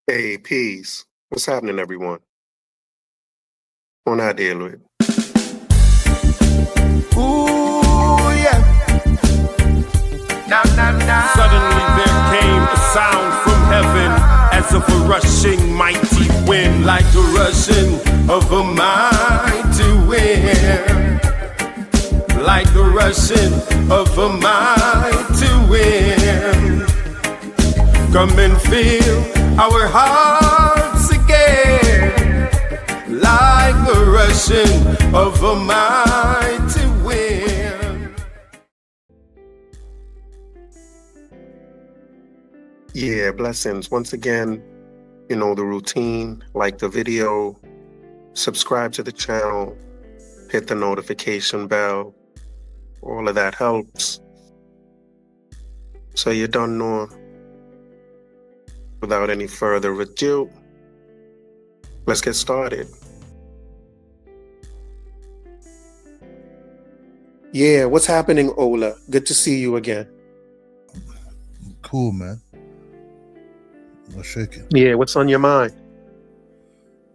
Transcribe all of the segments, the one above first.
Hey, peace. What's happening, everyone? On our deal with. Ooh, yeah. Nah, nah, nah. Suddenly there came a sound from heaven, as of a rushing mighty wind, like the rushing of a mighty wind, like the rushing of a mighty wind. Come and fill our hearts again, like the rushing of a mighty wind. Yeah, blessings. Once again, you know the routine. Like the video, subscribe to the channel, hit the notification bell. All of that helps. So you don't know. Without any further ado, let's get started. Yeah, what's happening, Ola? Good to see you again. Cool, man. No shaking. Yeah, what's on your mind?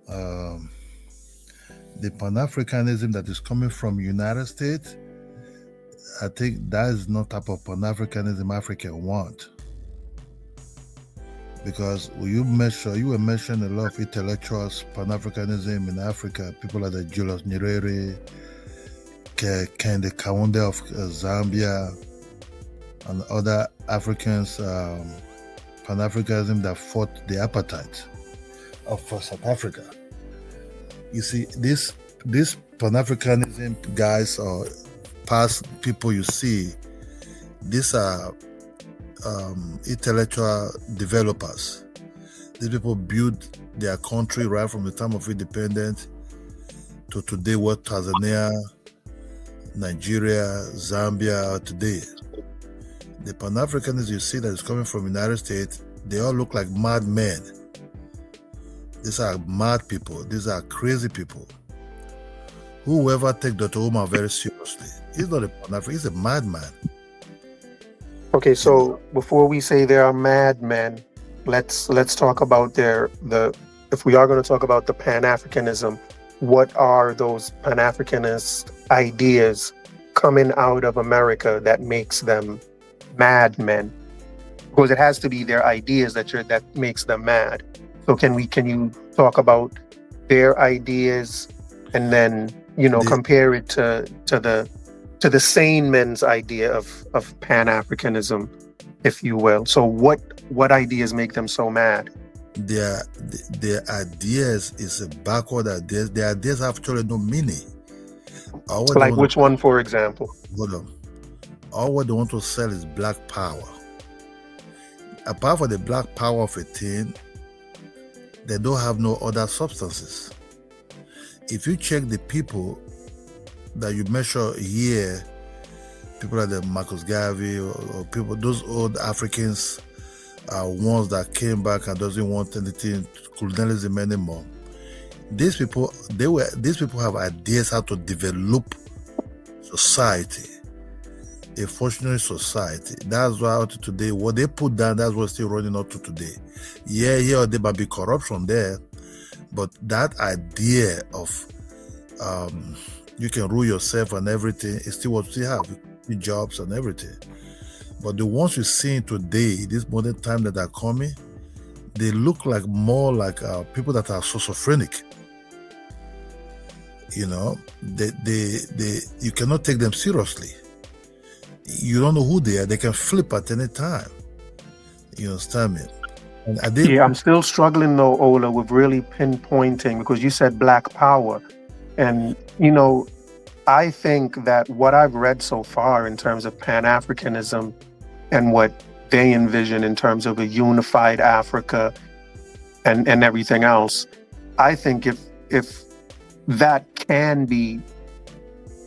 The Pan Africanism that is coming from United States, I think that is not type of Pan Africanism Africa want. Because you were mentioning a lot of intellectuals, Pan Africanism in Africa, people like the Julius Nyerere, Kende Kaunda of Zambia, and other Africans, Pan Africanism that fought the apartheid of South Africa. You see, this Pan Africanism guys or past people you see, these are intellectual developers. These people built their country right from the time of independence to today, what Tanzania, Nigeria, Zambia today. The Pan-Africanists you see that is coming from the United States, they all look like mad men. These are mad people. These are crazy people. Whoever take Dr. Umar very seriously, he's not a Pan-African, he's a madman. Okay, so before we say there are madmen, let's talk about if we are going to talk about the Pan-Africanism, what are those Pan-Africanist ideas coming out of America that makes them madmen? Because it has to be their ideas that makes them mad. So can you talk about their ideas and then compare it to the sane men's idea of Pan-Africanism, if you will. So what ideas make them so mad? Their ideas is a backward ideas. Their ideas actually no meaning. Like which one, for example? Hold on. All what they want to sell is black power. Apart from the black power of a thing, they don't have no other substances. If you check the people that you measure here, people like the Marcus Garvey or people, those old Africans are ones that came back and doesn't want anything colonialism anymore. These people have ideas how to develop society, a functioning society. That's why out to today, what they put down, that's what's still running out to today. Yeah, here or there might be corruption there, but that idea of you can rule yourself and everything is still what we have, jobs and everything. But the ones we're seeing today, this modern time that are coming, they look like more like people that are schizophrenic. They you cannot take them seriously. You don't know who they are. They can flip at any time. You understand me? Yeah, I'm still struggling though, Ola, with really pinpointing, because you said black power. And, I think that what I've read so far in terms of Pan-Africanism and what they envision in terms of a unified Africa and everything else, I think if that can be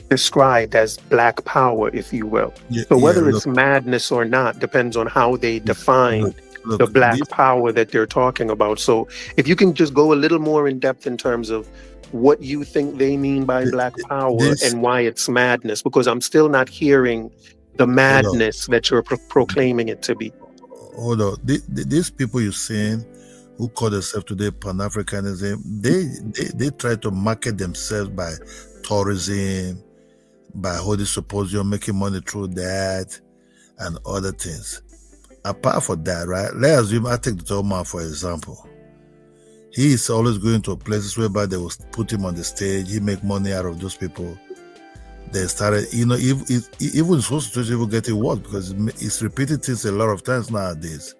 described as black power, if you will. So whether it's madness or not depends on how they define the black power that they're talking about. So if you can just go a little more in depth in terms of what you think they mean by black power and why it's madness, because I'm still not hearing the madness that you're proclaiming it to be. Hold on. These people you're saying who call themselves today Pan Africanism, they try to market themselves by tourism, by holding symposium, making money through that, and other things. Apart from that, right? Let's assume I take the tall man for example. He is always going to places whereby they will put him on the stage. He make money out of those people. They started, even in social situations, will get it worse because it's repeated things a lot of times nowadays.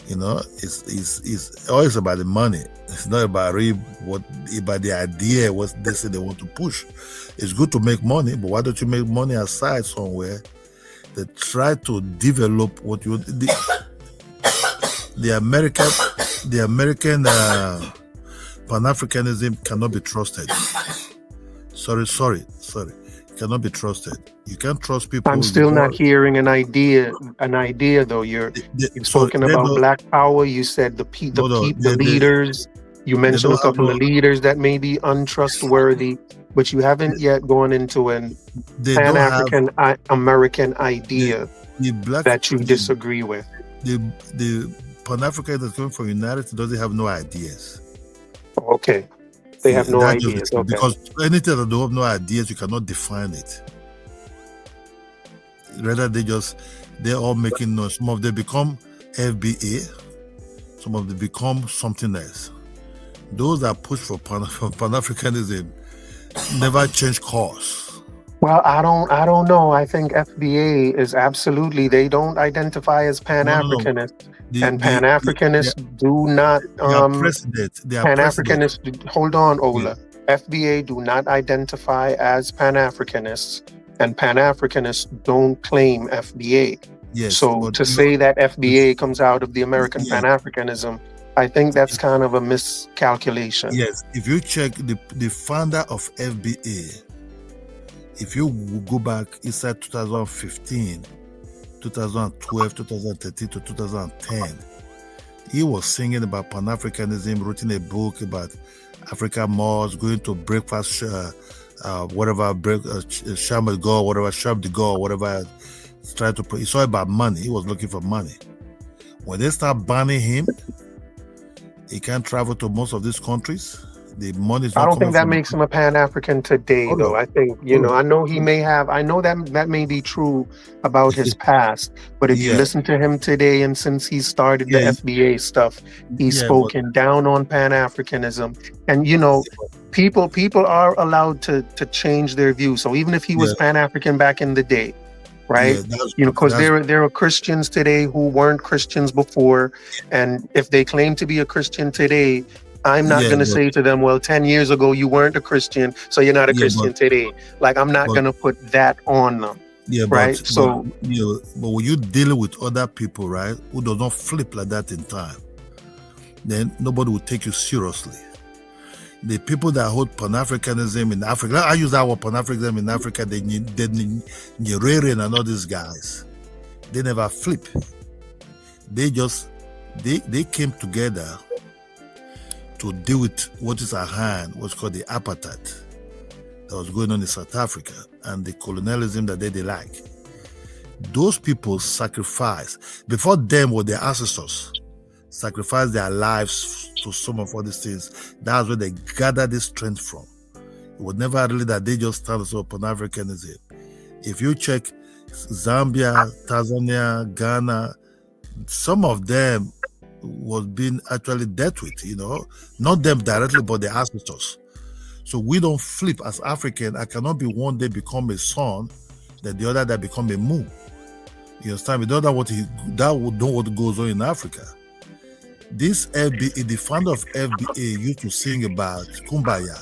It's always about the money. It's not about about the idea, what they say they want to push. It's good to make money, but why don't you make money aside somewhere? They try to develop what you the American Pan-Africanism cannot be trusted. Sorry. Cannot be trusted. You can't trust people. I'm still not hearing an idea though. You're talking about black power. You said the leaders. You mentioned a couple of leaders that may be untrustworthy, but you haven't yet gone into an Pan-African American idea that you disagree with. The Pan-African that's coming from United States doesn't have no ideas. Okay. They have no ideas. Okay. Because anything that they have no ideas, you cannot define it. Rather, they're all making noise. Some of them become FBA, some of them become something else. Those that push for Pan-Africanism never change course. Well, I don't know. I think FBA is absolutely, they don't identify as Pan-Africanists. And Pan-Africanists do not Pan-Africanists, hold on, Ola. Yeah. FBA do not identify as Pan-Africanists, and Pan-Africanists don't claim FBA. Yes, so to say that FBA comes out of the American Pan-Africanism, I think that's kind of a miscalculation. Yes, if you check the founder of FBA, if you go back inside 2015, 2012, 2013 to 2010, he was singing about Pan-Africanism, written a book about African Moors, going to breakfast, sham de Gaulle, whatever, trying to. It's all about money. He was looking for money. When they start banning him, he can't travel to most of these countries. The money is not. I don't think that makes him a Pan-African today, though. I think, I know he may have, I know that may be true about his past, but if you listen to him today, and since he started the FBA stuff, he's spoken down on Pan-Africanism. And, people are allowed to change their views. So even if he was Pan-African back in the day, right? Because there are Christians today who weren't Christians before. And if they claim to be a Christian today, I'm not going to say to them, well, 10 years ago, you weren't a Christian, so you're not a Christian today. Like, I'm not going to put that on them. Right. But when you're dealing with other people, right, who does not flip like that in time, then nobody will take you seriously. The people that hold Pan-Africanism in Africa, I use our Pan-Africanism in Africa, the Nyerere and all these guys, they never flip. They came together to deal with what is at hand, what's called the apartheid that was going on in South Africa and the colonialism that they like. Those people sacrificed. Before them were their ancestors, sacrificed their lives to some of all these things. That's where they gathered this strength from. It was never really that they just started so Pan-Africanism. If you check Zambia, Tanzania, Ghana, some of them was being actually dealt with, not them directly, but the ancestors. So we don't flip as African. I cannot be one day become a son, then the other day become a moon. You understand me? That would know what goes on in Africa. This FBA, the founder of FBA used to sing about Kumbaya,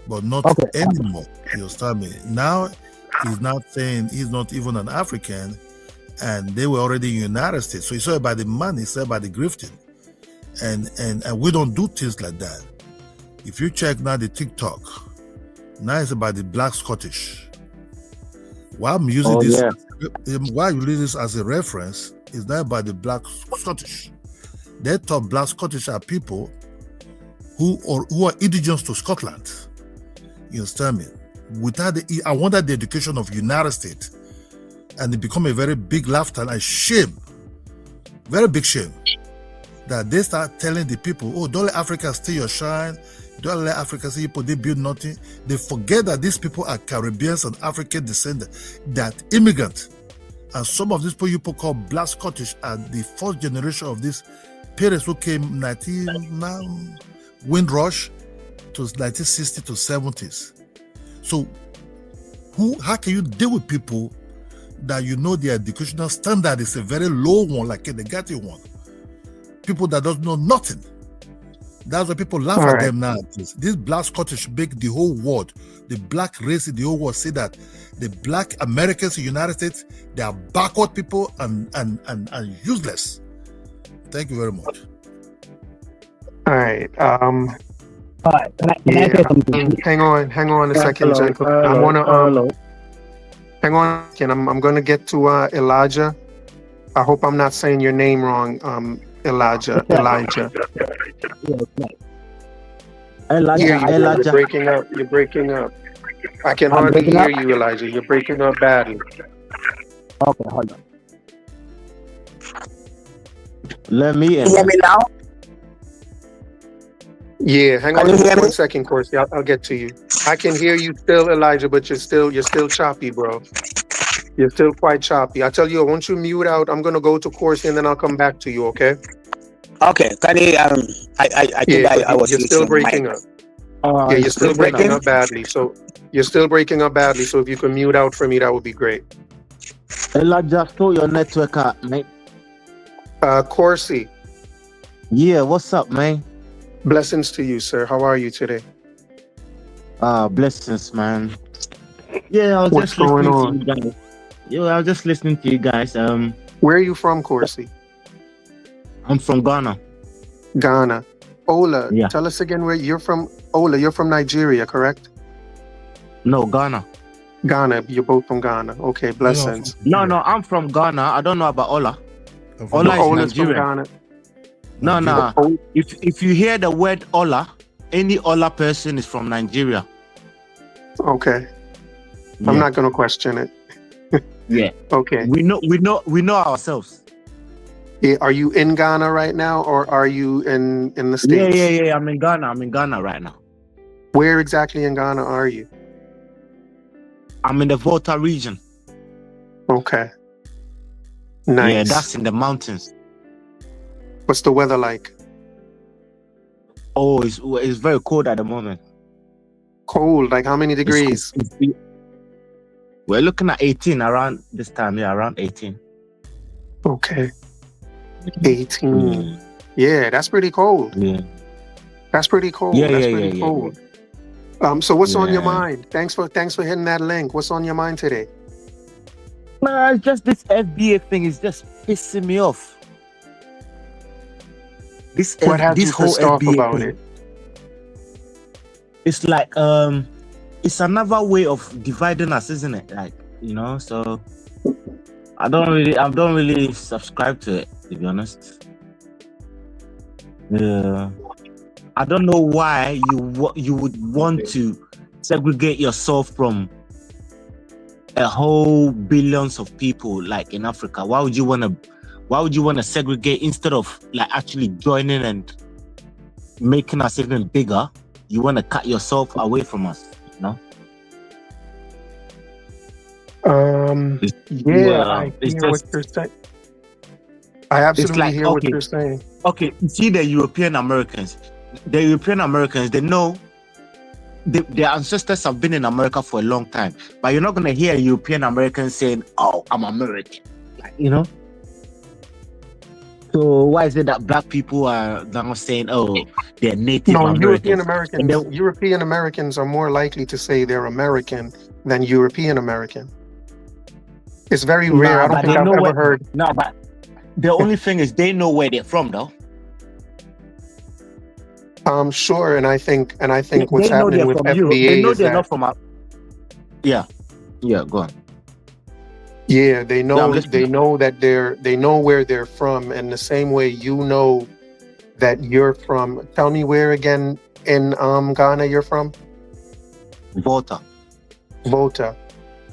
but not anymore. You understand me? Now he's not saying he's not even an African. And they were already in the United States. So it's all about the money, it's all about the grifting. And we don't do things like that. If you check now the TikTok, now it's about the Black Scottish. Why I'm using why you use this as a reference is not about the Black Scottish. They thought Black Scottish are people who are indigenous to Scotland. You understand me? I wanted the education of United States. And it become a very big laughter and shame. Very big shame. that they start telling the people, oh, don't let Africa steal your shine. Don't let Africa see people, they build nothing. They forget that these people are Caribbeans and African descendants, that immigrants. And some of these people call Black Scottish are the first generation of these parents who came Windrush to 1960 to 70s. So how can you deal with people that you know their educational standard is a very low one, like a negative one? People that don't know nothing. That's why people laugh at them now. These Black Scottish make the whole world, the black race in the whole world, say that the Black Americans in the United States, they are backward people and useless. Thank you very much. All right. Can I say something? Hang on a second, gentlemen. I wanna hang on. I'm gonna get to Elijah. I hope I'm not saying your name wrong, Elijah. Elijah. You're breaking up. You're breaking up. I can hardly hear you, Elijah. You're breaking up badly. Okay, hold on. Let me in. Hear me now? Yeah, hang on just 1 second, Corsi. I'll get to you. I can hear you still, Elijah, but you're still choppy, bro. You're still quite choppy. I tell you, once you mute out, I'm gonna go to Corsi and then I'll come back to you, okay? Okay, can you, I think I was you're still breaking up. Yeah, you're still breaking up badly. So you're still breaking up badly. So if you can mute out for me, that would be great. Elijah, show your network out, mate. Corsi. Yeah, what's up, man? Blessings to you, sir. How are you today? Blessings, man. Yeah, I was What's just listening going on? to you guys. Yeah, I was just listening to you guys. Where are you from, Corsi? I'm from Ghana. Ghana. Ola, Yeah. tell us again where you're from. Ola, you're from Nigeria, correct? No, Ghana. Ghana. You're both from Ghana. Okay, blessings. No, I'm from Ghana. I don't know about Ola. Ola No, is Ola's from Nigerian. Ghana. No. Oh, If you hear the word Ola, any Ola person is from Nigeria. okay. Yeah. I'm not going to question it. Yeah. Okay. We know ourselves. Yeah, are you in Ghana right now, or are you in the States? Yeah. I'm in Ghana right now. Where exactly in Ghana are you? I'm in the Volta region. Okay. Nice. Yeah, that's in the mountains. What's the weather like? Oh, it's very cold at the moment. Cold. Like how many degrees? We're looking at 18 around this time. Yeah, around 18. Okay. 18. Mm. Yeah, that's pretty cold. Yeah. That's pretty cold. Yeah, That's yeah, pretty yeah, cold. So what's on your Yeah. mind? Thanks for hitting that link. What's on your mind today? Nah, it's just this FBA thing is just pissing me off. What had this you whole pissed off FBA about thing, it? it's like it's another way of dividing us, isn't it? Like, so I don't really subscribe to it, to be honest. Yeah. I don't know why you would want to segregate yourself from a whole billions of people like in Africa. Why would you want to segregate instead of like actually joining and making us even bigger? You want to cut yourself away from us, Yeah, I hear what you're saying. I absolutely hear what you're saying. Okay, you see the European Americans, they know their ancestors have been in America for a long time, but you're not going to hear a European American saying, "Oh, I'm American," So why is it that black people are now saying, "Oh, they're Native Americans"? European Americans are more likely to say they're American than European American. It's very rare. I don't think I've ever heard. No, but the only thing is they know where they're from, though. Sure, and I think what's happening with FBA they know is they're that, not from. Yeah, go on. Yeah, they know that they know where they're from, and the same way you know that you're from. Tell me where again in Ghana you're from? Volta.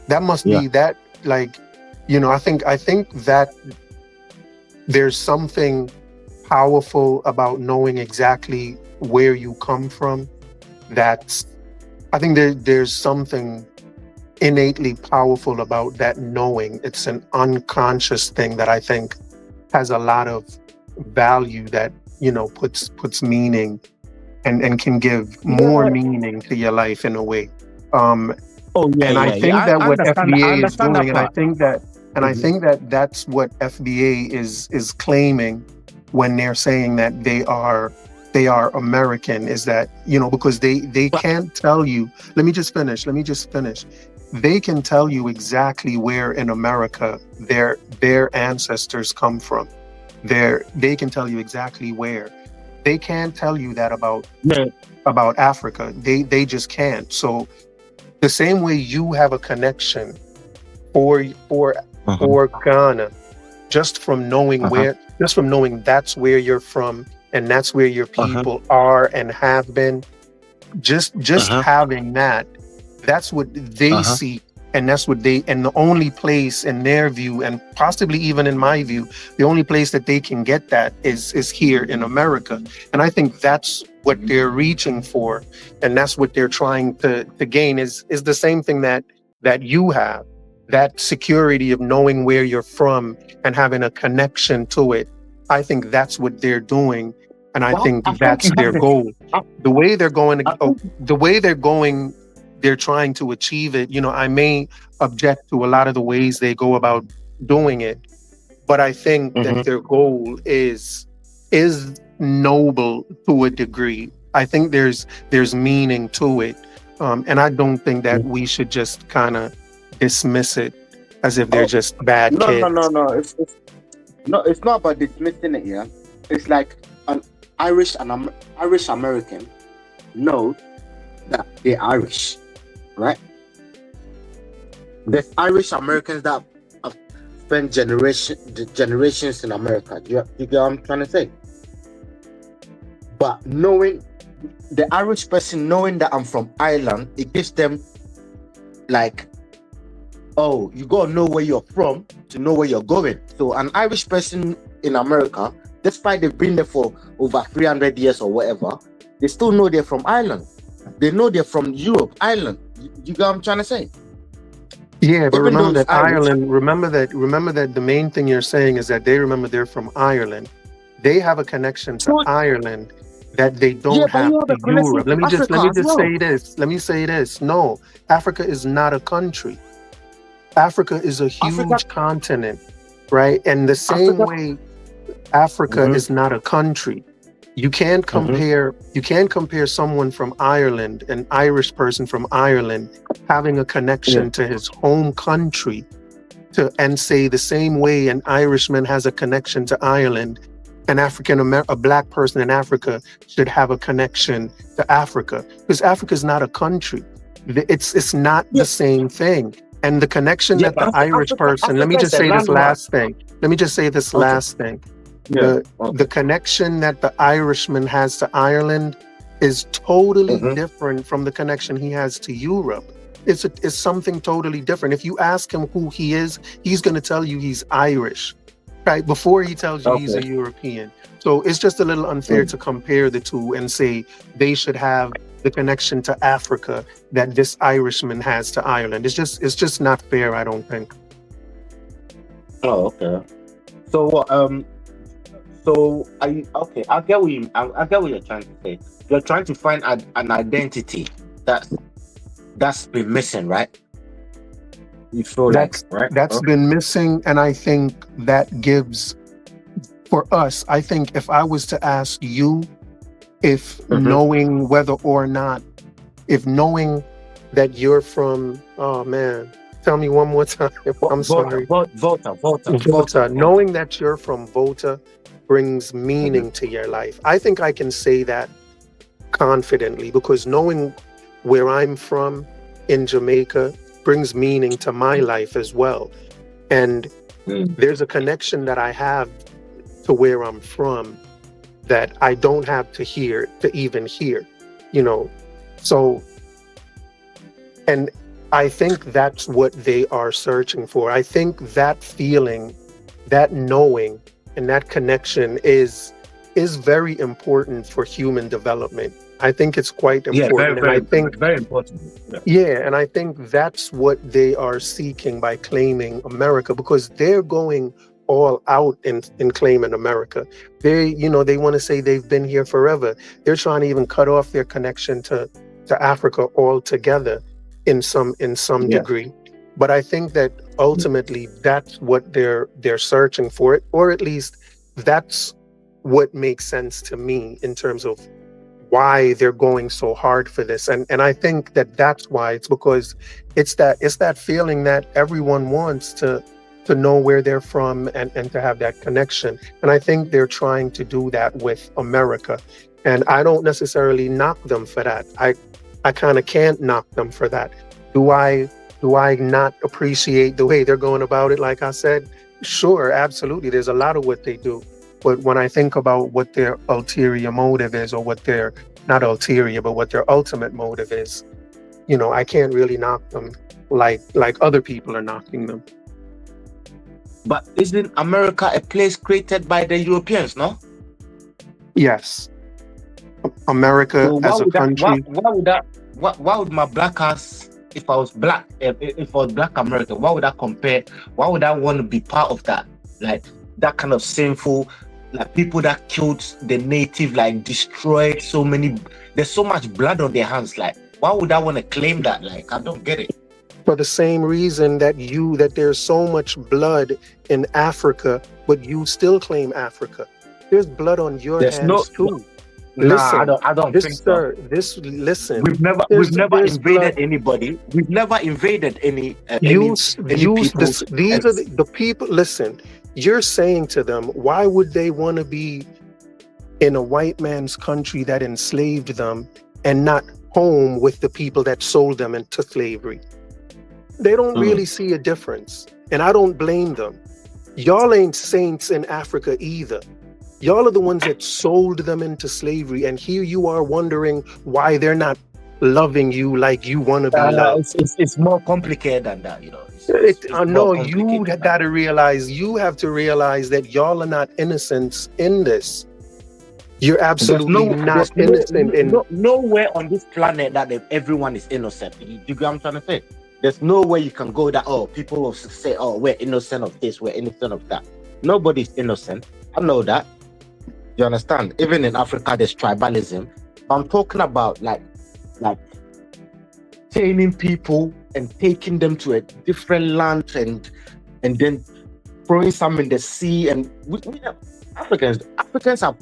That must be that, like, I think that there's something powerful about knowing exactly where you come from. That's, I think there's something innately powerful about that knowing. It's an unconscious thing that I think has a lot of value that, puts meaning and can give more Yeah. meaning to your life in a way. Um, Oh yeah, and I yeah, yeah. think that I what understand. I FBA is understand that doing, part. I think that that's what FBA is claiming when they're saying that they are American, is that, because they can't tell you. Let me just finish. They can tell you exactly where in America their ancestors come from. They can tell you exactly where. They can't tell you that Yeah. about Africa. They just can't. So the same way you have a connection for for Uh-huh. for Ghana, just from knowing Uh-huh. that's where you're from and that's where your Uh-huh. people are and have been, just Uh-huh. having that, that's what they Uh-huh. see, and that's what and the only place in their view, and possibly even in my view, the only place that they can get that is here in America. And I think that's what they're reaching for, and that's what they're trying to gain, is the same thing that you have, that security of knowing where you're from and having a connection to it. I think that's what they're doing, and I Well, think I think that's you have their this. goal. I, The way they're going I to, think, the way they're going, they're trying to achieve it. I may object to a lot of the ways they go about doing it, but I think that Mhm. their goal is noble to a degree. I think there's meaning to it, and I don't think that we should just kind of dismiss it as if they're Oh, just bad no, no, no, kids. no. It's not about dismissing it. Yeah, it's like an Irish American knows that they're Irish, right? There's Irish Americans that have spent generations in America. You get what I'm trying to say? But knowing the Irish person, knowing that I'm from Ireland, it gives them like, oh, you gotta know where you're from to know where you're going. So an Irish person in America, despite they've been there for over 300 years or whatever, they still know they're from Ireland. They know they're from Europe, Ireland. You get what I'm trying to say? Yeah, but Even though remember it's that Irish. Ireland. Remember that the main thing you're saying is that they remember they're from Ireland. They have a connection to so Ireland that they yeah, don't but have you have a to connection Europe. to Let Africa me as just well. say this. Let me say this. No, Africa is not a country. Africa is a Africa, huge continent, right? And the same Africa. way Africa Mhm. is not a country. Mhm. You can't compare someone from Ireland, an Irish person from Ireland, having a Yeah. connection to his home country, and say the same way an Irishman has a connection to Ireland, a black person in Africa should have a connection to Africa, because Africa is not a country. It's not Yeah. the same thing. And the connection Yeah, that but the Irish person, let me Africa is just a say this landmark. last thing. Let me just say this Okay. last thing. Yeah. The connection that the Irishman has to Ireland is totally Mhm. different from the connection he has to Europe. It's something totally different. If you ask him who he is, he's going to tell you he's Irish, right? Before he tells you he's Okay. a European. So it's just a little unfair to compare the two and say they should have the connection to Africa that this Irishman has to Ireland. It's just not fair, I don't think. Oh, okay. So what? So okay? I get what you're trying to say. You're trying to find an identity that's been missing, right? You feel like, right? That's been missing, and I think that gives, for us, I think if I was to ask you, if Mhm. knowing whether or not, if knowing that you're from, oh man, tell me one more time. I'm sorry. Volta. Knowing that you're from Volta brings meaning to your life. I think I can say that confidently, because knowing where I'm from in Jamaica brings meaning to my life as well. And Mm. there's a connection that I have to where I'm from that I don't have to even hear, So, and I think that's what they are searching for. I think that feeling, that knowing, and that connection is is very important for human development. I think it's quite Yeah, important. And I think, very important. Yeah. yeah, and I think that's what they are seeking by claiming America, because they're going all out in claiming America. They want to say they've been here forever. They're trying to even cut off their connection to Africa altogether in some Yeah. degree. But I think that ultimately that's what they're searching for, it, or at least that's what makes sense to me in terms of why they're going so hard for this. And I think that that's why. It's because it's that feeling that everyone wants to know where they're from and to have that connection. And I think they're trying to do that with America. And I don't necessarily knock them for that. I kind of can't knock them for that. Do I not appreciate the way they're going about it? Like I said, sure, absolutely. There's a lot of what they do. But when I think about what their ulterior motive is, or what their, not ulterior, but what their ultimate motive is, I can't really knock them like other people are knocking them. But isn't America a place created by the Europeans, no? Yes. America So as a country. why would my black ass, if I was black, if I was black America, why would I compare? Why would I want to be part of that? Like that kind of sinful, like people that killed the native, like destroyed so many. There's so much blood on their hands. Like, why would I want to claim that? Like, I don't get it. For the same reason that there's so much blood in Africa, but you still claim Africa. There's blood on your hands too. Listen, I don't think so. Listen. We've never invaded blood. Anybody. We've never invaded any people. These are the people. Listen, you're saying to them, why would they want to be in a white man's country that enslaved them and not home with the people that sold them into slavery? They don't really see a difference, and I don't blame them. Y'all ain't saints in Africa either. Y'all are the ones that sold them into slavery, and here you are wondering why they're not loving you like you want to be loved. It's more complicated than that, No, you got to realize, you have to realize that y'all are not innocents in this. You're absolutely not innocent. Nowhere on this planet that everyone is innocent. You get what I'm trying to say? There's no way you can go that, people will say, we're innocent of this, we're innocent of that. Nobody's innocent. I know that. You understand? Even in Africa, there's tribalism. I'm talking about like chaining people and taking them to a different land and then throwing some in the sea. And we have Africans have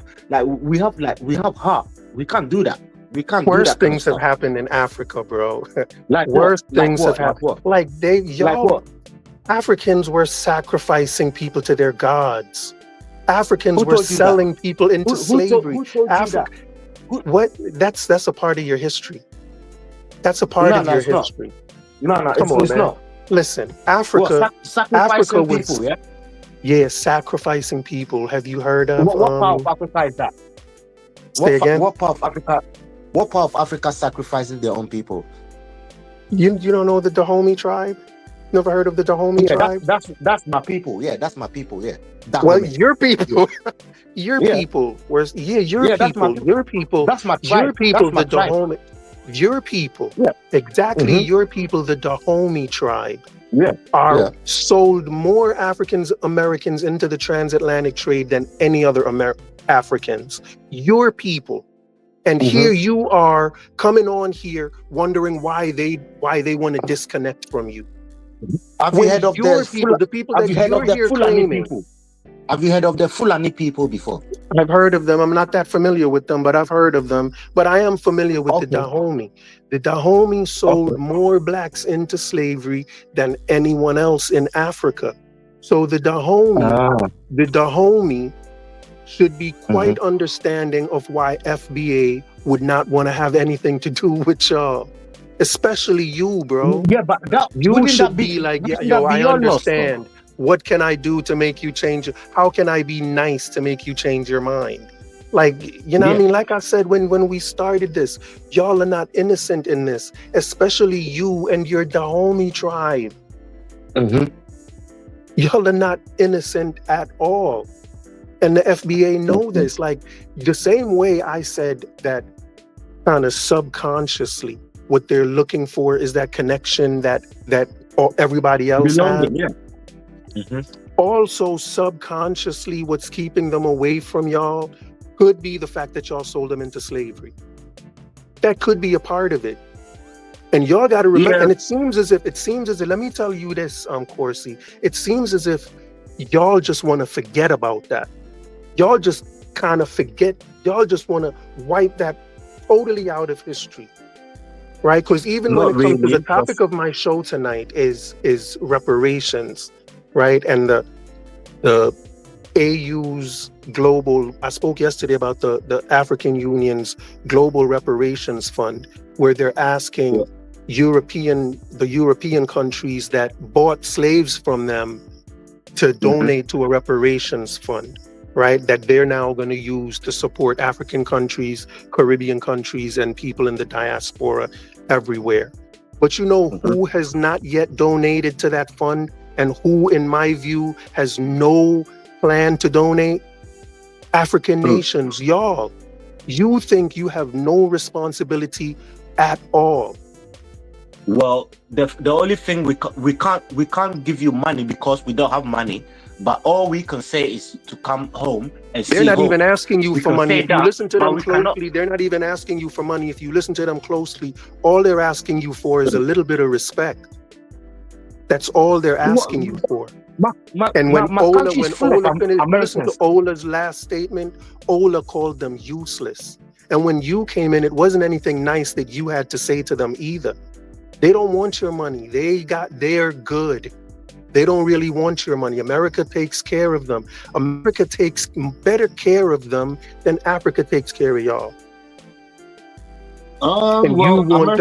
we have heart. We can't do that. We can't. Worse things have happened in Africa, bro. Worse things have happened. Africans were sacrificing people to their gods. Africans were selling people into slavery. What? That's a part of your history. That's a part of your history. It's not. Listen, Africa. Sacrificing people, yeah. Yeah, sacrificing people. Have you heard of? What part of Africa is that? Say again. What part of Africa? What part of Africa sacrifices their own people? You don't know the Dahomey tribe? Never heard of the Dahomey tribe? That's my people. Yeah, that's my people. Yeah. Well, your people. Your people. Your people. Your people. That's my tribe. Your people, the Dahomey. Your people. Yeah. Exactly. Your people, the Dahomey tribe. Yeah. Sold more African Americans into the transatlantic trade than any other Africans. Your people. And here you are coming on here wondering why they want to disconnect from you. Have you heard of the people that you're here claiming? Have you heard of the Fulani people before? I've heard of them. I'm not that familiar with them, but I've heard of them. But I am familiar with the Dahomey. The Dahomey sold more blacks into slavery than anyone else in Africa. So the Dahomey should be quite understanding of why FBA would not want to have anything to do with y'all. Especially you, bro. Yeah, but you should be like, I understand. What can I do to make you change? How can I be nice to make you change your mind? Like, what I mean? Like I said, when we started this, y'all are not innocent in this, especially you and your Dahomey tribe. Y'all are not innocent at all. And the FBA know this. Like the same way I said that kind of subconsciously, what they're looking for is that connection that everybody else has. Belonging, yeah. Mhm. Also, subconsciously, what's keeping them away from y'all could be the fact that y'all sold them into slavery. That could be a part of it. And y'all got to remember, Yeah. and it seems as if, let me tell you this, Corsi, it seems as if y'all just want to forget about that. Y'all just kind of forget, y'all just want to wipe that totally out of history, right? Because even when Not it comes to really, the topic of my show tonight is reparations, right? And the AU's global, I spoke yesterday about the African Union's Global Reparations Fund, where they're asking the European countries that bought slaves from them to donate to a reparations fund, right? That they're now going to use to support African countries, Caribbean countries, and people in the diaspora everywhere. But you know who has not yet donated to that fund, and who, in my view, has no plan to donate? African nations. Y'all, you think you have no responsibility at all. Well, the only thing we can't give you money because we don't have money. But all we can say is to come home and see. They're not home. even asking you We for can money. say If you that, listen to but them we cannot. closely, they're not even asking you for money. If you listen to them closely, all they're asking you for is a little bit of respect. That's all they're asking you for. And when Ola finished, if you listen to Ola's last statement, Ola called them useless. And when you came in, it wasn't anything nice that you had to say to them either. They don't want your money. They're good. They don't really want your money. America takes care of them. America takes better care of them than Africa takes care of y'all. And you want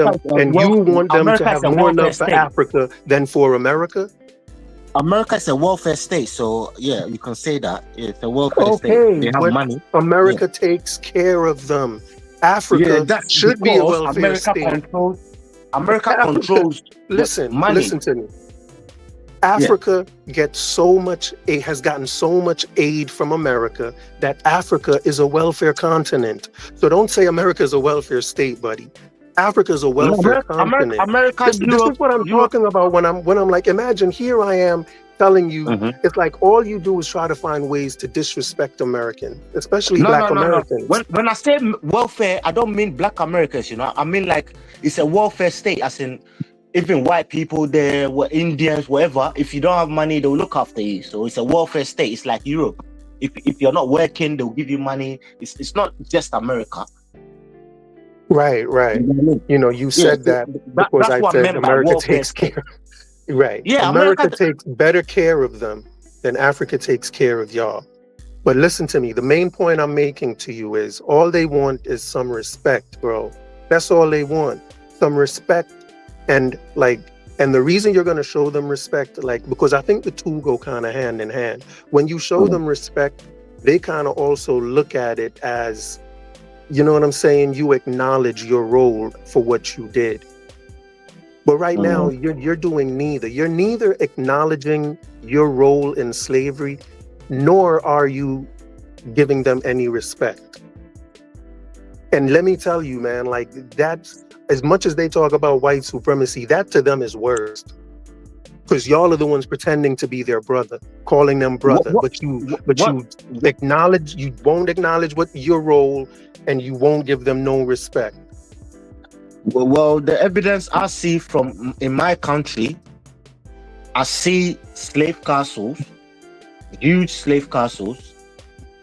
them to have more love for Africa than for America? America is a welfare state, so yeah, you can say that it's a welfare state. They have money. America takes care of them. Africa should be a welfare state. America controls. Listen to me. Africa has gotten so much aid from America that Africa is a welfare continent. So don't say America is a welfare state, buddy. Africa is a welfare continent. This is what I'm talking about when I'm like, imagine here I am telling you, it's like all you do is try to find ways to disrespect Americans, especially Black Americans. When I say welfare, I don't mean Black Americans, I mean like it's a welfare state, as in even white people there, Indians, whatever. If you don't have money, they'll look after you. So it's a welfare state. It's like Europe. If you're not working, they'll give you money. It's not just America. Right. You said that because I said America takes care. Right. Yeah, America takes better care of them than Africa takes care of y'all. But listen to me. The main point I'm making to you is all they want is some respect, bro. That's all they want. Some respect. And the reason you're going to show them respect, because I think the two go kind of hand in hand. When you show them respect, they kind of also look at it as, you know what I'm saying? You acknowledge your role for what you did. But right now, you're doing neither. You're neither acknowledging your role in slavery, nor are you giving them any respect. And let me tell you, man, that's, as much as they talk about white supremacy, that to them is worse. Because y'all are the ones pretending to be their brother, calling them brother, but you won't acknowledge what your role, and you won't give them no respect. Well, the evidence I see in my country, I see slave castles, huge slave castles.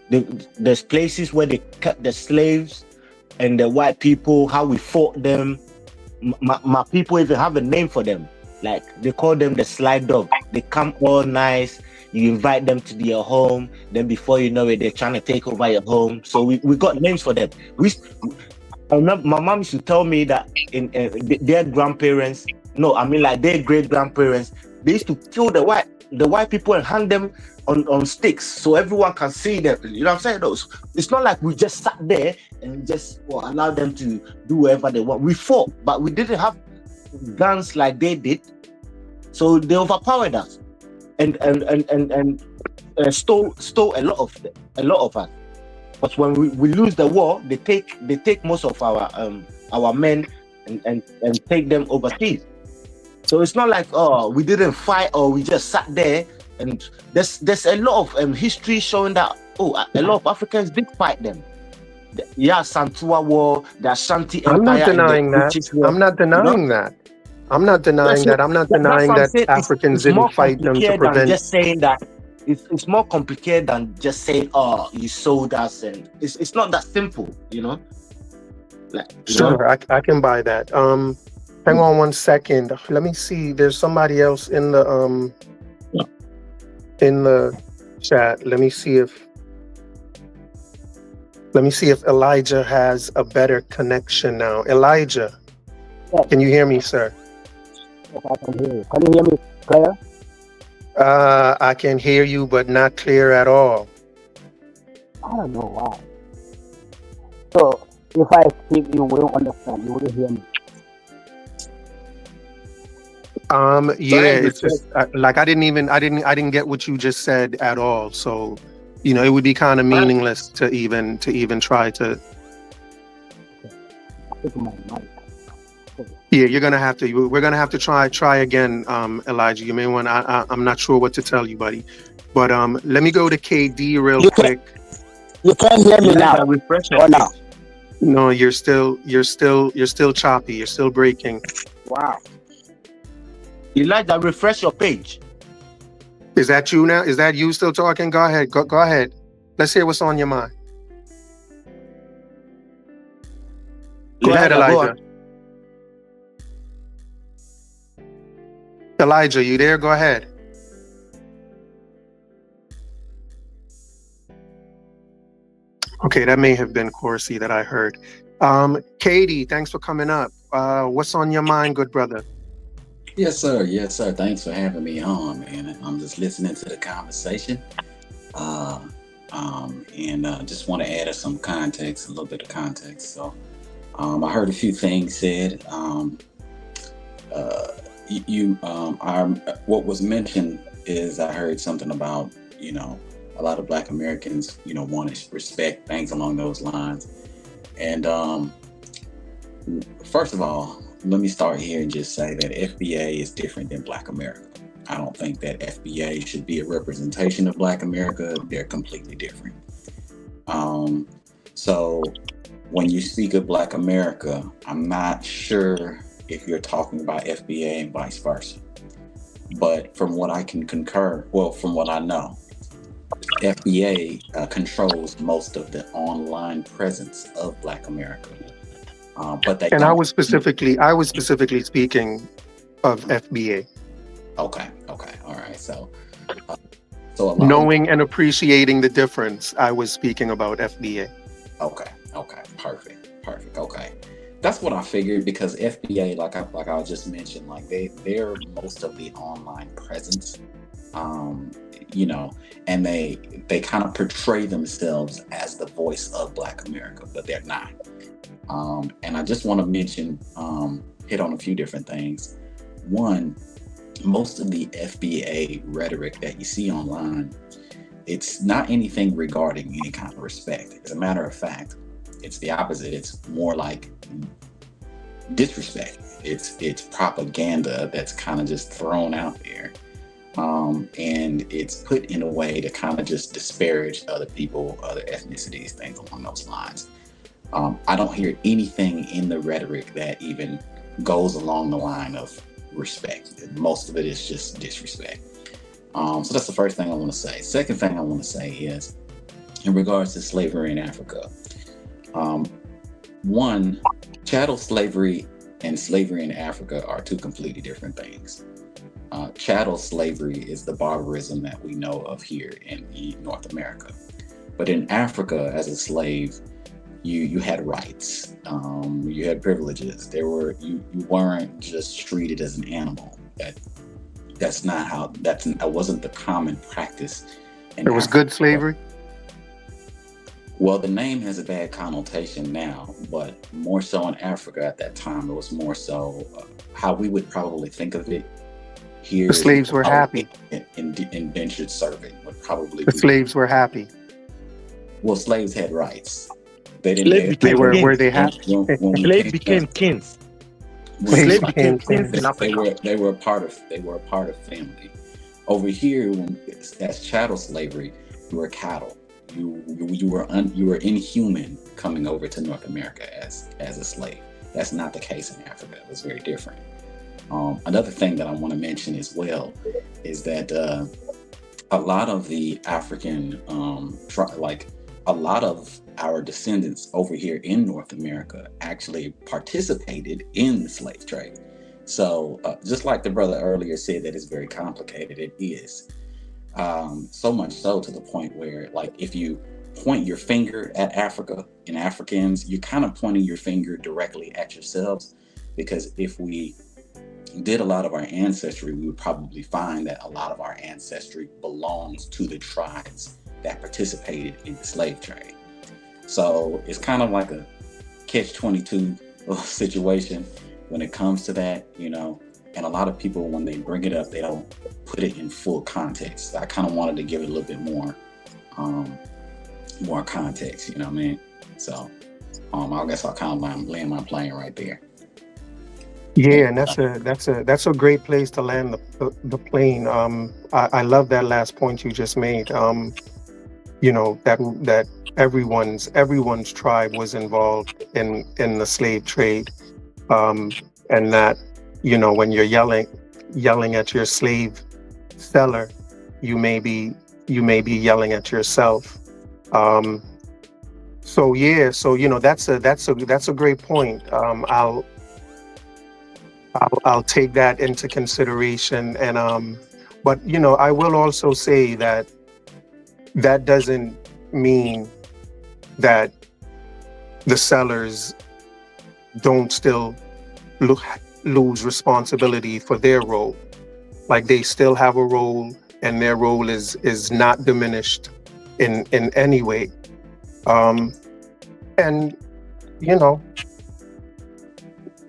There's places where they kept the slaves and the white people, how we fought them. My people even have a name for them. Like they call them the slide dog. They come all nice. You invite them to your home. Then before you know it, they're trying to take over your home. So we got names for them. I remember my mom used to tell me that in their grandparents, their great grandparents, they used to kill the white people and hang them on sticks so everyone can see them. You know what I'm saying? It's not like we just sat there and just allowed them to do whatever they want. We fought, but we didn't have guns like they did, so they overpowered us. And stole a lot of us. But when we lose the war, they take most of our men and take them overseas. So it's not like we didn't fight or we just sat there. And there's a lot of history showing that a lot of Africans did fight them. Yeah, Santua War, the Ashanti I'm Empire. not denying that. I'm not denying that. I'm not denying that. I'm not denying that Africans didn't fight them to prevent. Just saying that it's more complicated than just saying, you sold us, and it's not that simple, Like, sure, I can buy that. Hang on 1 second. Let me see. There's somebody else in the chat. Let me see if Elijah has a better connection now. Elijah, can you hear me, sir? Yes, I can hear you. Can you hear me clear? I can hear you, but not clear at all. I don't know why. So if I speak, you will understand. You will hear me. Yeah, it's just like I didn't get what you just said at all. So, it would be kind of meaningless to even try to. Yeah, we're gonna have to try again, Elijah. You may want. I'm not sure what to tell you, buddy. But let me go to KD real quick. You can't hear me now. Or now? No, you're still choppy. You're still breaking. Wow. Elijah, refresh your page. Is that you now? Is that you still talking? Go ahead. Go ahead. Let's hear what's on your mind. Go ahead, Elijah. Elijah, you there? Go ahead. Okay, that may have been Corsi that I heard. Katie, thanks for coming up. What's on your mind, good brother? Yes, sir. Yes, sir. Thanks for having me on, man. I'm just listening to the conversation. And just want to add a little bit of context. So, I heard a few things said. What was mentioned is I heard something about, a lot of Black Americans, want respect, things along those lines. And first of all, let me start here and just say that FBA is different than Black America. I don't think that FBA should be a representation of Black America. They're completely different. So when you speak of Black America, I'm not sure if you're talking about FBA and vice versa. But from what I can from what I know, FBA controls most of the online presence of Black America. But they I was specifically speaking of FBA. Okay, all right. So knowing and appreciating the difference, I was speaking about FBA. Okay, perfect. Okay, that's what I figured, because FBA, like I just mentioned, like they're most of the online presence, and they kind of portray themselves as the voice of Black America, but they're not. And I just want to mention, hit on a few different things. One, most of the FBA rhetoric that you see online, it's not anything regarding any kind of respect. As a matter of fact, it's the opposite. It's more like disrespect. It's propaganda that's kind of just thrown out there. And it's put in a way to kind of just disparage other people, other ethnicities, things along those lines. I don't hear anything in the rhetoric that even goes along the line of respect. Most of it is just disrespect. So that's the first thing I want to say. Second thing I want to say is, in regards to slavery in Africa, one, chattel slavery and slavery in Africa are two completely different things. Chattel slavery is the barbarism that we know of here in North America. But in Africa, as a slave, you had rights, you had privileges. You weren't just treated as an animal. That wasn't the common practice. There was good slavery? Well, the name has a bad connotation now, but more so in Africa at that time, it was more so how we would probably think of it Here The is slaves were happy. indentured servant would probably The be. slaves were happy. Well, slaves had rights. They didn't. Slave They became were kings. they When, happy? when we Slave came became up, kings. when we Slaves Slave came, became became kings in kings. Africa. they were a part of family. Over here, when that's chattel slavery, you were cattle. You were inhuman coming over to North America as a slave. That's not the case in Africa. It was very different. Another thing that I want to mention as well is that a lot of the African, a lot of our descendants over here in North America actually participated in the slave trade. So just like the brother earlier said that it's very complicated, it is. So much so to the point where, like, if you point your finger at Africa and Africans, you're kind of pointing your finger directly at yourselves, because if we did a lot of our ancestry, we would probably find that a lot of our ancestry belongs to the tribes that participated in the slave trade. So it's kind of like a catch-22 situation when it comes to that, and a lot of people, when they bring it up, they don't put it in full context. I kind of wanted to give it a little bit more context, you know what I mean? So I guess I'll kind of land my plane right there. Yeah, and that's a great place to land the plane. I love that last point you just made. That everyone's tribe was involved in the slave trade, and that when you're yelling at your slave seller, you may be yelling at yourself. So yeah, so that's a great point. I'll take that into consideration, and but I will also say that doesn't mean that the sellers don't still lose responsibility for their role. Like, they still have a role, and their role is not diminished in any way. And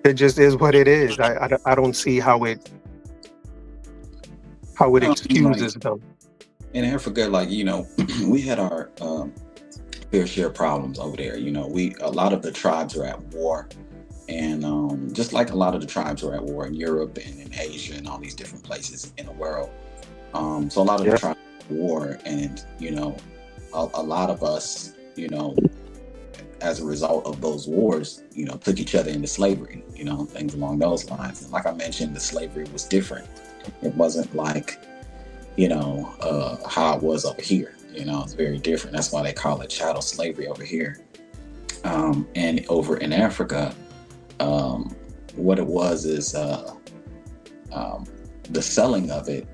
it just is what it is. I don't see how it excuses Like them. in Africa, like we had our fair share of problems over there. A lot of the tribes are at war, and just like a lot of the tribes are at war in Europe and in Asia and all these different places in the world. So a lot of the tribes are at war, and a lot of us, as a result of those wars, took each other into slavery, things along those lines. And like I mentioned, the slavery was different. It wasn't like, how it was over here. It's very different. That's why they call it chattel slavery over here. And over in Africa, what it was is the selling of it,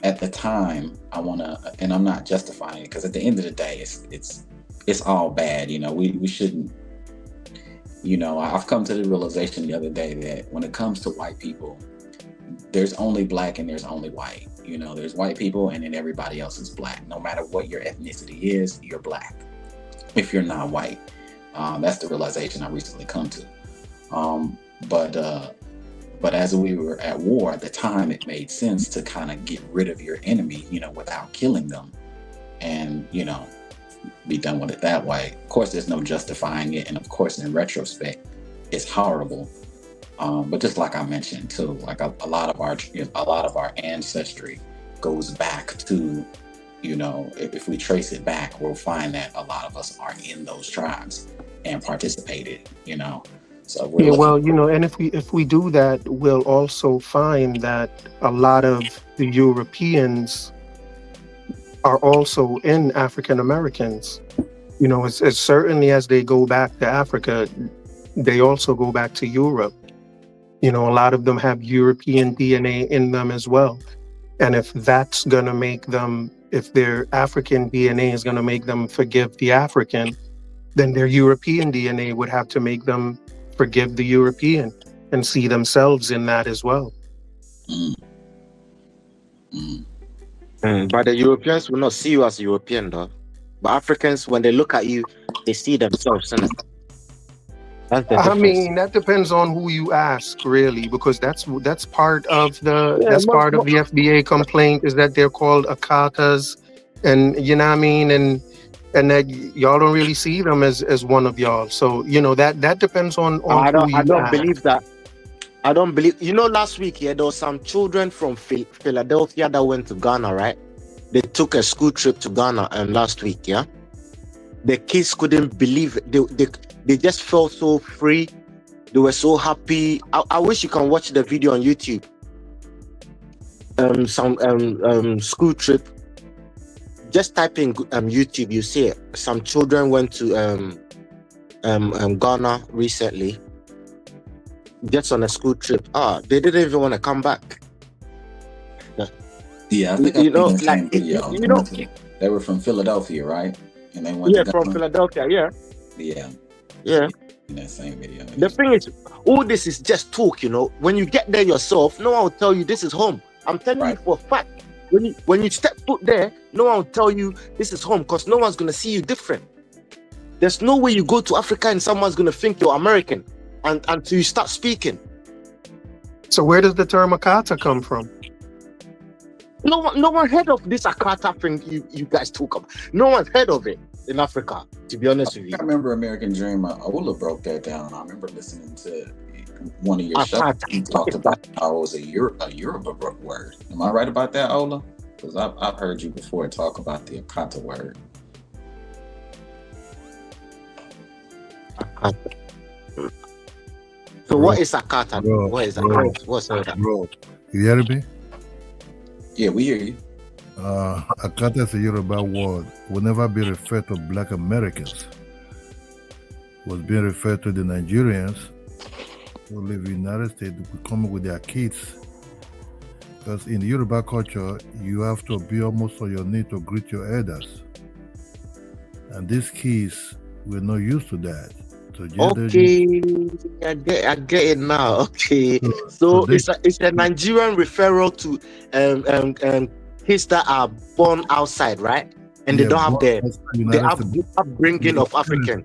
at the time, and I'm not justifying it, because at the end of the day, it's all bad. We shouldn't, I've come to the realization the other day that when it comes to white people, there's only black and there's only white. There's white people and then everybody else is black. No matter what your ethnicity is, you're black if you're not white. That's the realization I recently come to. But as we were at war at the time, it made sense to kind of get rid of your enemy, without killing them, and be done with it that way. Of course, there's no justifying it, and of course, in retrospect, it's horrible. But just like I mentioned too, like a lot of our ancestry goes back to, if we trace it back, we'll find that a lot of us are in those tribes and participated. So we're and if we do that, we'll also find that a lot of the Europeans are also in African Americans. As certainly as they go back to Africa, they also go back to Europe. A lot of them have European DNA in them as well. And if that's going to make them, if their African DNA is going to make them forgive the African, then their European DNA would have to make them forgive the European and see themselves in that as well. But the Europeans will not see you as European, though. But Africans, when they look at you, they see themselves in it. That's the I difference. mean, that depends on who you ask, really, because that's part of Yeah, the FBA complaint is that they're called akatas, and you know what I mean, and that y'all don't really see them as one of y'all. So that depends on who I you don't ask. believe that. I don't believe. Last week, yeah, there was some children from Philadelphia that went to Ghana, right? They took a school trip to Ghana, last week, yeah. The kids couldn't believe it. They just felt so free. They were so happy. I wish you can watch the video on YouTube. Some school trip. Just type in YouTube, you see it. Some children went to Ghana recently, just on a school trip. They didn't even want to come back. Yeah, I think You know, I've seen the like same video. you know, They were from Philadelphia, right? And they went yeah, to from Ghana. Philadelphia, yeah. Yeah. In that same video. The thing is, all this is just talk. When you get there yourself, no one will tell you this is home. I'm telling you for a fact. When you step foot there, no one will tell you this is home, because no one's gonna see you different. There's no way you go to Africa and someone's gonna think you're American until you start speaking. So where does the term akata come from? No one heard of this Akata thing you guys talk about. No one's heard of it in Africa, to be honest with you. I remember American Dreamer. Ola broke that down. I remember listening to one of your shows. You talked about how it was a Yoruba word. Am I right about that, Ola? Because I've heard you before talk about the Akata word. Akata. So what is Akata? What is Akata? What's that? Bro, you hear me? Yeah, we hear you. Akata is a Yoruba word. Will never be referred to Black Americans. Was being referred to the Nigerians who live in the United States who come with their kids. Because in the Yoruba culture, you have to be almost on your knee to greet your elders. And these kids were not used to that. So okay, I get it now. Okay, so it's a Nigerian referral to kids that are born outside, right? And they don't have the upbringing of African.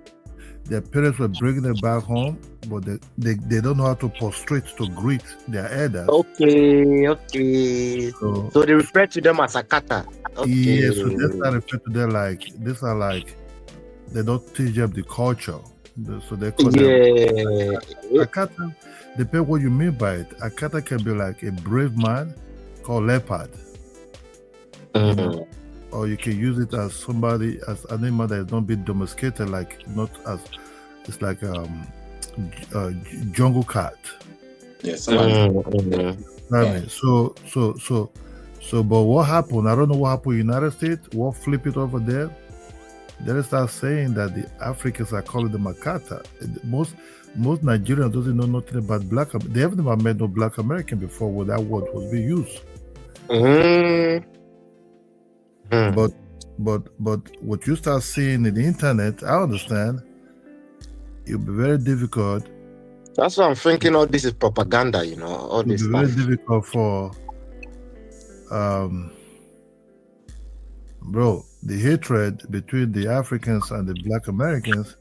Their parents were bringing them back home, but they don't know how to prostrate to greet their elders. Okay. So they refer to them as Akata. Okay. Yeah, so that's not referred to them like these are like they don't teach them the culture. So they call them Akata. Depends what you mean by it. Akata can be like a brave man called leopard. Or you can use it as somebody, as an animal that is not being domesticated, like not as it's like jungle cat. Yes. So but what happened? I don't know what happened in the United States. What flip it over there? They start saying that the Africans are calling them Akata. Most Nigerians doesn't know nothing about black. They haven't never met no Black American before where that word was being used. But what you start seeing in the internet, I understand, it'll be very difficult. That's what I'm thinking. All this is propaganda, all this stuff. It's very difficult for, bro, the hatred between the Africans and the Black Americans.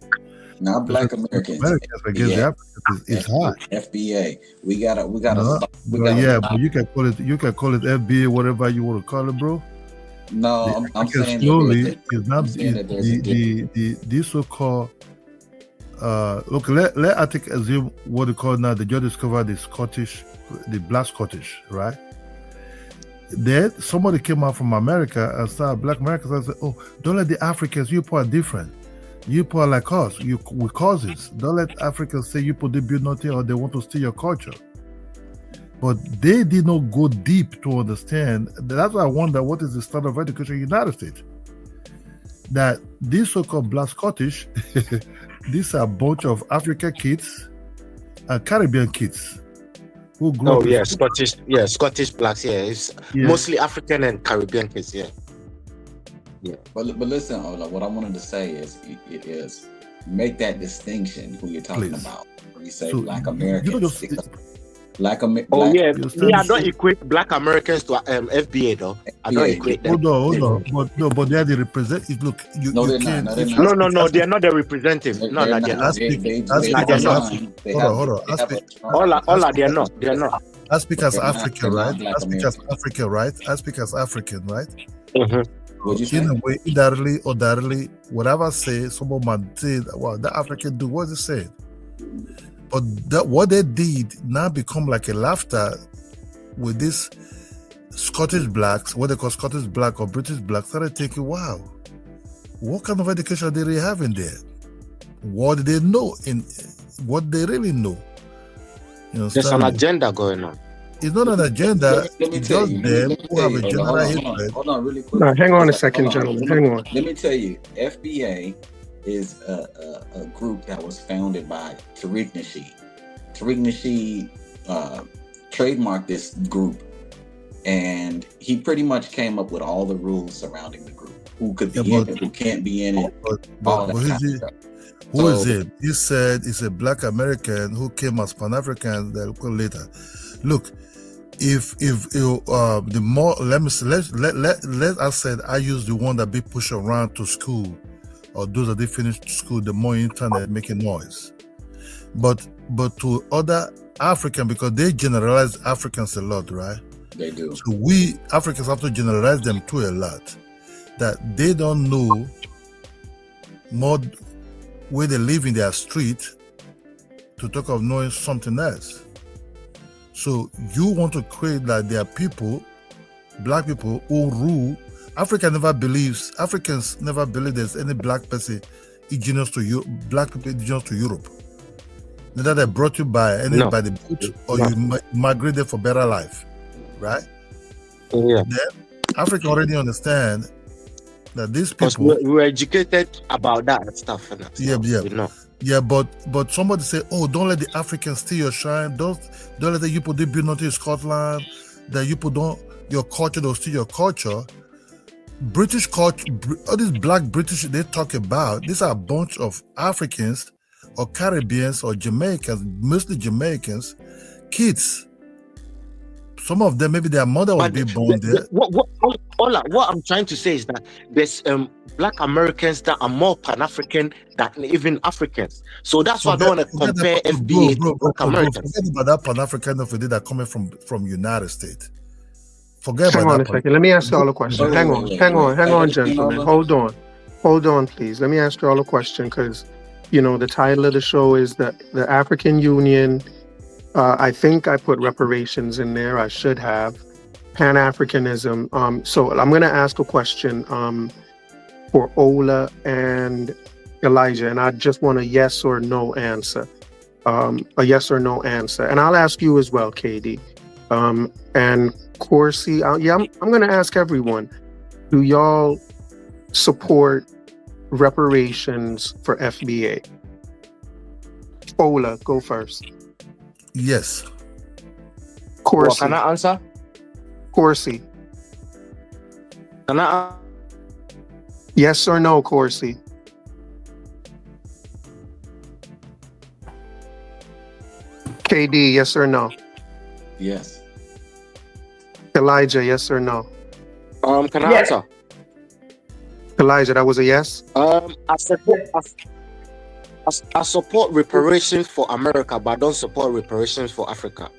Not Black Americans against the Africans is hard. FBA. We gotta. But you can call it FBA, whatever you want to call it, bro. No, I'm saying slowly it's not the so-called look. Let I assume what they call now. They just discovered the Black Scottish, right? Then somebody came out from America and started Black Americans and said, "Oh, don't let the Africans. You people are different. You people are like us. We cousins. Don't let Africans say you people did build nothing or they want to steal your culture." But they did not go deep to understand. That's why I wonder what is the standard of education in the United States. That these so-called Black Scottish, these are a bunch of African kids and Caribbean kids who grew up. Scottish blacks. It's mostly African and Caribbean kids. Yeah. But listen, Ola, what I wanted to say is make that distinction who you're talking about. When you say Black Americans. Oh yeah, You me, I understand? don't equate Black Americans to FBA though. I don't equate them. Hold on. But no, but they are the represent. Look, No, you they're can. not. No, they're If not. No, they're not the representative. They're, No, they're they're not. not. They, they, they Nah, have they're a not. line. They hold on. they have a They're not. They're not. I speak but as they're not. African, They're right? not Black I speak as American. African, right? I speak as African, right? What'd you say? In a way, indirectly or directly, whatever I say, someone might say, well, that African do what he said. But what they did now become like a laughter with this Scottish blacks, what they call Scottish black or British black, started thinking, wow, what kind of education did they have in there? What did they know in what they really know? You know, There's an agenda going on. It's not an agenda. Let me It's tell just you. them Let me who tell have you. a general Hold hatred. on, really quick. No, hang on a second, Hold on. gentlemen. Hang on. Let me tell you, FBA is a group that was founded by Tariq Nasheed. Tariq Nasheed trademarked this group, and he pretty much came up with all the rules surrounding the group. Who could be in it, who can't be in it, all that kind of stuff. Who is it? He said it's a Black American who came as Pan African. They'll call later. Look, if the more let us say I use the one that be pushed around to school, or those that they finish school, the more internet making noise. But to other African, because they generalize Africans a lot, right? They do. So we Africans have to generalize them too a lot. That they don't know more where they live in their street to talk of knowing something else. So you want to create that there are people, black people who rule. Africans never believe there's any black person indigenous to you, black people indigenous to Europe. Neither they brought you by anybody boat or you migrated for better life, right? Yeah. Then Africa already understand that these people we were educated about that and stuff. And that, you know. Yeah, but somebody say, oh, don't let the Africans steal your shine. Don't let the people they build nothing in Scotland. That you people don't your culture, they'll steal your culture. British culture, all these black British they talk about, these are a bunch of Africans or Caribbeans or Jamaicans, mostly Jamaicans, kids. Some of them, maybe their mother would be born there. What I'm trying to say is that there's Black Americans that are more Pan-African than even Africans. So that's why I don't want to compare FBA to Black Americans. Forget about that Pan-African of that coming from United States. Forget Hang about on that. a second. Let me ask you all a question. Hang on, gentlemen. Hold on, please. Let me ask you all a question because, the title of the show is the African Union. I think I put reparations in there. I should have. Pan Africanism. So I'm going to ask a question for Ola and Elijah, and I just want a yes or no answer. A yes or no answer. And I'll ask you as well, KD. And Corsi, I'm going to ask everyone, do y'all support reparations for FBA? Ola, go first. Yes. Well, Corsi. can I answer? Corsi. Can I? Yes or no, Corsi? KD, yes or no? Yes. Elijah, yes or no? Can I answer? Elijah, that was a yes? I support reparations for America, but I don't support reparations for Africa.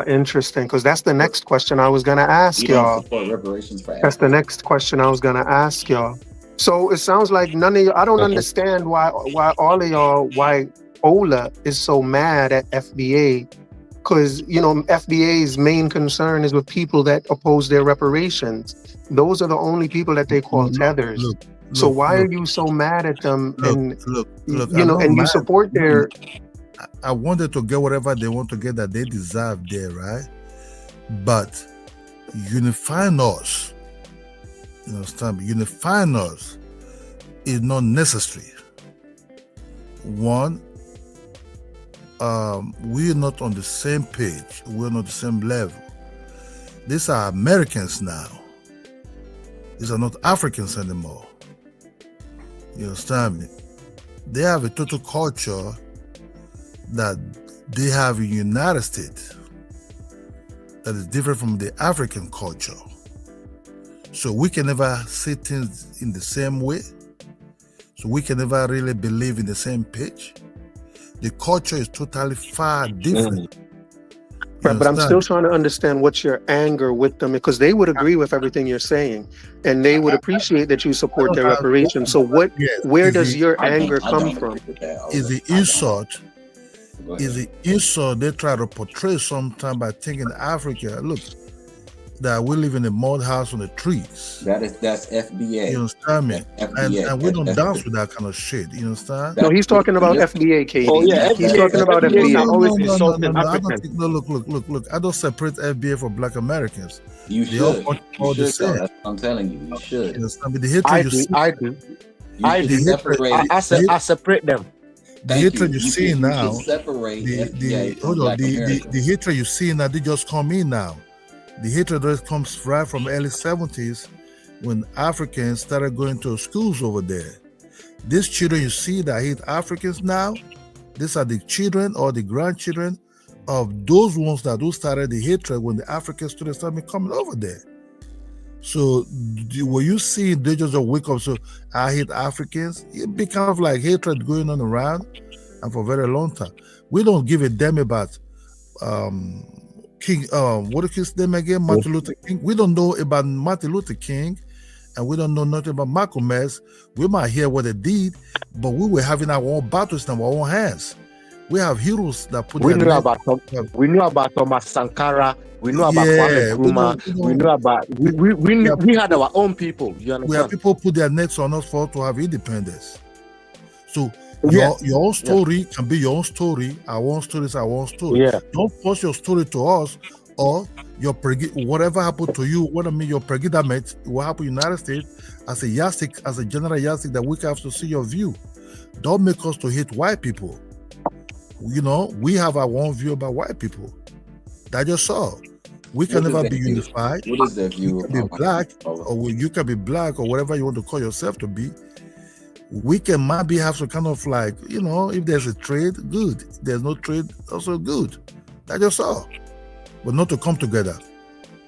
Interesting, because that's the next question I was going to ask y'all. Support reparations for That's the next question I was going to ask y'all. So it sounds like none of you, I don't understand why all of y'all, why Ola is so mad at FBA, because, FBA's main concern is with people that oppose their reparations. Those are the only people that they call tethers. So why are you so mad at them? And you support their... I wanted to get whatever they want to get that they deserve there, right? But unifying us, you understand? Unifying us is not necessary. One, we're not on the same page. We're not the same level. These are Americans now. These are not Africans anymore. You understand me? They have a total culture that they have a United States that is different from the African culture. So we can never see things in the same way. So we can never really believe in the same page. The culture is totally far different. Right, but I'm still trying to understand what's your anger with them, because they would agree with everything you're saying, and they would appreciate that you support their reparations. So where does your anger come from? Is the insult? Is the insult they try to portray sometimes by thinking Africa, look, that we live in a mud house on the trees. That's FBA. You understand me? FBA. And we don't dance with that kind of shit. You understand? No, he's talking about FBA, Katie. Oh yeah, He's talking about FBA. Look. I don't separate FBA from Black Americans. You should. All the same. That's what I'm telling you. You should. You understand me? The hatred I separate them. The hatred you see now. Separate the hatred you see now, they just come in now. The hatred that comes right from early 70s when Africans started going to schools over there. These children you see that hate Africans now, these are the children or the grandchildren of those ones that who started the hatred when the African students started coming over there. So when you see they just wake up, so I hate Africans, it becomes like hatred going on around, and for a very long time. We don't give a damn about King, what is his name again? Martin Luther King. We don't know about Martin Luther King, and we don't know nothing about Malcolm X. We might hear what they did, but we were having our own battles in our own hands. We have heroes that put. We knew about Thomas Sankara. We know about Kwame Nkrumah. We know about we had our own people. You understand? We have people put their necks on us to have independence. So your own story can be your own story. Our own story is our own story. Yeah. Don't force your story to us, or your whatever happened to you. What I mean, your predicament, what happened in the United States, as a yardstick, as a general yardstick that we have to see your view. Don't make us to hate white people. You know, we have our own view about white people. That just all. We can never be unified. What is that view? You can be black, or you can be black, or whatever you want to call yourself to be. We can maybe have some kind of like, you know, if there's a trade, good. If there's no trade, also good. That's just all. But not to come together.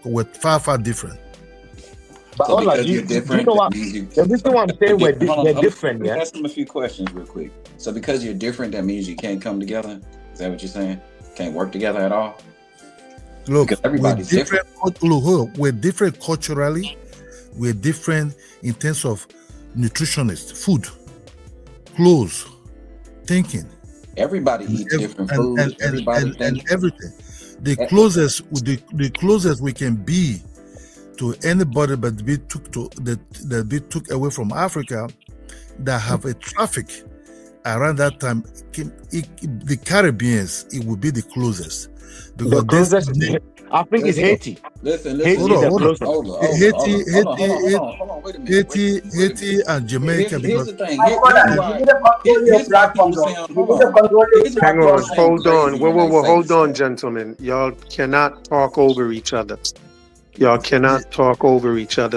We're far, far different. But all of you know what? The reason why I'm saying they're different, yeah. Ask them a few questions real quick. So because you're different, that means you can't come together? Is that what you're saying? Can't work together at all? Look, because everybody's different. Look, we're different culturally. We're different in terms of nutritionist, food, clothes, thinking. Everybody eats different food and everything. The closest we can be to anybody but be took away from Africa that have a traffic around that time. The Caribbeans, it would be the closest. Because I think it's Haiti. Listen. Hold on. Haiti and Jamaica. Here's the thing. Hang on. Hold on. Whoa. Hold on, gentlemen. Y'all cannot talk over each other.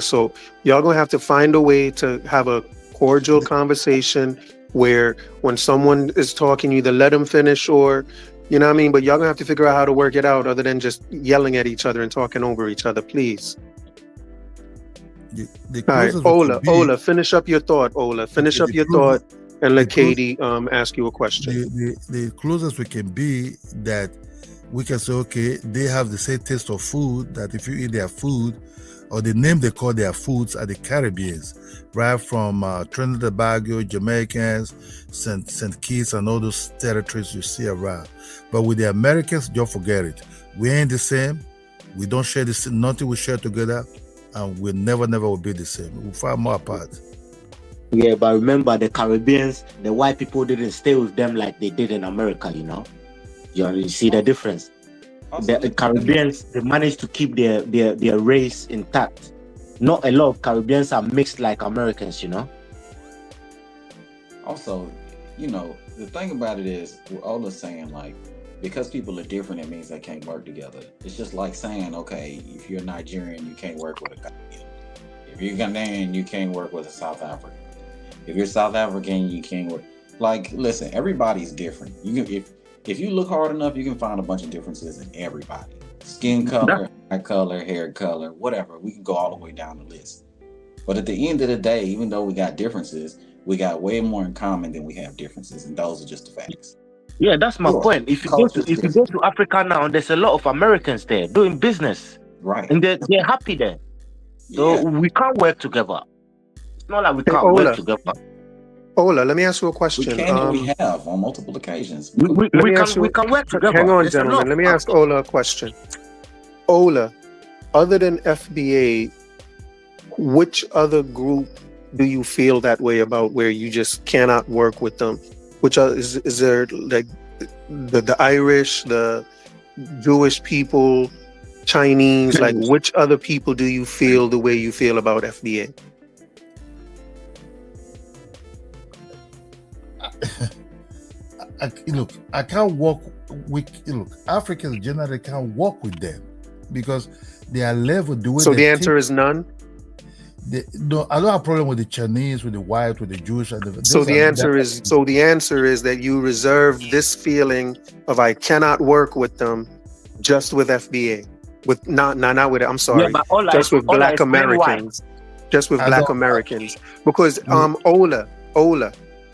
So y'all gonna have to find a way to have a cordial conversation where when someone is talking, you either let them finish or, you know what I mean? But y'all gonna have to figure out how to work it out other than just yelling at each other and talking over each other, please. All right, Ola, finish up your thought, and let Katie ask you a question. The closest we can be that we can say, okay, they have the same taste of food, that if you eat their food, or the name they call their foods are the Caribbeans, right from Trinidad and Tobago, Jamaicans, St. Kitts, and all those territories you see around. But with the Americans, don't forget it. We ain't the same. We don't share the same, nothing we share together, and we never will be the same. We're far more apart. Yeah, but remember the Caribbeans, the white people didn't stay with them like they did in America, you know? You see the difference? The Caribbeans, they managed to keep their race intact. Not a lot of Caribbeans are mixed like Americans, you know? Also, you know, the thing about it is, we're all saying, like, because people are different, it means they can't work together. It's just like saying, okay, if you're Nigerian, you can't work with a Ghanaian. If you're Ghanaian, you can't work with a South African. If you're South African, you can't work. Like, listen, everybody's different. If you look hard enough, you can find a bunch of differences in everybody. Skin color, eye color, hair color, whatever. We can go all the way down the list. But at the end of the day, even though we got differences, we got way more in common than we have differences, and those are just the facts. Yeah, that's my Sure, point. If you culture's go different. to Africa now, there's a lot of Americans there doing business, Right. and they're happy there. So Yeah. we can't work together. It's not like we Hey, can't work Ola. together. Ola, let me ask you a We question. can and we have on multiple occasions. We Let me ask you. can work together. Hang on, There's a lot. gentlemen. Let me ask Ola a question. Ola, other than FBA, which other group do you feel that way about, where you just cannot work with them? Which is there, like the Irish, the Jewish people, Chinese? Like, which other people do you feel the way you feel about FBA? Look, I can't work with. Look, Africans generally can't work with them because they are level the way. So they the answer think. is none. No, I don't have a problem with the Chinese, with the white, with the Jewish. And So the answer is that you reserve this feeling of I cannot work with them just with FBA, with not with. I'm sorry, but just with Black Americans, just with Black Americans, because Ola,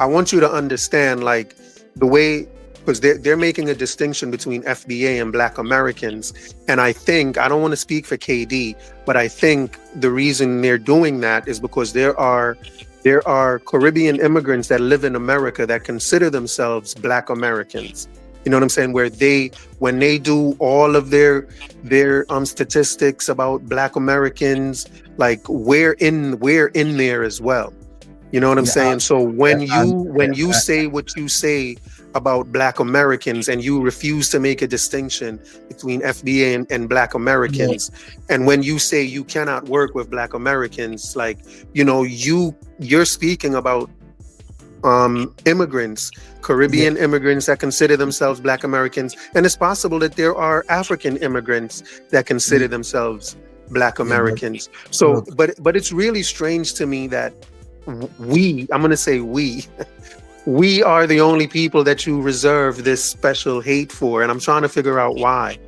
I want you to understand, like, the way, because they're making a distinction between FBA and Black Americans, and I don't want to speak for KD, but I think the reason they're doing that is because there are Caribbean immigrants that live in America that consider themselves Black Americans. You know what I'm saying? Where when they do all of their statistics about Black Americans, like we're in there as well. You know what I'm saying? So when you say what you say about Black Americans and you refuse to make a distinction between FBA and Black Americans, and when you say you cannot work with Black Americans, like, you know, you're speaking about immigrants, Caribbean immigrants that consider themselves Black Americans, and it's possible that there are African immigrants that consider themselves Black Americans. But it's really strange to me that we are the only people that you reserve this special hate for, and I'm trying to figure out why.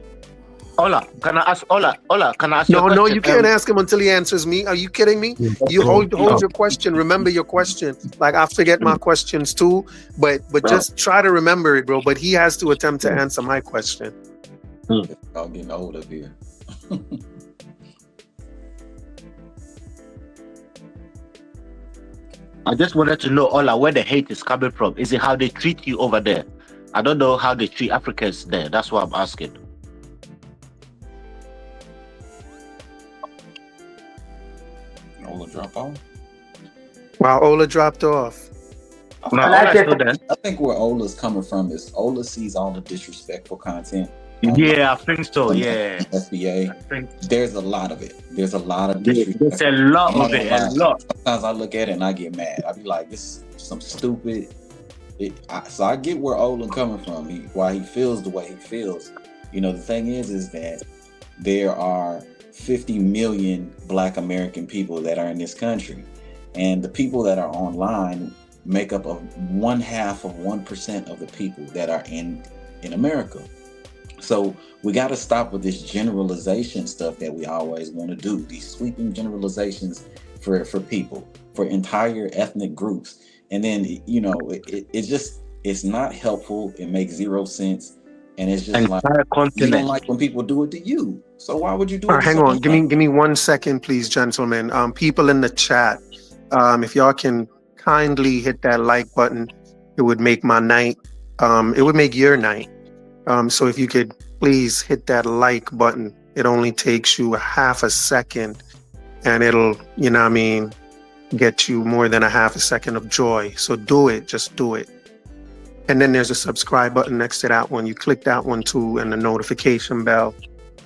Ola, can I ask you a No, question? you can't ask him until he answers me. Are you kidding me? You hold your question. Remember your question. Like, I forget my questions too, but just try to remember it, bro. But he has to attempt to answer my question. I'm getting old up here. I just wanted to know, Ola, where the hate is coming from. Is it how they treat you over there? I don't know how they treat Africans there. That's what I'm asking. Ola drop off? Wow, Ola dropped off. No, Ola's still there. I think where Ola's coming from is Ola sees all the disrespectful content. Yeah, I think so. Yeah. FBA. There's a lot of it. There's a lot of disrespect. There's a lot of it. A lot. Sometimes I look at it and I get mad. I be like, this is some stupid. So I get where Ola coming from. Why he feels the way he feels. You know, the thing is that there are 50 million Black American people that are in this country, and the people that are online make up of 0.5% of the people that are in America. So we got to stop with this generalization stuff that we always want to do, these sweeping generalizations for people, for entire ethnic groups. And then, you know, it's not helpful. It makes zero sense. And it's just like, you don't like when people do it to you. So why would you do it? Hang on. Give me 1 second, please, gentlemen. People in the chat, if y'all can kindly hit that like button, it would make my night. It would make your night. So if you could please hit that like button. It only takes you a half a second, and it'll, you know what I mean, get you more than a half a second of joy. So do it. Just do it. And then there's a subscribe button next to that one. You click that one too, and the notification bell.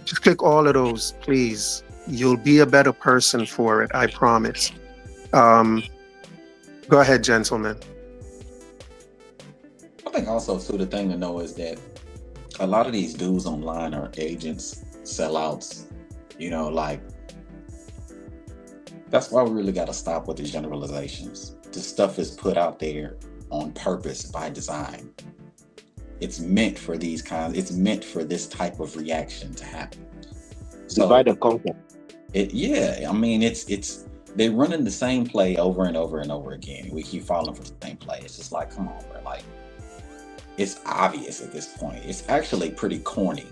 Just click all of those, please. You'll be a better person for it, I promise. Go ahead, gentlemen. I think also too, the thing to know is that a lot of these dudes online are agents, sellouts, you know, like, that's why we really got to stop with these generalizations. This stuff is put out there on purpose, by design. It's meant for these kinds. It's meant for this type of reaction to happen. So Divide and conquer. I mean, it's they're running the same play over and over and over again. We keep falling for the same play. It's just like, come on, bro. Like, it's obvious at this point. It's actually pretty corny,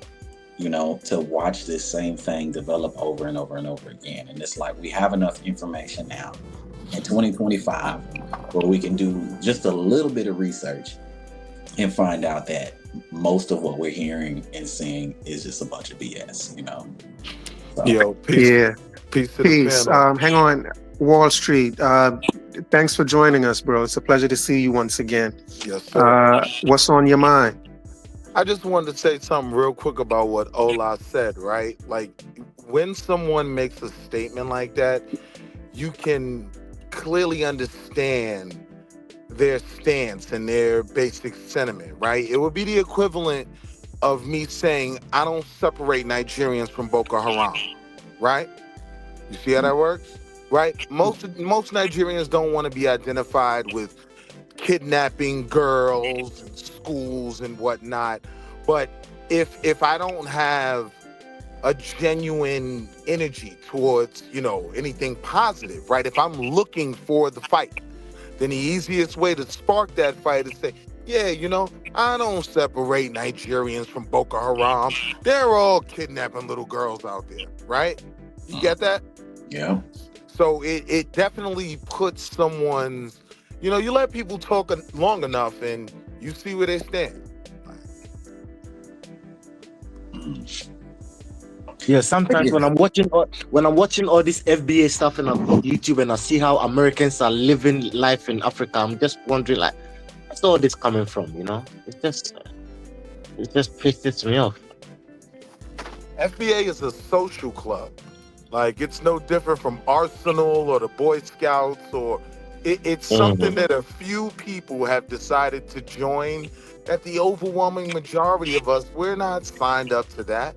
to watch this same thing develop over and over and over again. And it's like, we have enough information now in 2025 where we can do just a little bit of research and find out that most of what we're hearing and seeing is just a bunch of BS, So, Yo, peace. Yeah. Peace to the Peace. panel. Hang on, Wall Street. Thanks for joining us, bro. It's a pleasure to see you once again. Yes, sir. What's on your mind? I just wanted to say something real quick about what Ola said, right? Like, when someone makes a statement like that, you can clearly understand their stance and their basic sentiment, right? It would be the equivalent of me saying, I don't separate Nigerians from Boko Haram, right? You see how that works, right? Most Nigerians don't want to be identified with kidnapping girls and schools and whatnot. But if I don't have a genuine energy towards, anything positive, right? If I'm looking for the fight, then the easiest way to spark that fight is say, yeah, I don't separate Nigerians from Boko Haram. They're all kidnapping little girls out there, right? You get that? yeah. So it definitely puts someone's, you let people talk long enough and you see where they stand. Yeah, sometimes when I'm watching all this FBA stuff and on YouTube and I see how Americans are living life in Africa, I'm just wondering, like, where's all this coming from? It just pisses me off. FBA is a social club. Like, it's no different from Arsenal or the Boy Scouts, or it's something that a few people have decided to join. That the overwhelming majority of us, we're not signed up to that.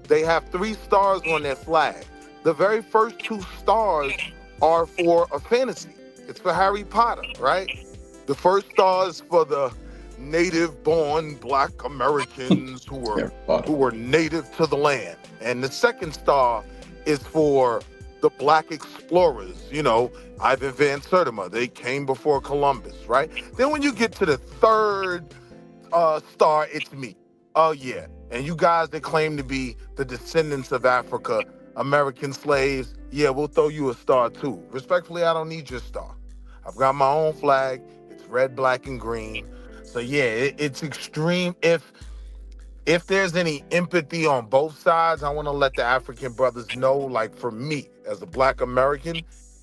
They have 3 stars on their flag. The very first 2 stars are for a fantasy. It's for Harry Potter, right? The first star is for the native-born Black Americans who were native to the land. And the second star is for the Black explorers, Ivan Van Sertima. They came before Columbus, right? Then when you get to the third star, it's me. Oh, yeah. And you guys that claim to be the descendants of Africa, American slaves, yeah, we'll throw you a star too. Respectfully, I don't need your star. I've got my own flag. It's red, black, and green. So yeah, it's extreme. If there's any empathy on both sides, I want to let the African brothers know, like, for me, as a Black American,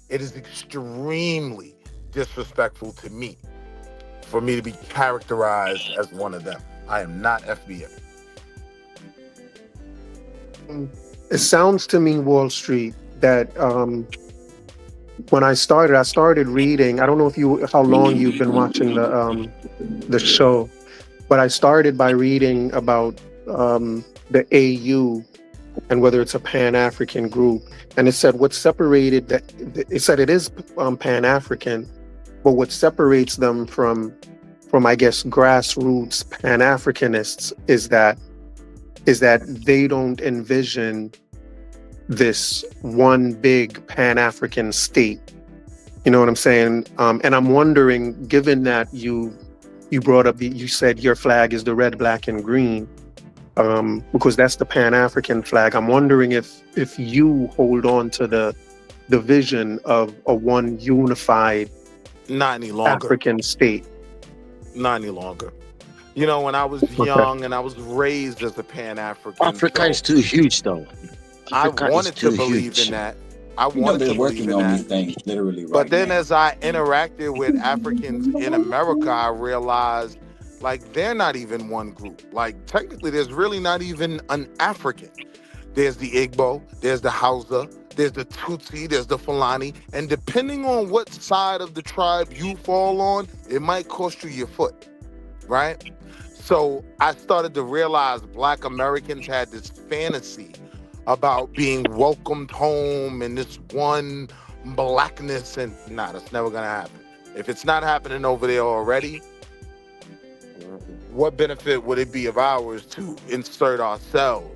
it is extremely disrespectful to me for me to be characterized as one of them. I am not FBA. It sounds to me, Wall Street, that when I started reading. I don't know how long you've been watching the show, but I started by reading about the AU and whether it's a Pan-African group. And it said what separated it said it is Pan-African, but what separates them from I guess grassroots Pan-Africanists is that they don't envision this one big Pan-African state. You know what I'm saying? And I'm wondering, given that you brought up you said your flag is the red, black, and green, because that's the Pan-African flag. I'm wondering if you hold on to the vision of a one unified Not any longer. African state. Not any longer. When I was young and I was raised as a Pan-African. Africa is too huge, though. I wanted to believe in that. I wanted to believe in that. These things literally right But then now. as I interacted with Africans in America, I realized, like, they're not even one group. Like, technically, there's really not even an African. There's the Igbo, there's the Hausa, there's the Tutsi, there's the Fulani. And depending on what side of the tribe you fall on, it might cost you your foot, right? So I started to realize Black Americans had this fantasy about being welcomed home and this one blackness, and that's never gonna happen. If it's not happening over there already, what benefit would it be of ours to insert ourselves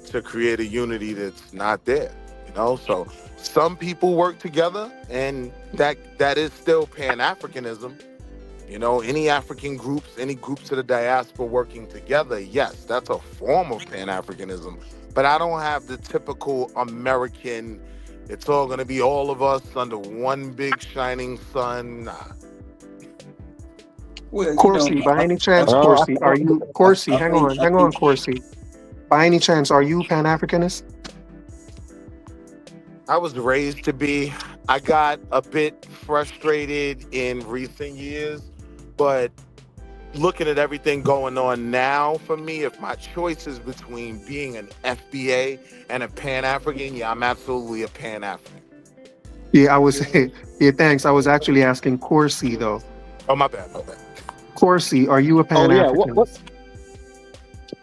to create a unity that's not there? So some people work together, and that is still Pan-Africanism. Any African groups, any groups of the diaspora working together, yes, that's a form of Pan-Africanism. But I don't have the typical American, it's all going to be all of us under one big shining sun. Nah. Well, Corsi, by any chance, Corsi, are you Corsi? Hang on, Corsi. By any chance, are you Pan-Africanist? I was raised to be. I got a bit frustrated in recent years, but looking at everything going on now, for me, if my choice is between being an FBA and a Pan-African, yeah, I'm absolutely a Pan-African. Yeah, I was. Yeah, thanks. I was actually asking Corsi though. Oh, my bad. Corsi, are you a Oh Pan-Africanist? yeah, what?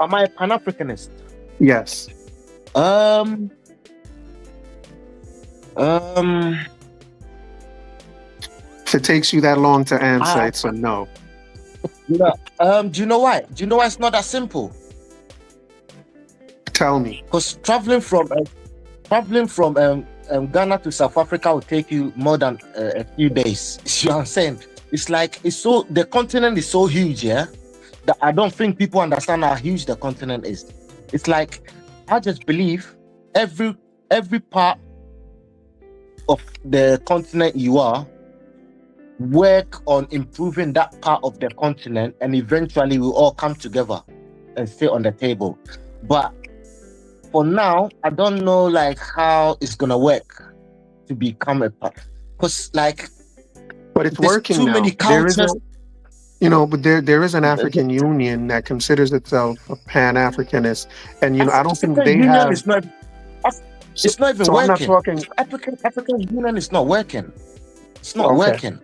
Am I a Pan-Africanist? Yes. If it takes you that long to answer, it's a no. Do you know why? Do you know why it's not that simple? Tell me. Because traveling from Ghana to South Africa will take you more than a few days. You know what I'm saying? It's like the continent is so huge, yeah, that I don't think people understand how huge the continent is. It's like, I just believe every part of the continent you are, work on improving that part of the continent, and eventually we'll all come together and sit on the table. But for now, I don't know how it's gonna work to become a part, because but it's working too now. many cultures. But there is an African Union that considers itself a Pan-Africanist, and I don't think they have. It's not even so working. I'm not talking. African Union is not working. It's not working.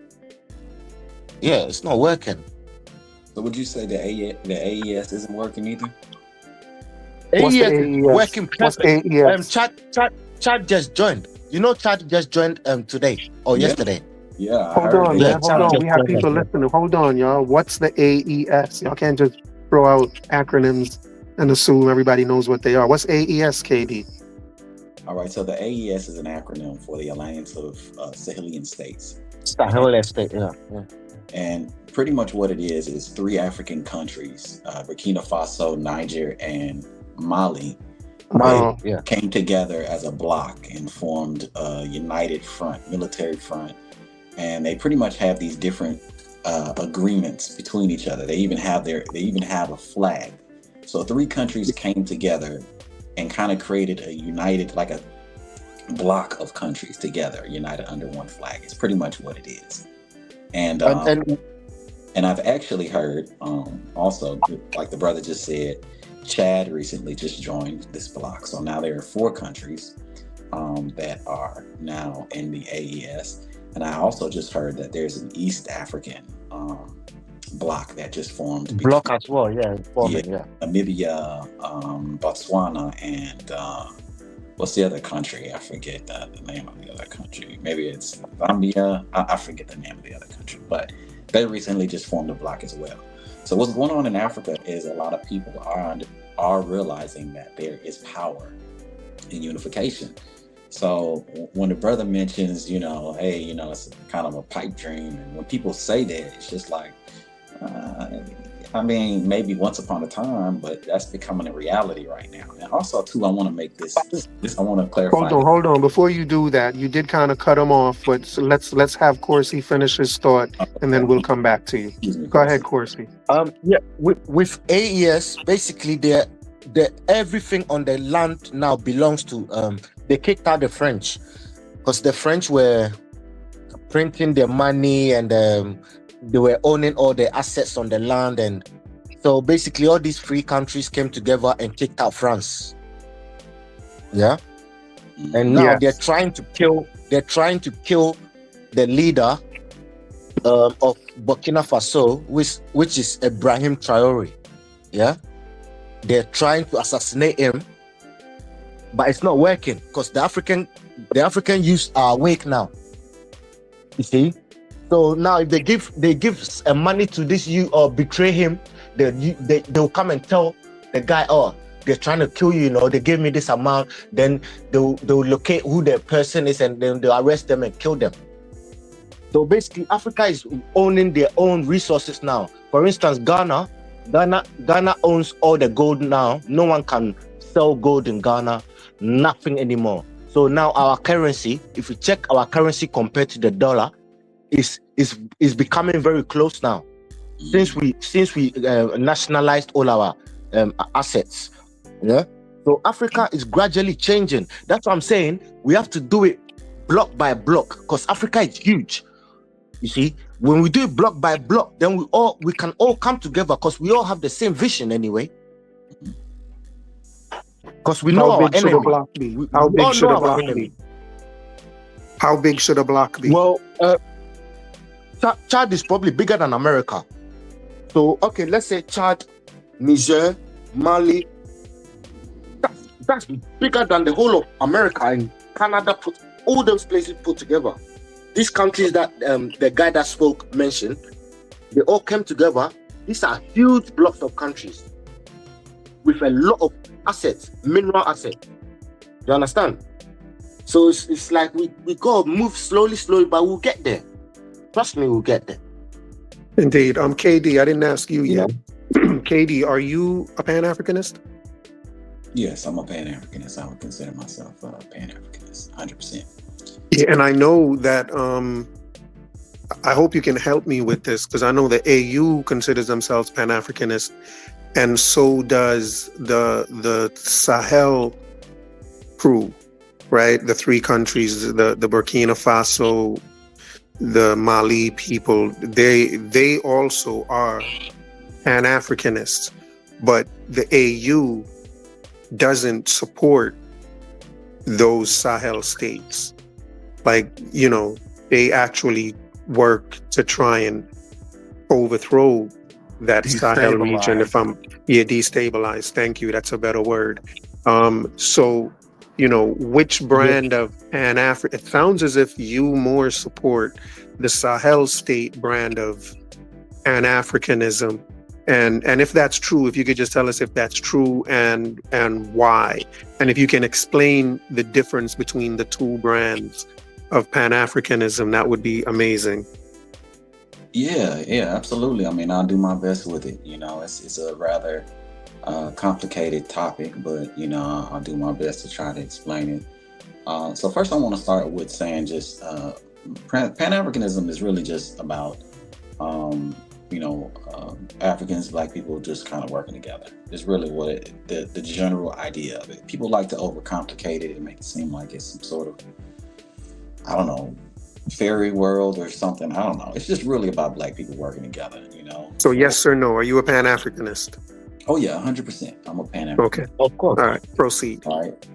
Yeah, it's not working. So would you say the AES isn't working either? What's the AES is working perfect. AES? Chad just joined. Chad just joined today or yesterday. Yeah. Hold on, man. Hold on. We have people listening. Hold on, y'all. What's the AES? Y'all can't just throw out acronyms and assume everybody knows what they are. What's AES, KD? All right. So the AES is an acronym for the Alliance of Sahelian States. Sahelian State, yeah. And pretty much what it is 3 African countries, Burkina Faso, Niger, and Mali, came together as a bloc and formed a united front, military front. And they pretty much have these different agreements between each other. They even have a flag. So 3 countries came together and kind of created a united, like a block of countries together, united under one flag. It's pretty much what it is. And I've actually heard also, like the brother just said, Chad recently just joined this block. So now there are 4 countries that are now in the AES. And I also just heard that there's an East African block that just formed. Block as well, yeah. Namibia, Botswana, and what's the other country? I forget the name of the other country. Maybe it's Zambia. I forget the name of the other country. But they recently just formed a block as well. So what's going on in Africa is a lot of people are realizing that there is power in unification. So when the brother mentions, hey, it's kind of a pipe dream, and when people say that, it's just like, maybe once upon a time, but that's becoming a reality right now. And also, too, I want to make this. I want to clarify. Hold on. Before you do that, you did kind of cut him off, but so let's have Corsi finish his thought, and then we'll come back to you. Go ahead, Corsi. With AES, basically, the everything on the land now belongs to. They kicked out the French because the French were printing their money and they were owning all the assets on the land, and so basically all these 3 countries came together and kicked out France. Yeah, and now they're trying to kill the leader of Burkina Faso, which is Ibrahim Traore. Yeah, they're trying to assassinate him. But it's not working because the African youths are awake now. You see, So now if they give money to this you or betray him, they'll come and tell the guy, oh, they're trying to kill you, you know, they gave me this amount, then they'll locate who the person is and then they'll arrest them and kill them. So basically Africa is owning their own resources now. For instance, Ghana owns all the gold now. No one can sell gold in Ghana, nothing anymore. So now our currency, if you check our currency compared to the dollar, is becoming very close now. Since we nationalized all our assets. Yeah. So Africa is gradually changing. That's what I'm saying. We have to do it block by block because Africa is huge. You see, when we do it block by block, then we can all come together because we all have the same vision anyway. Because we know our enemy. How big should a block be? How big should a block be? Well, Chad is probably bigger than America. So, okay, let's say Chad, Niger, Mali. That's bigger than the whole of America and Canada, all those places put together. These countries that the guy that spoke mentioned, they all came together. These are huge blocks of countries with a lot of assets, mineral assets. You understand? So it's like we gotta move slowly, but we'll get there. Trust me, we'll get there. Indeed. KD, I didn't ask you yet. KD, are you a Pan-Africanist? Yes, I'm a Pan-Africanist. I would consider myself a Pan-Africanist, 100%. Yeah, and I know that, I hope you can help me with this, because I know the AU considers themselves Pan-Africanist, and so does the Sahel crew, right? The three countries, the Burkina Faso, the Mali people, they also are Pan-Africanists, but the AU doesn't support those Sahel states. Like, you know, they actually work to try and overthrow that Sahel region. Destabilize. Thank you. That's a better word. So, you know, which brand of Pan-African? It sounds as if you more support the Sahel state brand of Pan-Africanism. And if that's true, if you could just tell us if that's true and why. And if you can explain the difference between the two brands of Pan-Africanism, that would be amazing. Yeah, absolutely. I mean, I'll do my best with it. You know, it's a rather complicated topic, but, you know, I'll do my best to try to explain it. So first I want to start with saying just Pan-Africanism is really just about, Africans, Black people just kind of working together. It's really what the general idea of it. People like to overcomplicate it and make it seem like it's some sort of, I don't know, fairy world or something. I don't know. It's just really about Black people working together, you know? So yes or no, are you a Pan-Africanist? Oh yeah, 100%. I'm a Pan-Africanist. Okay. Of course. All right, proceed. All right.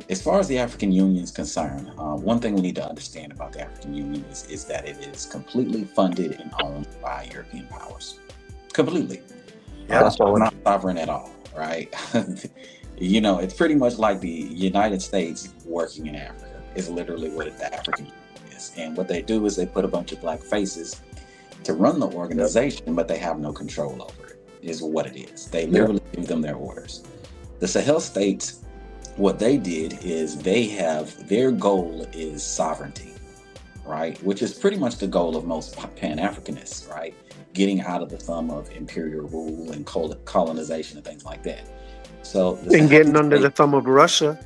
As far as the African Union is concerned, one thing we need to understand about the African Union is that it is completely funded and owned by European powers. Completely. Yeah, that's what not sovereign at all, right? You know, it's pretty much like the United States working in Africa. It's literally what the African Union is. And what they do is they put a bunch of Black faces to run the organization, but they have no control over it, is what it is. They literally give them their orders. The Sahel states, what they did is their goal is sovereignty, right? Which is pretty much the goal of most Pan-Africanists, right? Getting out of the thumb of imperial rule and colonization and things like that. So and getting under the thumb of Russia.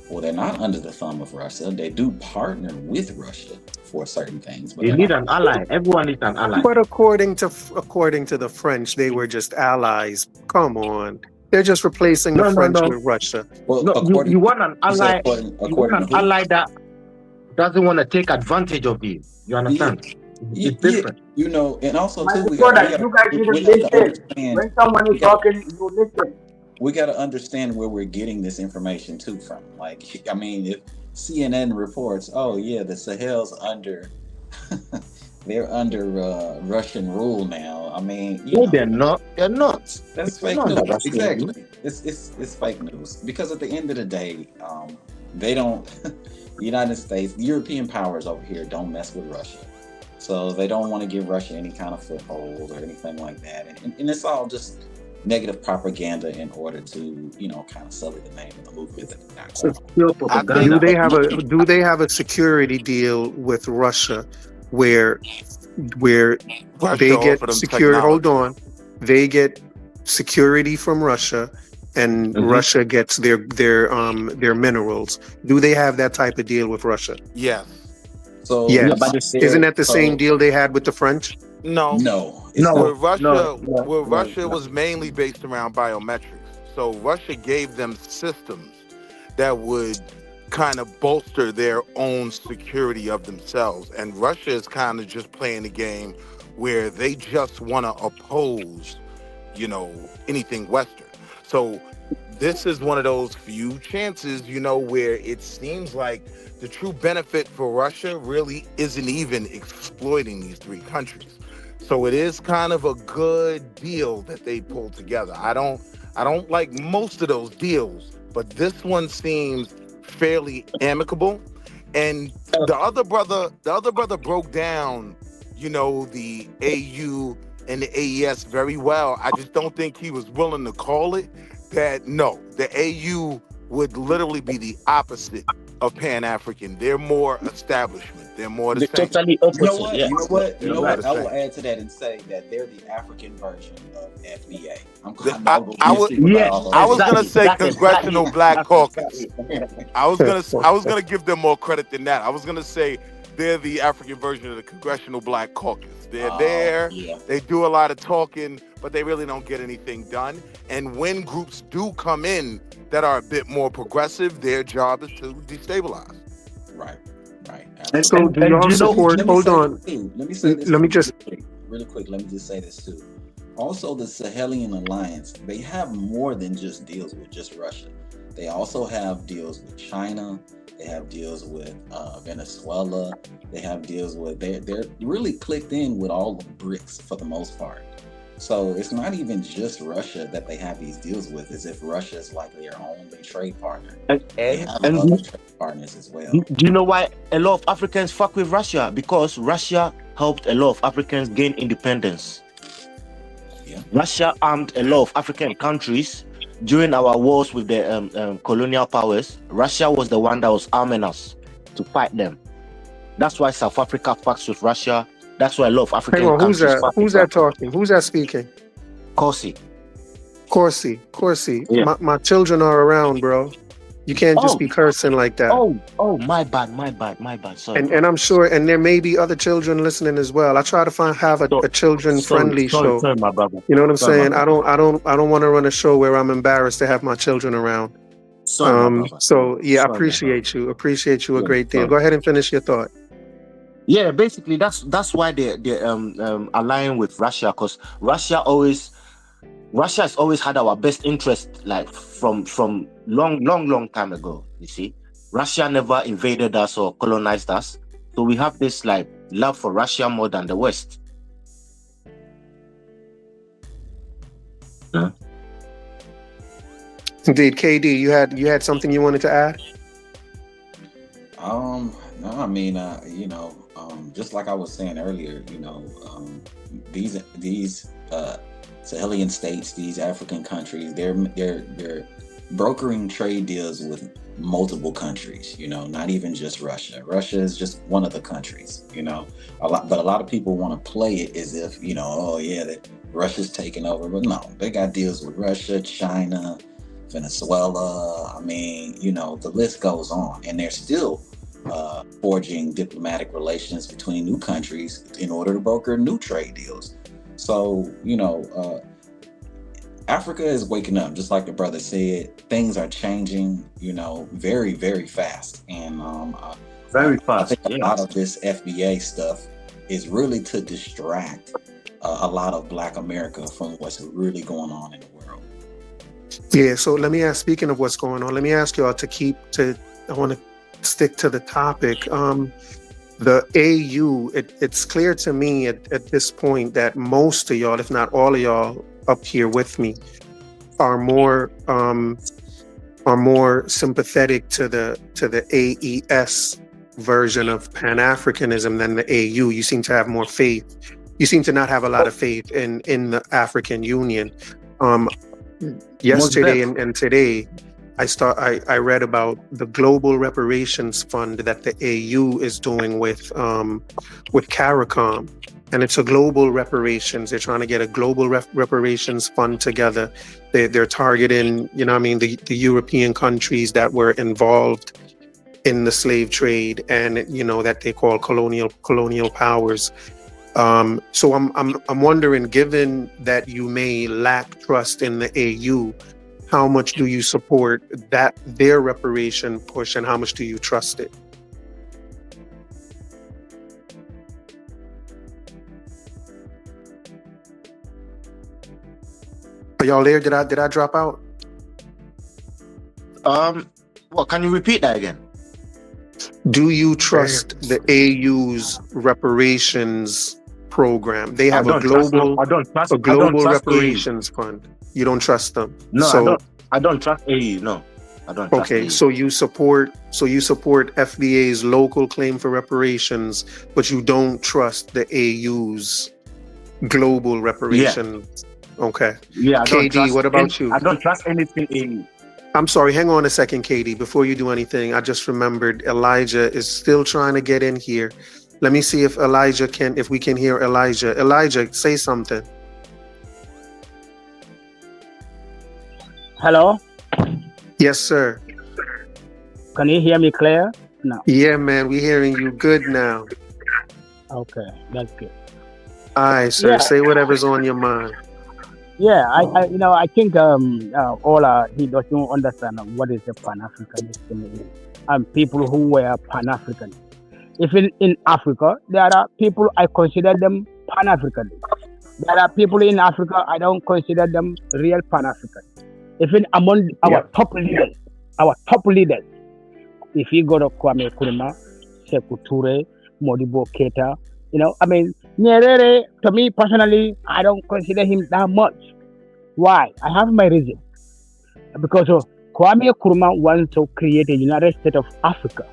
Well, they're not under the thumb of Russia. They do partner with Russia for certain things. But you need an ally. Everyone needs an ally. But according to the French, they were just allies. Come on. They're just replacing the French with Russia. Well, you want an ally. You want an ally that doesn't want to take advantage of you. You understand? It's different. You know, and also too, you guys need to listen. When someone is talking, you listen. We got to understand where we're getting this information too from. Like, I mean, if CNN reports, oh yeah, the Sahel's under, they're under Russian rule now. I mean, they're not. They're not. That's fake news. Exactly. It's fake news because at the end of the day, they don't. The United States, the European powers over here don't mess with Russia. So they don't want to give Russia any kind of foothold or anything like that. And it's all just negative propaganda in order to, kind of sully the name of the movement that they got So going on. Pure I propaganda. think do they have a security deal with Russia where Russia they get offered them security? Hold technology. on, they get security from Russia, and Mhm. Russia gets their minerals. Do they have that type of deal with Russia? Yes. So Yeah, Yes. but Isn't that the same so deal they had with the French? No. no, it's no, Where not. Russia, no, where no, Russia no. was mainly based around biometrics. So Russia gave them systems that would kind of bolster their own security of themselves. And Russia is kind of just playing the game where they just want to oppose, anything Western. So this is one of those few chances, where it seems like the true benefit for Russia really isn't even exploiting these three countries. So it is kind of a good deal that they pulled together. I don't like most of those deals, but this one seems fairly amicable. And the other brother broke down, the AU and the AES very well. I just don't think he was willing to call it that. No, the AU would literally be the opposite of Pan African. They're more establishment. They're more the The same. totally You know opposite. what? Yeah, You know what? You They're know more right. the what? I will same. add to that and say that they're the African version of FBA. I'm The- going I, to I give would people Yeah, all I those was gonna exactly. say That's exactly. Congressional Black That's Caucus. exactly. I was gonna give them more credit than that. I was gonna say they're the African version of the Congressional Black Caucus. They're there, yeah. they do a lot of talking, but they really don't get anything done. And when groups do come in that are a bit more progressive, their job is to destabilize. Right. Right. And, Absolutely. So and, do and y'all you know, support? Let me Hold say this on. too. Let me say this Let me too, just. really quick. Let me just say this too. Also, the Sahelian alliance, they have more than just deals with just Russia. They also have deals with China. They have deals with Venezuela. They have deals with they're really clicked in with all the BRICS for the most part. So it's not even just Russia that they have these deals with, as if Russia is like their only trade partner. and, They have and other trade partners as well. do you know why a lot of Africans fuck with Russia? Because Russia helped a lot of Africans gain independence. Yeah. Russia armed a lot of African countries during our wars with the colonial powers. Russia was the one that was arming us to fight them. That's why South Africa fucks with Russia. That's why a lot of Hang African on. Who's countries that? fuck Who's with that Russia. talking? Who's that speaking? Corsi. Corsi. Yeah. My children are around, bro. You can't just Oh, be cursing like that. my bad. Sorry, And bro. I'm sure, and there may be other children listening as well. I try to have a children friendly show. Sorry, my brother. You know what I'm Sorry, my saying? brother. I don't want to run a show where I'm embarrassed to have my children around. Sorry, my brother. So yeah, I Sorry, my brother. appreciate you a Yeah, great deal. sorry. Go ahead and finish your thought. Yeah, basically that's why they align with Russia, because Russia has always had our best interest, like from long time ago. You see, Russia never invaded us or colonized us, so we have this like love for Russia more than the West. Yeah. Indeed, KD, you had something you wanted to add? No, I mean, just like I was saying earlier, these Sahelian states, these African countries, they're brokering trade deals with multiple countries. Not even just Russia. Russia is just one of the countries. But a lot of people want to play it as if that Russia's taking over, but no, they got deals with Russia, China, Venezuela. I mean, the list goes on, and they're still forging diplomatic relations between new countries in order to broker new trade deals. So, Africa is waking up, just like the brother said. Things are changing, very, very fast. And Very I fast. think a Yeah. lot of this FBA stuff is really to distract a lot of Black America from what's really going on in the world. Yeah, so let me ask, speaking of what's going on, let me ask y'all I want to stick to the topic. The AU, it's clear to me at this point that most of y'all, if not all of y'all up here with me, are more sympathetic to the AES version of Pan Africanism than the AU. You seem to have more faith. You seem to not have a lot of faith in the African Union. Yesterday and today, I read about the Global Reparations Fund that the AU is doing with CARICOM, and it's a global reparations. They're trying to get a global reparations fund together. They're targeting, the European countries that were involved in the slave trade and that they call colonial powers. So I'm wondering, given that you may lack trust in the AU, how much do you support their reparation push, and how much do you trust it? Are y'all there? Did I drop out? Well, can you repeat that again? Do you trust the AU's reparations program? They have a global reparations fund. You don't trust them? No, I don't trust AU. No, I don't trust Okay, AU. so you support FBA's local claim for reparations, but you don't trust the AU's global reparations. Okay. Yeah, KD, what about you? I don't trust anything AU. I'm sorry, hang on a second, Katie. Before you do anything, I just remembered Elijah is still trying to get in here. Let me see if we can hear Elijah. Elijah, say something. Hello? Yes, sir. Can you hear me clear? No. Yeah, man, we're hearing you good now. Okay, that's good. All right, sir. Yeah. Say whatever's on your mind. Yeah, I think he doesn't understand what is a Pan-Africanism and people who were Pan-African. If in Africa, there are people I consider them Pan-African. There are people in Africa I don't consider them real Pan-African. Even among our top leaders, if you go to Kwame Nkrumah, Sekou Touré, Modibo Keita, Nyerere, to me personally, I don't consider him that much. Why? I have my reason. Because Kwame Nkrumah wants to create a United States of Africa.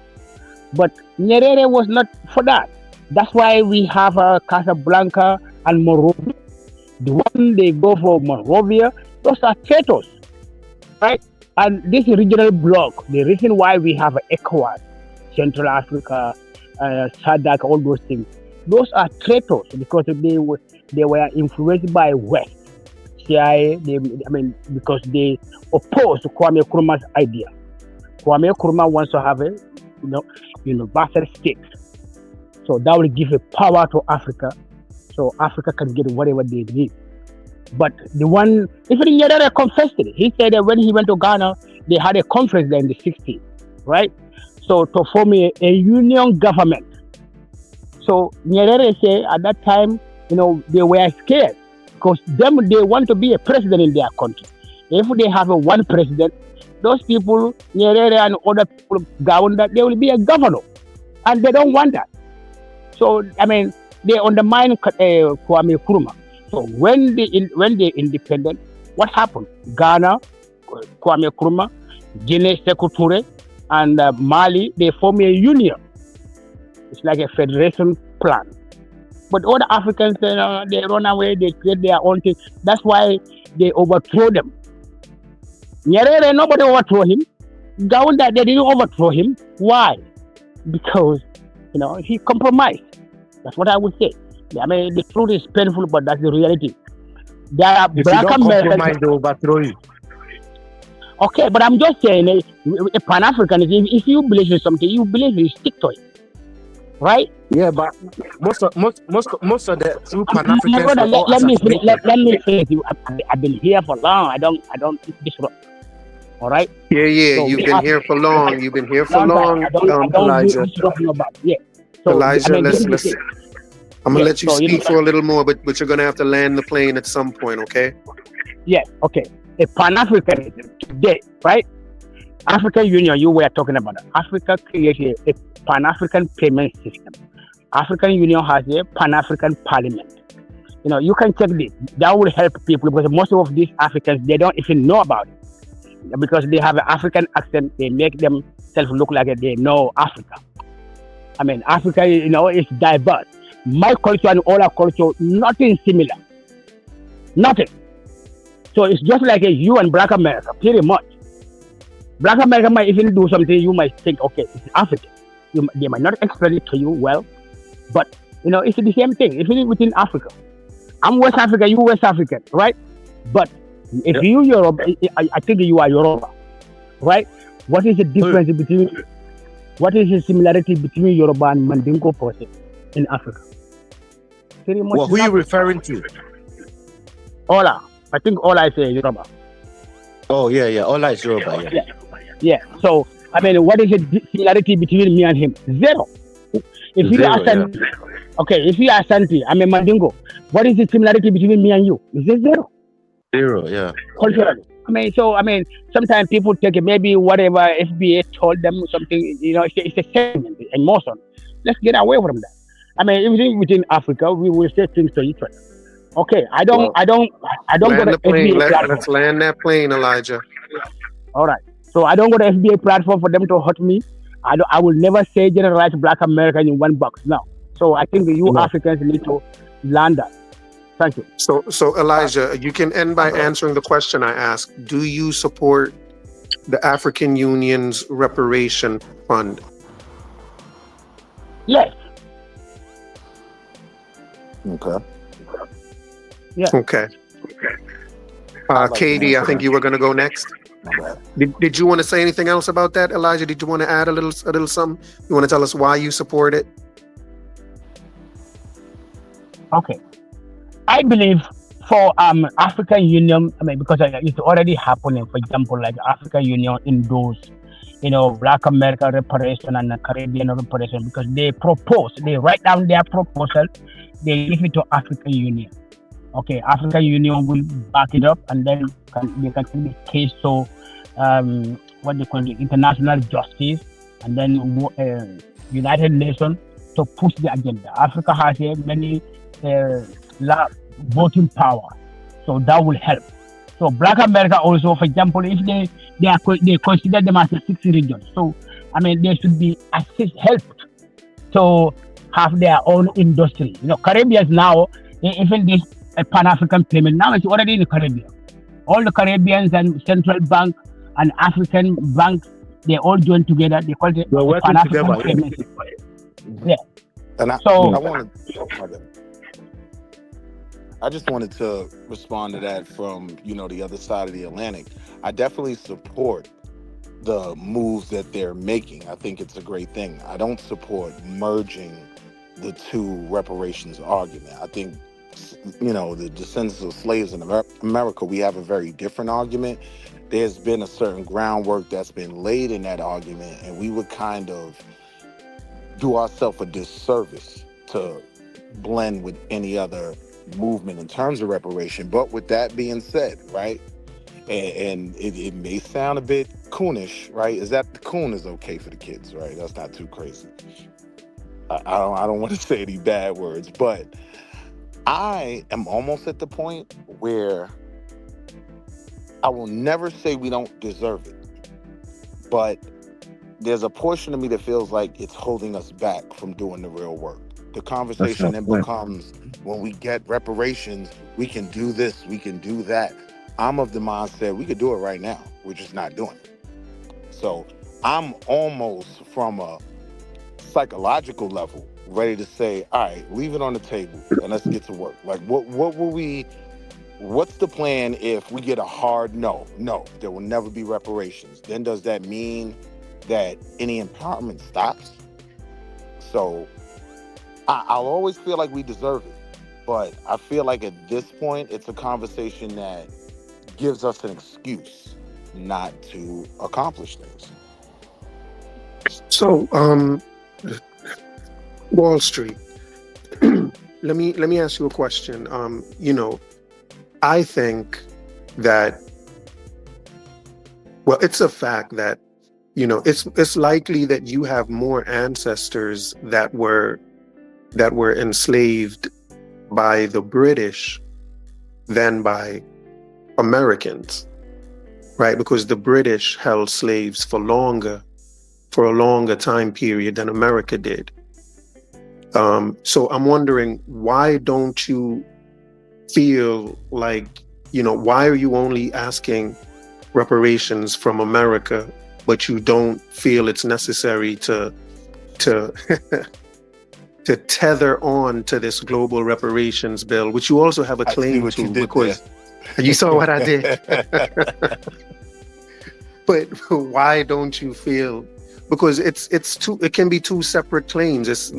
But Nyerere was not for that. That's why we have Casablanca and Monrovia. The one they go for Monrovia, those are traitors. Right? And this regional bloc, the reason why we have ECOWAS, Central Africa, SADC, all those things, those are traitors because they were influenced by West, CIA. Because they oppose Kwame Nkrumah's idea. Kwame Nkrumah wants to have a universal state, so that will give a power to Africa, so Africa can get whatever they need. But the one, even Nyerere confessed it. He said that when he went to Ghana, they had a conference there in the 60s, right? So to form a union government. So Nyerere said at that time, they were scared because they want to be a president in their country. If they have one president, those people, Nyerere and other people, that they will be a governor, and they don't want that. So they undermine Kwame Nkrumah. So when they independent, what happened? Ghana, Kwame Nkrumah, Guinea, Sekou Touré, and Mali, they form a union. It's like a federation plan. But all the Africans, they run away, they create their own thing. That's why they overthrow them. Nyerere, nobody overthrow him. Gawunda, they didn't overthrow him. Why? Because, he compromised. That's what I would say. The truth is painful, but that's the reality. There are black Americans. They overthrow you. Okay, but I'm just saying, a Pan-Africanism, if you believe in something, you believe you stick to it, right? Yeah, but most of the true Pan-Africans. Brother, let me finish. I've been here for long. I don't disrupt. All right. Yeah. So you've been here for long. You've been here for long, Elijah. So, Elijah, let's. I'm gonna let you speak for a little more, but you're gonna have to land the plane at some point, okay? Yeah. Okay. A Pan-Africanism today, right? African Union, you were talking about. Africa created a Pan-African payment system. African Union has a Pan-African Parliament. You can check this. That will help people because most of these Africans, they don't even know about it. Because they have an African accent, they make themselves look like they know Africa. I mean, Africa, is diverse. My culture and all our culture, nothing similar. Nothing. So it's just like you and Black America, pretty much. Black America might even do something you might think, okay, it's African. They might not explain it to you well, but it's the same thing. Even within Africa, I'm West African, you West African, right? But if Yep. you Yoruba, I think you are Yoruba, right? What is the difference between? What is the similarity between Yoruba and Mandingo person in Africa? Pretty much. Well, who are you nothing. referring to? Ola, I think Ola is Yoruba. Oh yeah. Ola is Yoruba. Yeah. Yeah. So I mean, what is the similarity between me and him? Zero. If you Zero, are Santi, okay, if you are Santi, I'm a Mandingo. What is the similarity between me and you? Is it zero? Zero. Yeah. Culturally. Sometimes people take it, maybe whatever FBA told them something, it's a sentiment, emotion. Let's get away from that. Even within Africa, we will say things to each other. Okay, I don't Well, go land to the plane. FBA platform. Let's land that plane, Elijah. All right. So I don't go to FBA platform for them to hurt me. I will never say generalize Black American in one box. No. So I think you No. Africans need to learn that. Thank you. So Elijah, you can end by answering the question I asked. Do you support the African Union's reparation fund? Yes. Okay. Yeah. Okay. I'd like to Katie, I answer think that. you were going to go next. My bad. Did you want to say anything else about that, Elijah? Did you want to add a little something? You want to tell us why you support it? Okay. I believe for African Union, because it's already happening. For example, like African Union in those, Black America reparation and the Caribbean reparation, because they write down their proposal, they give it to African Union. Okay, African Union will back it up, and then they can take the case to what they call it, international justice, and then United Nations to push the agenda. Africa has many voting power, so that will help. So Black America also, for example, if they consider them as a 6 region, so they should be helped to have their own industry. Caribbeans now, even this Pan African payment now it's already in the Caribbean. All the Caribbeans and Central Bank and African banks, they all join together. They call it Pan African payment. Yeah. And I just wanted to respond to that from, the other side of the Atlantic. I definitely support the moves that they're making. I think it's a great thing. I don't support merging the two reparations argument. I think, the descendants of slaves in America, we have a very different argument. There's been a certain groundwork that's been laid in that argument, and we would kind of do ourselves a disservice to blend with any other movement in terms of reparation. But with that being said, right, and it may sound a bit coonish, right? Is that the coon is okay for the kids, right? That's not too crazy. I don't want to say any bad words, but I am almost at the point where I will never say we don't deserve it, but there's a portion of me that feels like it's holding us back from doing the real work. The conversation then becomes, when we get reparations, we can do this, we can do that. I'm of the mindset we could do it right now. We're just not doing it. So I'm almost from a psychological level ready to say, all right, leave it on the table and let's get to work. Like, what's the plan if we get a hard no, there will never be reparations? Then does that mean that any empowerment stops? So I'll always feel like we deserve it, but I feel like at this point, it's a conversation that gives us an excuse not to accomplish things. So, Wall Street. let me ask you a question. I think that, well, it's a fact that, it's likely that you have more ancestors that were enslaved by the British than by Americans, right? Because the British held slaves for a longer time period than America did. So I'm wondering, why don't you feel like, why are you only asking reparations from America, but you don't feel it's necessary to to tether on to this global reparations bill, which you also have a I see claim what you to, did there. because you saw what I did. But why don't you feel? Because it can be two separate claims. It's,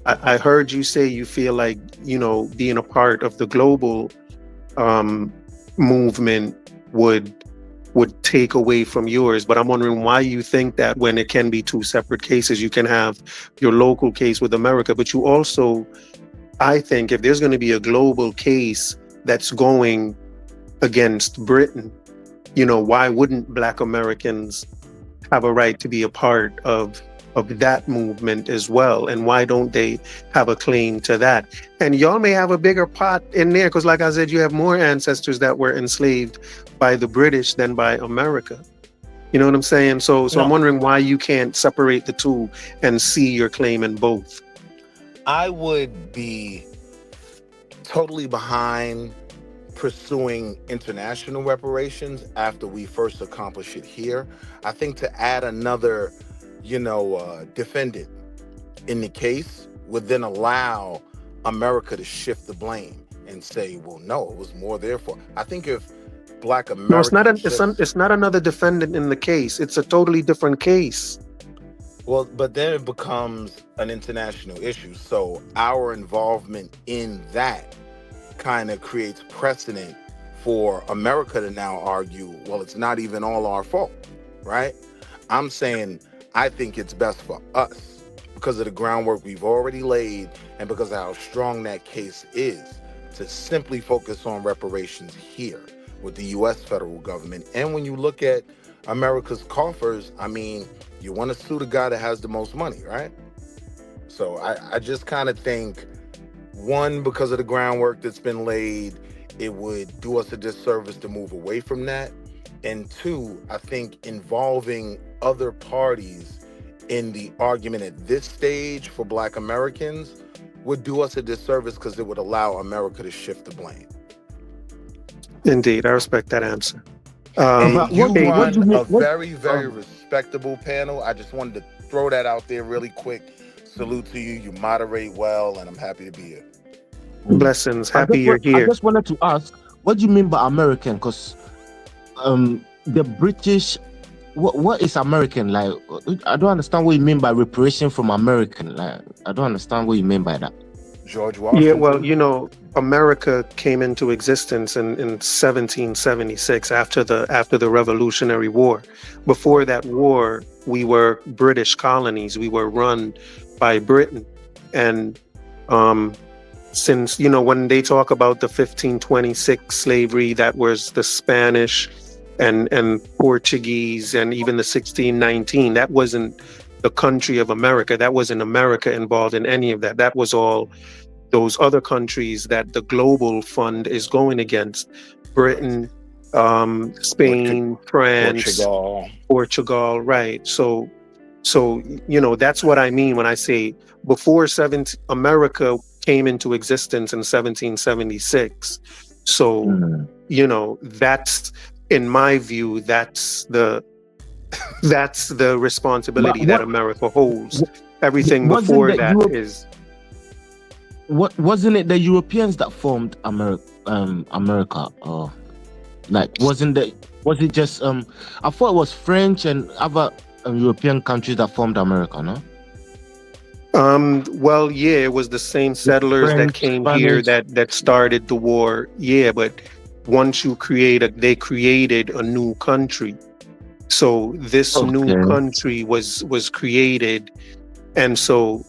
I heard you say you feel like, being a part of the global movement would take away from yours, but I'm wondering why you think that, when it can be two separate cases. You can have your local case with America, but you also, I think, if there's going to be a global case that's going against Britain, why wouldn't Black Americans have a right to be a part of that movement as well? And why don't they have a claim to that? And y'all may have a bigger pot in there, because like I said, you have more ancestors that were enslaved by the British than by America. You know what I'm saying? So No. I'm wondering why you can't separate the two and see your claim in both. I would be totally behind pursuing international reparations after we first accomplish it here. I think to add another, defendant in the case would then allow America to shift the blame and say, well, no, it was more there for. I think if Black Americans... No, it's not another defendant in the case. It's a totally different case. Well, but then it becomes an international issue. So our involvement in that kind of creates precedent for America to now argue, well, it's not even all our fault, right? I'm saying I think it's best for us, because of the groundwork we've already laid and because of how strong that case is, to simply focus on reparations here with the U.S. federal government. And when you look at America's coffers, I mean, you want to sue the guy that has the most money, right? So I just kind of think, one, because of the groundwork that's been laid, it would do us a disservice to move away from that. And two, I think involving other parties in the argument at this stage for Black Americans would do us a disservice, because it would allow America to shift the blame. Indeed, I respect that answer. And you what do run you a mean- what- very, very respectable panel. I just wanted to throw that out there really quick. Salute to you. You moderate well, and I'm happy to be here. Blessings. Happy you're I here. just wanted to ask, what do you mean by American? Because the British, what is American? Like, I don't understand what you mean by reparation from American. Like, I don't understand what you mean by that. George Washington. Yeah, well, America came into existence in 1776 after the Revolutionary War. Before that war, we were British colonies. We were run by Britain. And since, when they talk about the 1526 slavery, that was the Spanish and Portuguese, and even the 1619, that wasn't the country of America. That wasn't America involved in any of that. That was all those other countries that the global fund is going against: Britain, Spain, France, Portugal, right? So that's what I mean when I say before America came into existence in 1776. So that's, in my view, that's the responsibility that America holds. Everything before that is. What wasn't it the Europeans that formed America? Or like, was it just I thought it was French and other European countries that formed America, no? Well, yeah, it was the same settlers that came here that started the war. Yeah, but once they created a new country. So this new country was created, and so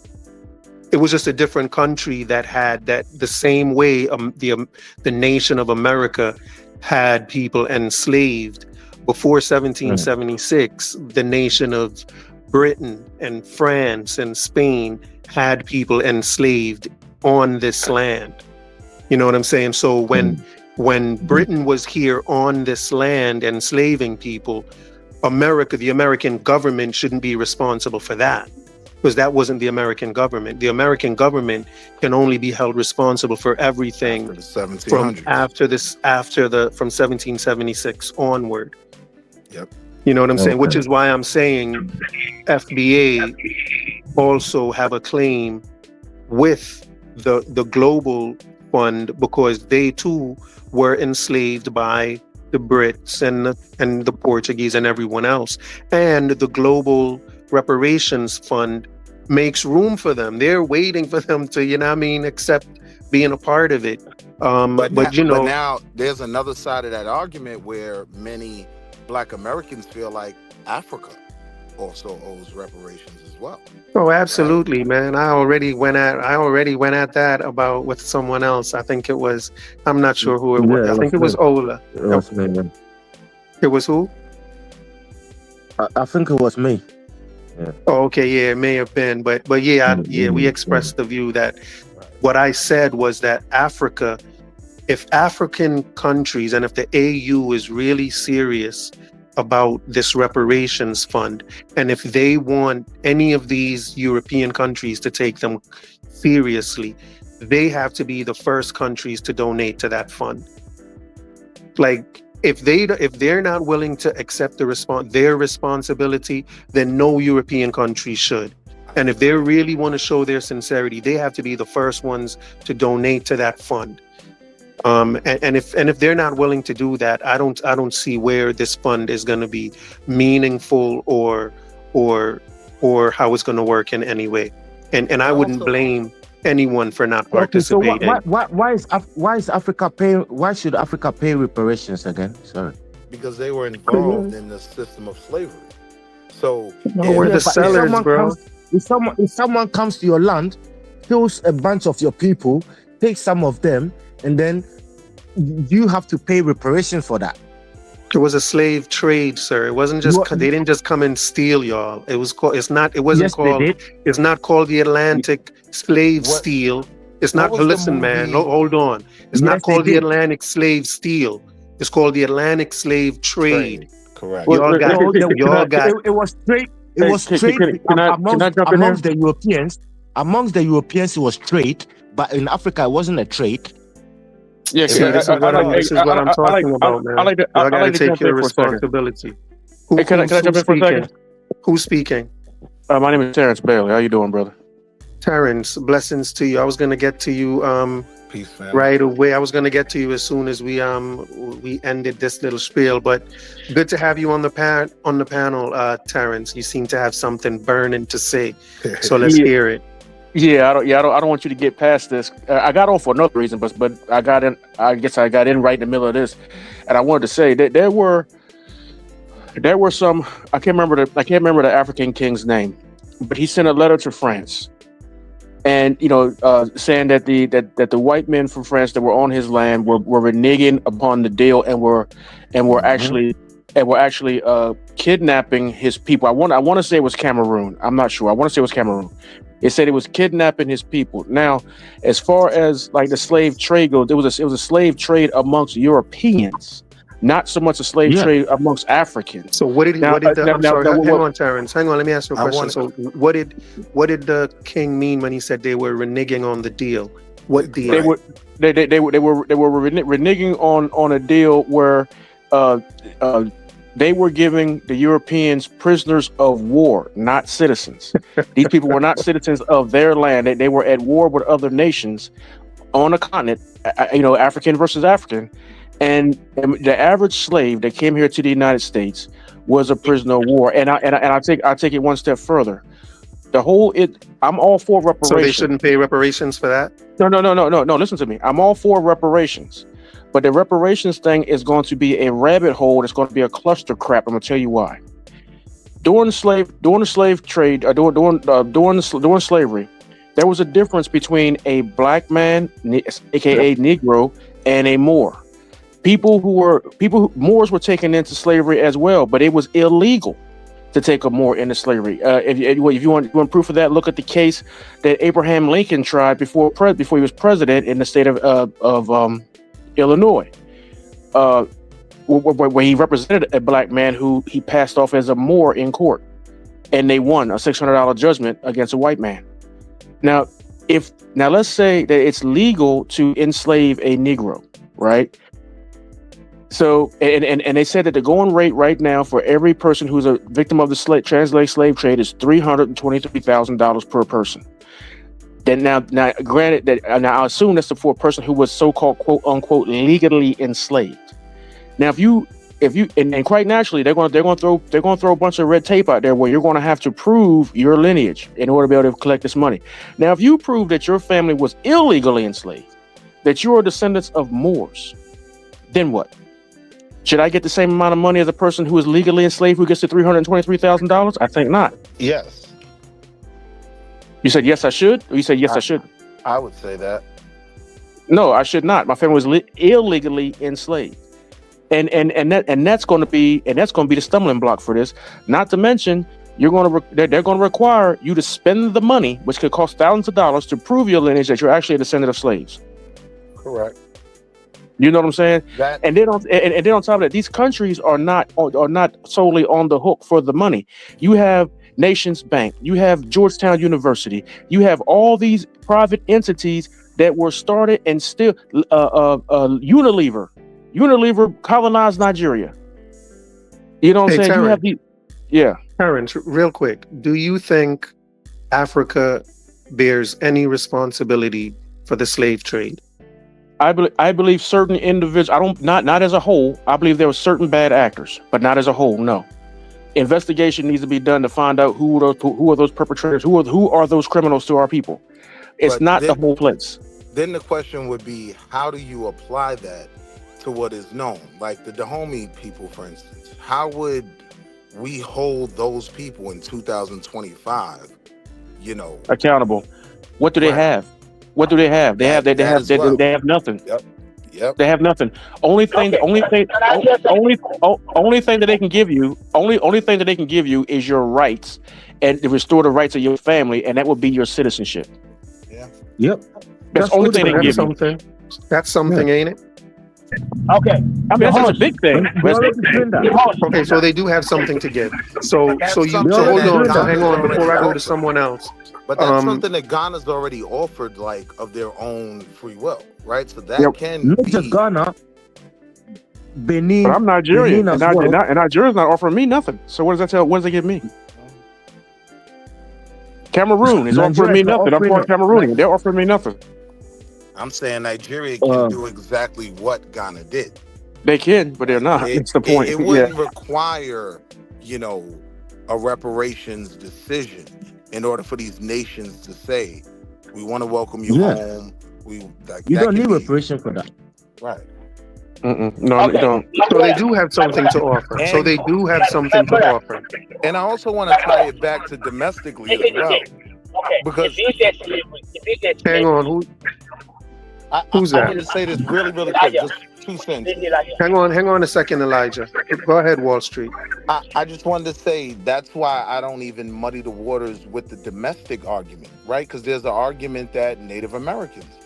it was just a different country that had that the same way the nation of America had people enslaved before 1776. The nation of Britain and France and Spain had people enslaved on this land. You know what I'm saying? So when Britain was here on this land enslaving people, the American government shouldn't be responsible for that. because that wasn't the American government. The American government can only be held responsible for everything After the from 1700s. from 1776 onward. Yep. You know what I'm saying? Which Okay. is why I'm saying FBA also have a claim with the global fund, because they too were enslaved by the Brits and the Portuguese and everyone else. And the global reparations fund makes room for them. They're waiting for them to, you know what I mean, accept being a part of it. But But now there's another side of that argument where many Black Americans feel like Africa also owes reparations as well. oh, absolutely, man. I already went at that about with someone else. I think it was, I'm not sure who it was. Yeah, I it think was it was me. Ola. It was me. Yeah. It was who? I think it was me. Oh, okay, yeah, it may have been, but yeah, we expressed the view that what I said was that Africa, if African countries and if the AU is really serious about this reparations fund, and if they want any of these European countries to take them seriously, they have to be the first countries to donate to that fund. Like, if they're not willing to accept their responsibility, then no European country should. And if they really want to show their sincerity, they have to be the first ones to donate to that fund. And if they're not willing to do that, I don't see where this fund is going to be meaningful or how it's going to work in any way. And I wouldn't blame anyone for not participating. Okay, so why is Africa paying? Why should Africa pay reparations again? Sorry. Because they were involved in the system of slavery. So we're the sellers, bro. If someone comes to your land, kills a bunch of your people, takes some of them, and then you have to pay reparations for that. It was a slave trade, sir. It wasn't just they didn't just come and steal y'all. It was called. It's not called the Atlantic slave steal. It's not. Listen, man. Hold on. It's not called the Atlantic slave steal. It's called the Atlantic slave trade. Correct. Y'all got. It was trade. It was trade amongst the Europeans. Amongst the Europeans, it was trade, but in Africa, it wasn't a trade. Yeah, this is what I'm talking about, man. I gotta take your responsibility. Can I jump in for a second? Who's speaking? My name is Terrence Bailey. How you doing, brother? Terrence, blessings to you. I was gonna get to you Peace, fam. right away. I was gonna get to you as soon as we ended this little spiel. But good to have you on the panel, Terrence. You seem to have something burning to say, so let's hear it. I don't want you to get past this. I got on for another reason, but I got in. I guess I got in right in the middle of this, and I wanted to say that there were some. I can't remember the African king's name, but he sent a letter to France, and saying that the white men from France that were on his land were reneging upon the deal and were actually kidnapping his people. I want to say it was Cameroon. I'm not sure. I want to say it was Cameroon. It said it was kidnapping his people. Now, as far as like the slave trade goes, it was a slave trade amongst Europeans, not so much a slave trade amongst Africans. So hang on, Terrence. Hang on, let me ask you a question. So what did the king mean when he said they were reneging on the deal? What deal? They were reneging on a deal where they were giving the Europeans prisoners of war, not citizens. These people were not citizens of their land. They were at war with other nations on a continent, African versus African. And the average slave that came here to the United States was a prisoner of war. And I take it one step further. I'm all for reparations. So they shouldn't pay reparations for that? No. Listen to me. I'm all for reparations. But the reparations thing is going to be a rabbit hole. It's going to be a cluster crap. I'm going to tell you why. During the slave trade, during slavery, there was a difference between a black man, aka Negro, and a Moor. Moors were taken into slavery as well, but it was illegal to take a Moor into slavery. If you want proof of that, look at the case that Abraham Lincoln tried before he was president in the state of Illinois, where he represented a black man who he passed off as a Moor in court. and they won a $600 judgment against a white man. Now, let's say that it's legal to enslave a Negro, right? So, and they said that the going rate right now for every person who's a victim of the translate slave trade is $323,000 per person. Then now, granted that now I assume that's for a person who was so-called quote unquote legally enslaved. Now, if you and quite naturally they're going to throw a bunch of red tape out there where you're going to have to prove your lineage in order to be able to collect this money. Now, if you prove that your family was illegally enslaved, that you are descendants of Moors, then what? Should I get the same amount of money as a person who is legally enslaved who gets the $323,000? I think not. Yes. You said yes, I should, or you said yes, I should? I would say that. No, I should not. My family was illegally enslaved, and that's going to be the stumbling block for this. Not to mention, they're going to require you to spend the money, which could cost thousands of dollars, to prove your lineage that you're actually a descendant of slaves. Correct. You know what I'm saying? And then on top of that, these countries are not solely on the hook for the money. You have Nations Bank, you have Georgetown University, you have all these private entities that were started and still Unilever colonized Nigeria. You know what I'm saying? Terrence, You have yeah. Terrence, real quick, do you think Africa bears any responsibility for the slave trade? I believe certain individuals. Not as a whole. I believe there were certain bad actors, but not as a whole. No. Investigation needs to be done to find out who are those perpetrators, who are those criminals to our people. It's not the whole place. Then the question would be, how do you apply that to what is known? Like the Dahomey people, for instance. How would we hold those people in 2025? Accountable. What do they have? What do they have? They have nothing. Yep. They have nothing. Only thing that they can give you, only thing that they can give you is your rights and to restore the rights of your family, and that would be your citizenship. Yeah. Yep. That's the only thing they can give you. That's something, ain't it? Okay. I mean, that's a big thing. Okay, so they do have something to give. So hold on. So hang on before I go to someone else. But that's something that Ghana's already offered, like of their own free will, right? So that can not be just Ghana, Benin. But I'm Nigerian, Benin and Nigeria's not offering me nothing. So what does that tell? What does it give me? Cameroon is offering me nothing. I'm part Cameroonian. They're offering me nothing. I'm saying Nigeria can do exactly what Ghana did. They can, but they're not. That's the point. It wouldn't require, a reparations decision in order for these nations to say, we want to welcome you home. You don't need reparation for that. Right. No, you don't. So they do have something to offer. And I also want to tie it back to domestically as well. Because hang on, who's that? I'm going to say this really, really quick. Just 2 sentences. Hang on a second, Elijah. Go ahead, Wall Street. I just wanted to say that's why I don't even muddy the waters with the domestic argument, right? Because there's an argument that Native Americans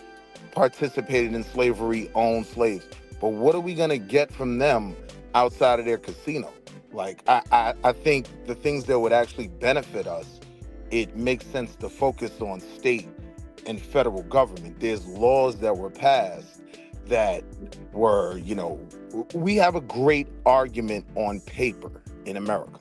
participated in slavery, owned slaves. But what are we going to get from them outside of their casino? Like, I think the things that would actually benefit us, it makes sense to focus on state and federal government. There's laws that were passed that were, we have a great argument on paper in America.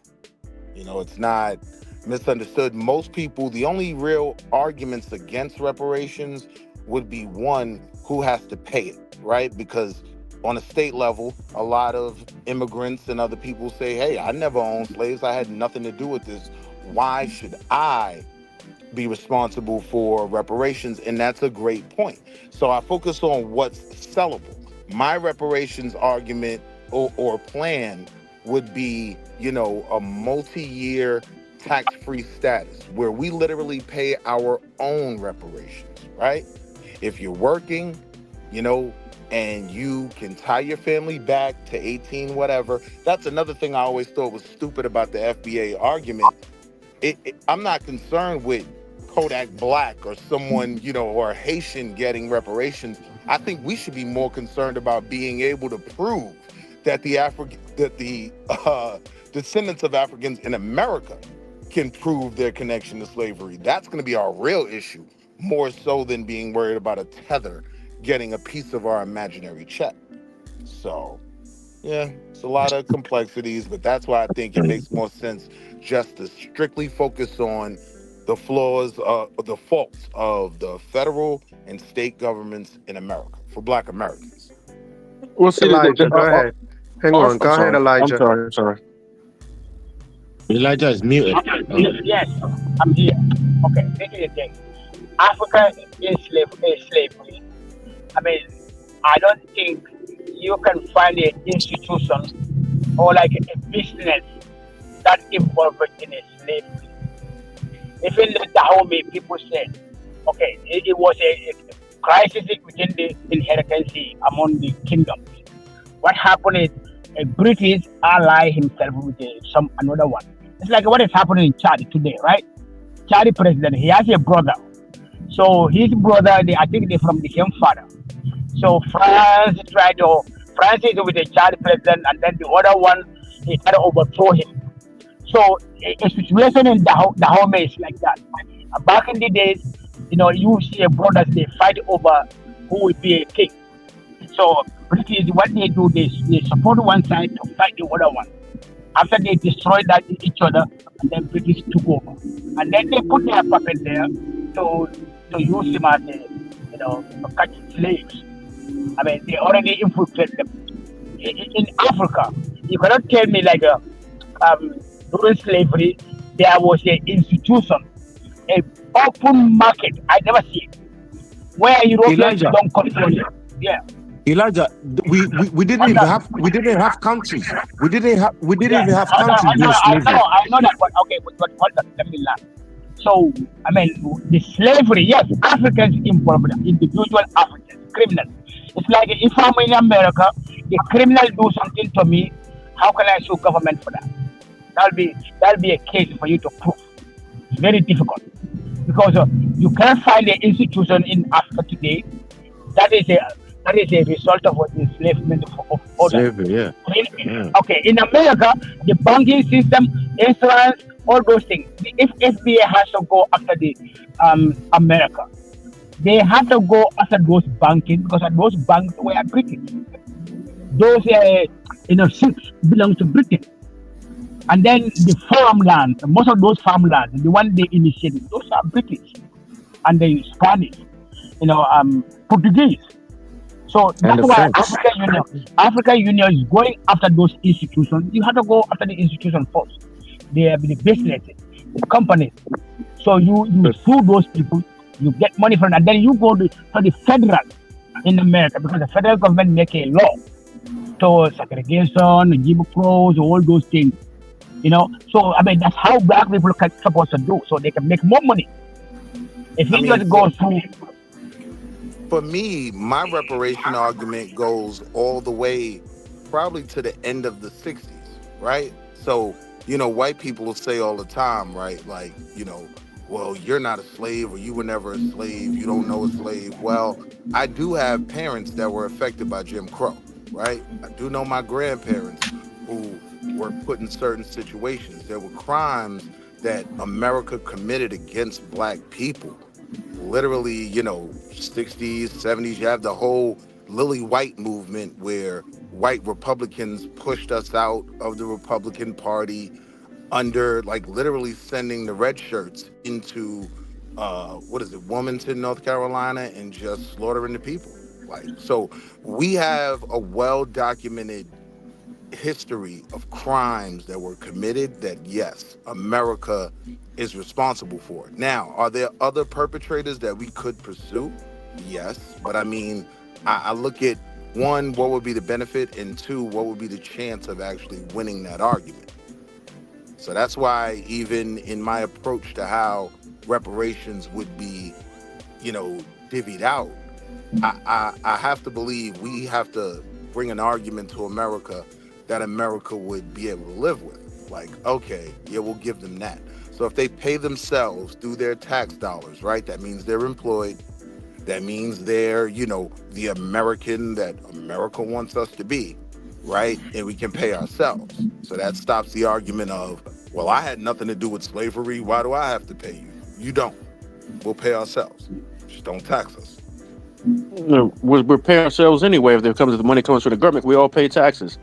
It's not misunderstood. Most people, the only real arguments against reparations would be one, who has to pay it, right? Because on a state level, a lot of immigrants and other people say, hey, I never owned slaves. I had nothing to do with this. Why should I be responsible for reparations? And that's a great point. So I focus on what's sellable. My reparations argument or plan would be, a multi-year tax-free status where we literally pay our own reparations, right? If you're working, and you can tie your family back to 18, whatever. That's another thing I always thought was stupid about the FBA argument. I'm not concerned with Kodak Black or someone, or a Haitian getting reparations. I think we should be more concerned about being able to prove that the descendants of Africans in America can prove their connection to slavery. That's going to be our real issue, more so than being worried about a tether getting a piece of our imaginary check. So, yeah, it's a lot of complexities, but that's why I think it makes more sense just to strictly focus on the flaws, the faults of the federal and state governments in America for Black Americans. We'll see. Elijah, go ahead. Hang on. I'm Go ahead, sorry. I'm Elijah. sorry. I'm sorry. Elijah is muted. Yes, I'm here. Okay, this is the thing. Africa is slavery. I mean, I don't think you can find an institution or like a business that involved in a slavery. Even the Dahomey people said, okay, it was a crisis within the inheritance among the kingdoms. What happened is a British ally himself with some another one. It's like what is happening in Chad today, right? Chad president, he has a brother. So his brother, I think they're from the same father. So France is with the Chad president, and then the other one, he tried to overthrow him. So a situation in Dahomey is like that. Back in the days, you see a brothers they fight over who will be a king. So British, what they do, they support one side to fight the other one. After they destroyed that each other, and then British took over, and then they put their puppet there to use him as to catch slaves. I mean, they already infiltrated them. In Africa, you cannot tell me like during slavery there was an institution, a open market. I never see it where Europeans Elijah, don't control it. Yeah. Elijah, we didn't even have countries. We didn't Yeah, even have countries during slavery. I know that, but okay, but hold on, let me learn. So, I mean, the slavery, yes, Africans involved, individual Africans, criminals. It's like if I'm in America, the criminal do something to me, how can I sue government for that? That'll be a case for you to prove. It's very difficult because you can't find an institution in Africa today that is a result of enslavement of others. Slavery, yeah. Okay, in America, the banking system, insurance, all those things. If FBA has to go after the America, they have to go after those banking because those banks were British. Those ships belong to Britain. And then the farmland, most of those farmlands, the one they initiated, those are British and the Spanish, Portuguese. So And that's the why French. African Union is going after those institutions. You have to go after the institution first. The businesses, the companies. So you sue those people, you get money from, and then you go to the federal in America because the federal government make a law to segregation, Jim Crows, all those things. So I mean that's how black people can supposed to do, so they can make more money. If I you mean, just go through, for me, my reparation argument goes all the way probably to the end of the 60s, right? So, white people will say all the time, right? Like, well, you're not a slave or you were never a slave. You don't know a slave. Well, I do have parents that were affected by Jim Crow, right? I do know my grandparents who were put in certain situations. There were crimes that America committed against black people. Literally, 60s, 70s, you have the whole Lily White movement where white Republicans pushed us out of the Republican Party under like literally sending the red shirts into Wilmington, North Carolina, and just slaughtering the people. Like, so we have a well-documented history of crimes that were committed that, yes, America is responsible for. Now, are there other perpetrators that we could pursue? Yes, but I mean, I look at one, what would be the benefit, and two, what would be the chance of actually winning that argument? So that's why even in my approach to how reparations would be, divvied out, I have to believe we have to bring an argument to America that America would be able to live with. Like, okay, yeah, we'll give them that. So if they pay themselves through their tax dollars, right, that means they're employed. That means they're, the American that America wants us to be, right? And we can pay ourselves. So that stops the argument of, Well, I had nothing to do with slavery. Why do I have to pay you? You don't. We'll pay ourselves. Just don't tax us. We're paying ourselves anyway. If there comes the money comes from the government, we all pay taxes.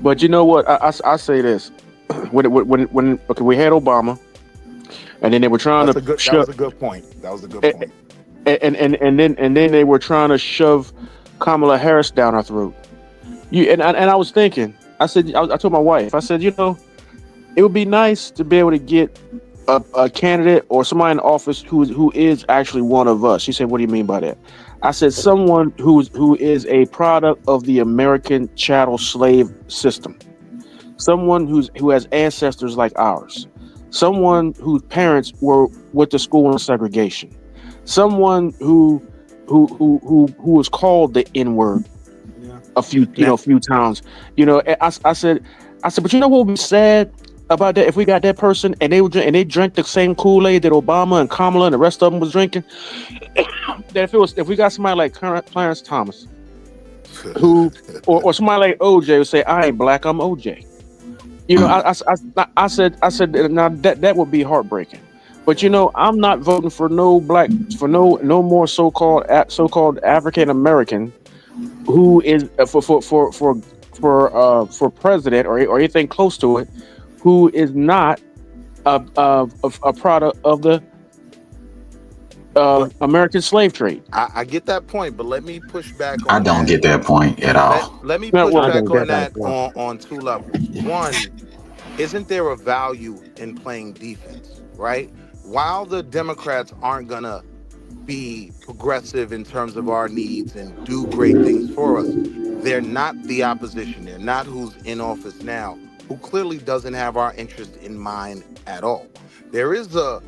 But you know what? I say this: when okay, we had Obama, and then they were trying That to was a good point. That was a good point. And then they were trying to shove Kamala Harris down our throat. And I was thinking, I told my wife, I said, it would be nice to be able to get a candidate or somebody in office who is actually one of us. She said, what do you mean by that? I said, someone who is a product of the American chattel slave system, someone who has ancestors like ours, someone whose parents went to school in segregation, someone who was called the N-word a few times. I said, but you know what would be sad about that if we got that person and they drank the same Kool-Aid that Obama and Kamala and the rest of them was drinking? That if we got somebody like Clarence Thomas, or somebody like OJ would say, I ain't black, I'm OJ. I said now that would be heartbreaking. But I'm not voting for no more so-called African American who is for president or anything close to it, who is not a product of the American slave trade. I get that point, but let me push back on I don't get that point at all. Let me push back on that on two levels. One, isn't there a value in playing defense, right? While the Democrats aren't gonna be progressive in terms of our needs and do great things for us, they're not the opposition. They're not who's in office now, who clearly doesn't have our interest in mind at all. There is a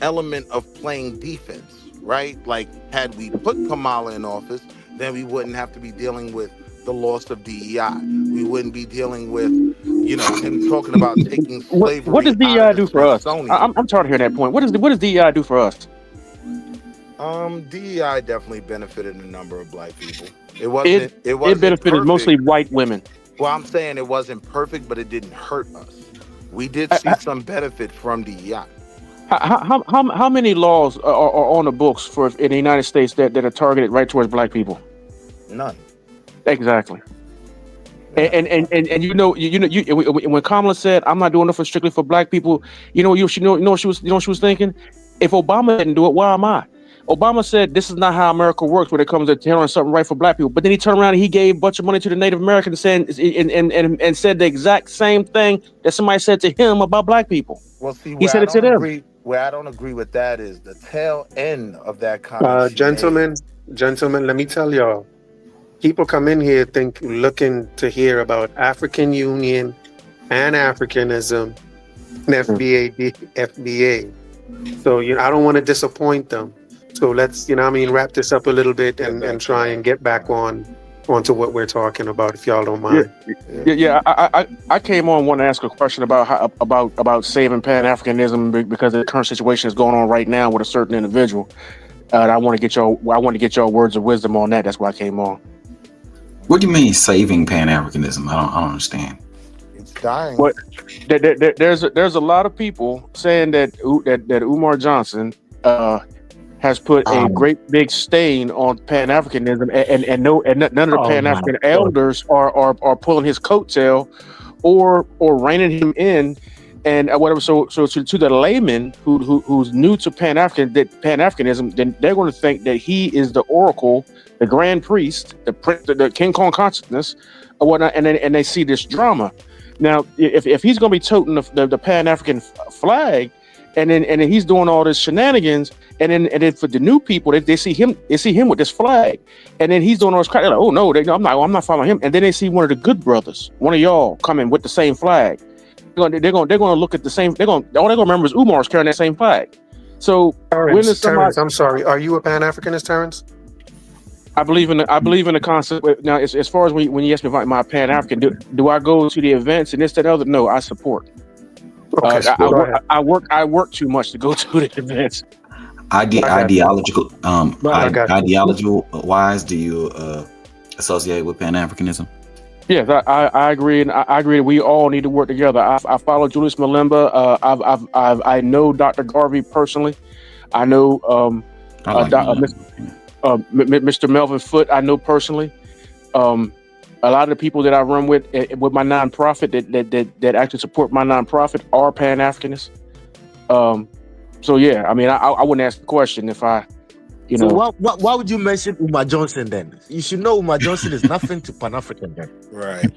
element of playing defense, right? Like, had we put Kamala in office, then we wouldn't have to be dealing with the loss of DEI. We wouldn't be dealing with, him talking about taking slavery. What does DEI do for us? I'm tired of hearing that point. What does DEI do for us? DEI definitely benefited a number of black people. It benefited perfect. Mostly white women. Well, I'm saying it wasn't perfect, but it didn't hurt us. We did see some benefit from DEI. How many laws are on the books in the United States that are targeted right towards black people? None. Exactly. Yeah. And when Kamala said, "I'm not doing nothing strictly for black people," she was thinking, if Obama didn't do it, why am I? Obama said this is not how America works when it comes to doing something right for black people. But then he turned around and he gave a bunch of money to the Native Americans and said the exact same thing that somebody said to him about black people. Well, see, he said it to them. Where I don't agree with that is the tail end of that comment. Gentlemen, let me tell y'all. People come in here looking to hear about African Union, Pan Africanism, and FBA. So I don't want to disappoint them. So let's wrap this up a little bit and try and get back onto what we're talking about, if y'all don't mind. Yeah. I came on wanting to ask a question about saving Pan Africanism because the current situation is going on right now with a certain individual. I want to get y'all words of wisdom on that. That's why I came on. What do you mean saving Pan Africanism? I don't understand. It's dying. But there's a lot of people saying that Umar Johnson has put a great big stain on Pan Africanism, and none of the Pan African elders are pulling his coattail or reining him in. And whatever, so to the layman who's new to Pan Africanism, then they're going to think that he is the oracle, the grand priest, the King Kong consciousness, or whatnot, and they see this drama. Now, if he's going to be toting the Pan African flag, and then he's doing all this shenanigans, and then for the new people, they see him with this flag, and then he's doing all this crap. They're like, oh no, I'm not following him. And then they see one of the good brothers, one of y'all, coming with the same flag. They're going to look at the same. All they're going to remember is Umar's carrying that same flag. So Terrence, I'm sorry. Are you a Pan Africanist, Terrence? I believe in the concept. Now, as far as when you ask me about my Pan African, do I go to the events and this, that, other? No, I support. Okay, I work too much to go to the events. Ideological wise, do you associate with Pan Africanism? Yes, I agree, and I agree that we all need to work together. I follow Julius Malimba. I know Dr. Garvey personally. I know I like Mr. Melvin Foote. I know personally. A lot of the people that I run with my nonprofit that actually support my nonprofit are Pan Africanists. So yeah, I mean, I wouldn't ask the question if I, So why would you mention Umar Johnson then? You should know Umar Johnson is nothing to Pan African then. Right.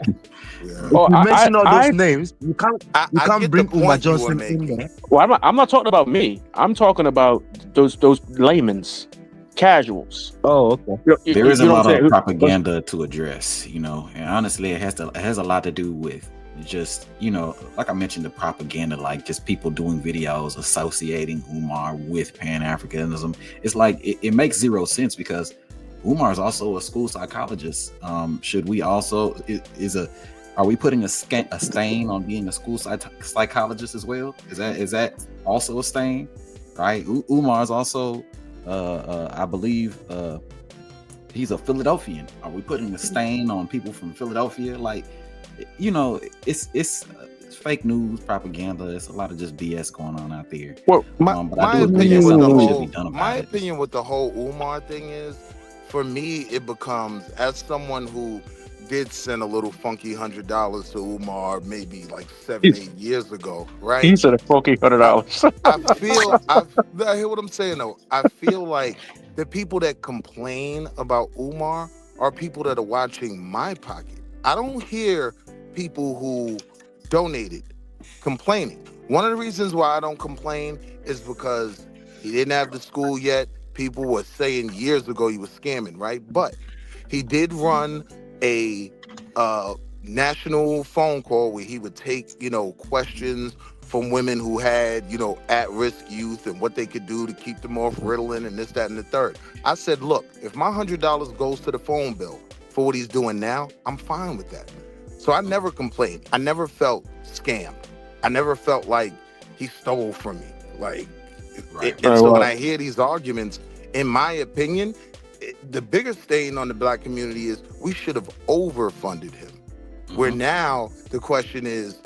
Yeah. If you mention all those names, you can't bring Umar Johnson in there. Well, I'm not talking about me. I'm talking about those laymen's casuals. Oh, okay. There is a lot of propaganda to address, and honestly, it has a lot to do with just, like I mentioned, the propaganda, like just people doing videos associating Umar with Pan-Africanism. It's like it makes zero sense because Umar is also a school psychologist. Should we also are we putting a stain on being a school psychologist as well? Is that also a stain, right? Umar is also I believe he's a Philadelphian. Are we putting a stain on people from Philadelphia? Like, it's fake news, propaganda. It's a lot of just BS going on out there. Well, my opinion with the whole Umar thing is, for me, it becomes, as someone who did send a little funky $100 to Umar maybe like 7-8 years ago, right? He said a funky $100. I hear what I'm saying though. I feel like the people that complain about Umar are people that are watching my pocket. I don't hear people who donated complaining. One of the reasons why I don't complain is because he didn't have the school yet. People were saying years ago he was scamming, right? But he did run a national phone call where he would take, questions from women who had, at-risk youth and what they could do to keep them off Ritalin and this, that, and the third. I said, look, if my $100 goes to the phone bill for what he's doing now, I'm fine with that. So I never complained. I never felt scammed. I never felt like he stole from me. Like, so when I hear these arguments, in my opinion, the biggest stain on the black community is we should have overfunded him. Mm-hmm. Where now the question is,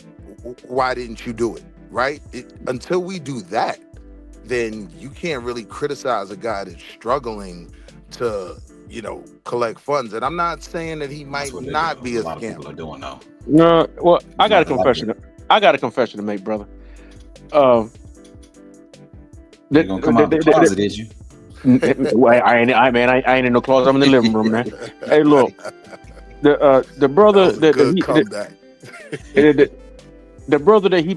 why didn't you do it? Right? Until we do that, then you can't really criticize a guy that's struggling to, collect funds. And I'm not saying that he might not be a scammer. People are doing now. No, well, I got a confession. I got a confession to make, brother. You're gonna come out of the closet, did you? I ain't in no closet. I'm in the living room, man. Hey, look, the brother the brother that he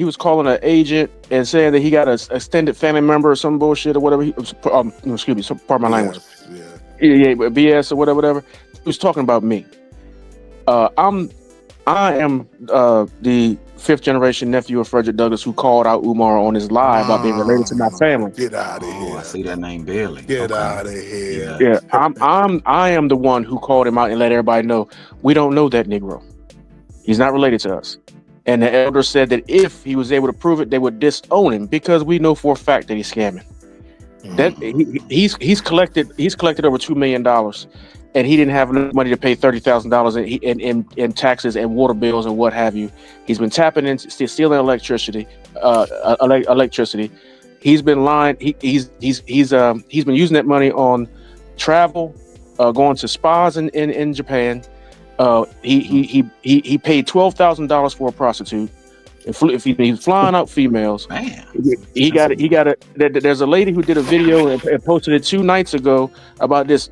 was calling an agent and saying that he got an extended family member or some bullshit or whatever. Excuse me, pardon my language. Yeah, BS or whatever. He was talking about me. I am the 5th generation nephew of Frederick Douglass who called out Umar on his live about being related to my family. Get out of here! I see that name barely. Get out of here! Yeah, I am the one who called him out and let everybody know we don't know that Negro. He's not related to us. And the elder said that if he was able to prove it, they would disown him because we know for a fact that he's scamming. That he's collected over $2 million, and he didn't have enough money to pay $30,000 in taxes and water bills and what have you. He's been tapping into stealing electricity. He's been lying. He's been using that money on travel, going to spas in Japan. He paid $12,000 for a prostitute. If he's flying out females, man, he got it. There's a lady who did a video and posted it 2 nights ago about this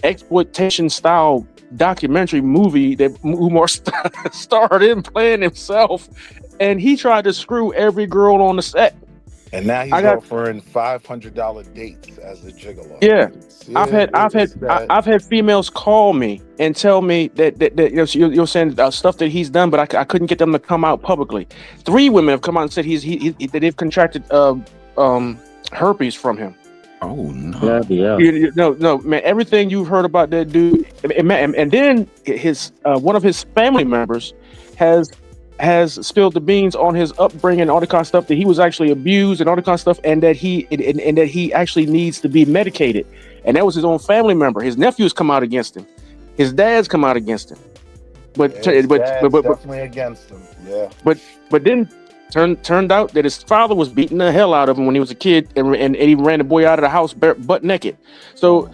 exploitation style documentary movie that Umar starred in playing himself, and he tried to screw every girl on the set. And now he's offering $500 dates as a gigolo. Yeah, I've had females call me and tell me that you're saying stuff that he's done, but I couldn't get them to come out publicly. 3 women have come out and said that they've contracted herpes from him. Oh no! Yeah. No, man. Everything you've heard about that dude, and then his one of his family members has spilled the beans on his upbringing and all the kind of stuff, that he was actually abused and all the kind of stuff, and that he actually needs to be medicated. And that was his own family member. His nephews come out against him. His dad's come out against him, but His but dad's but definitely against him. Yeah. but then turned out that his father was beating the hell out of him when he was a kid, and he ran the boy out of the house butt naked. So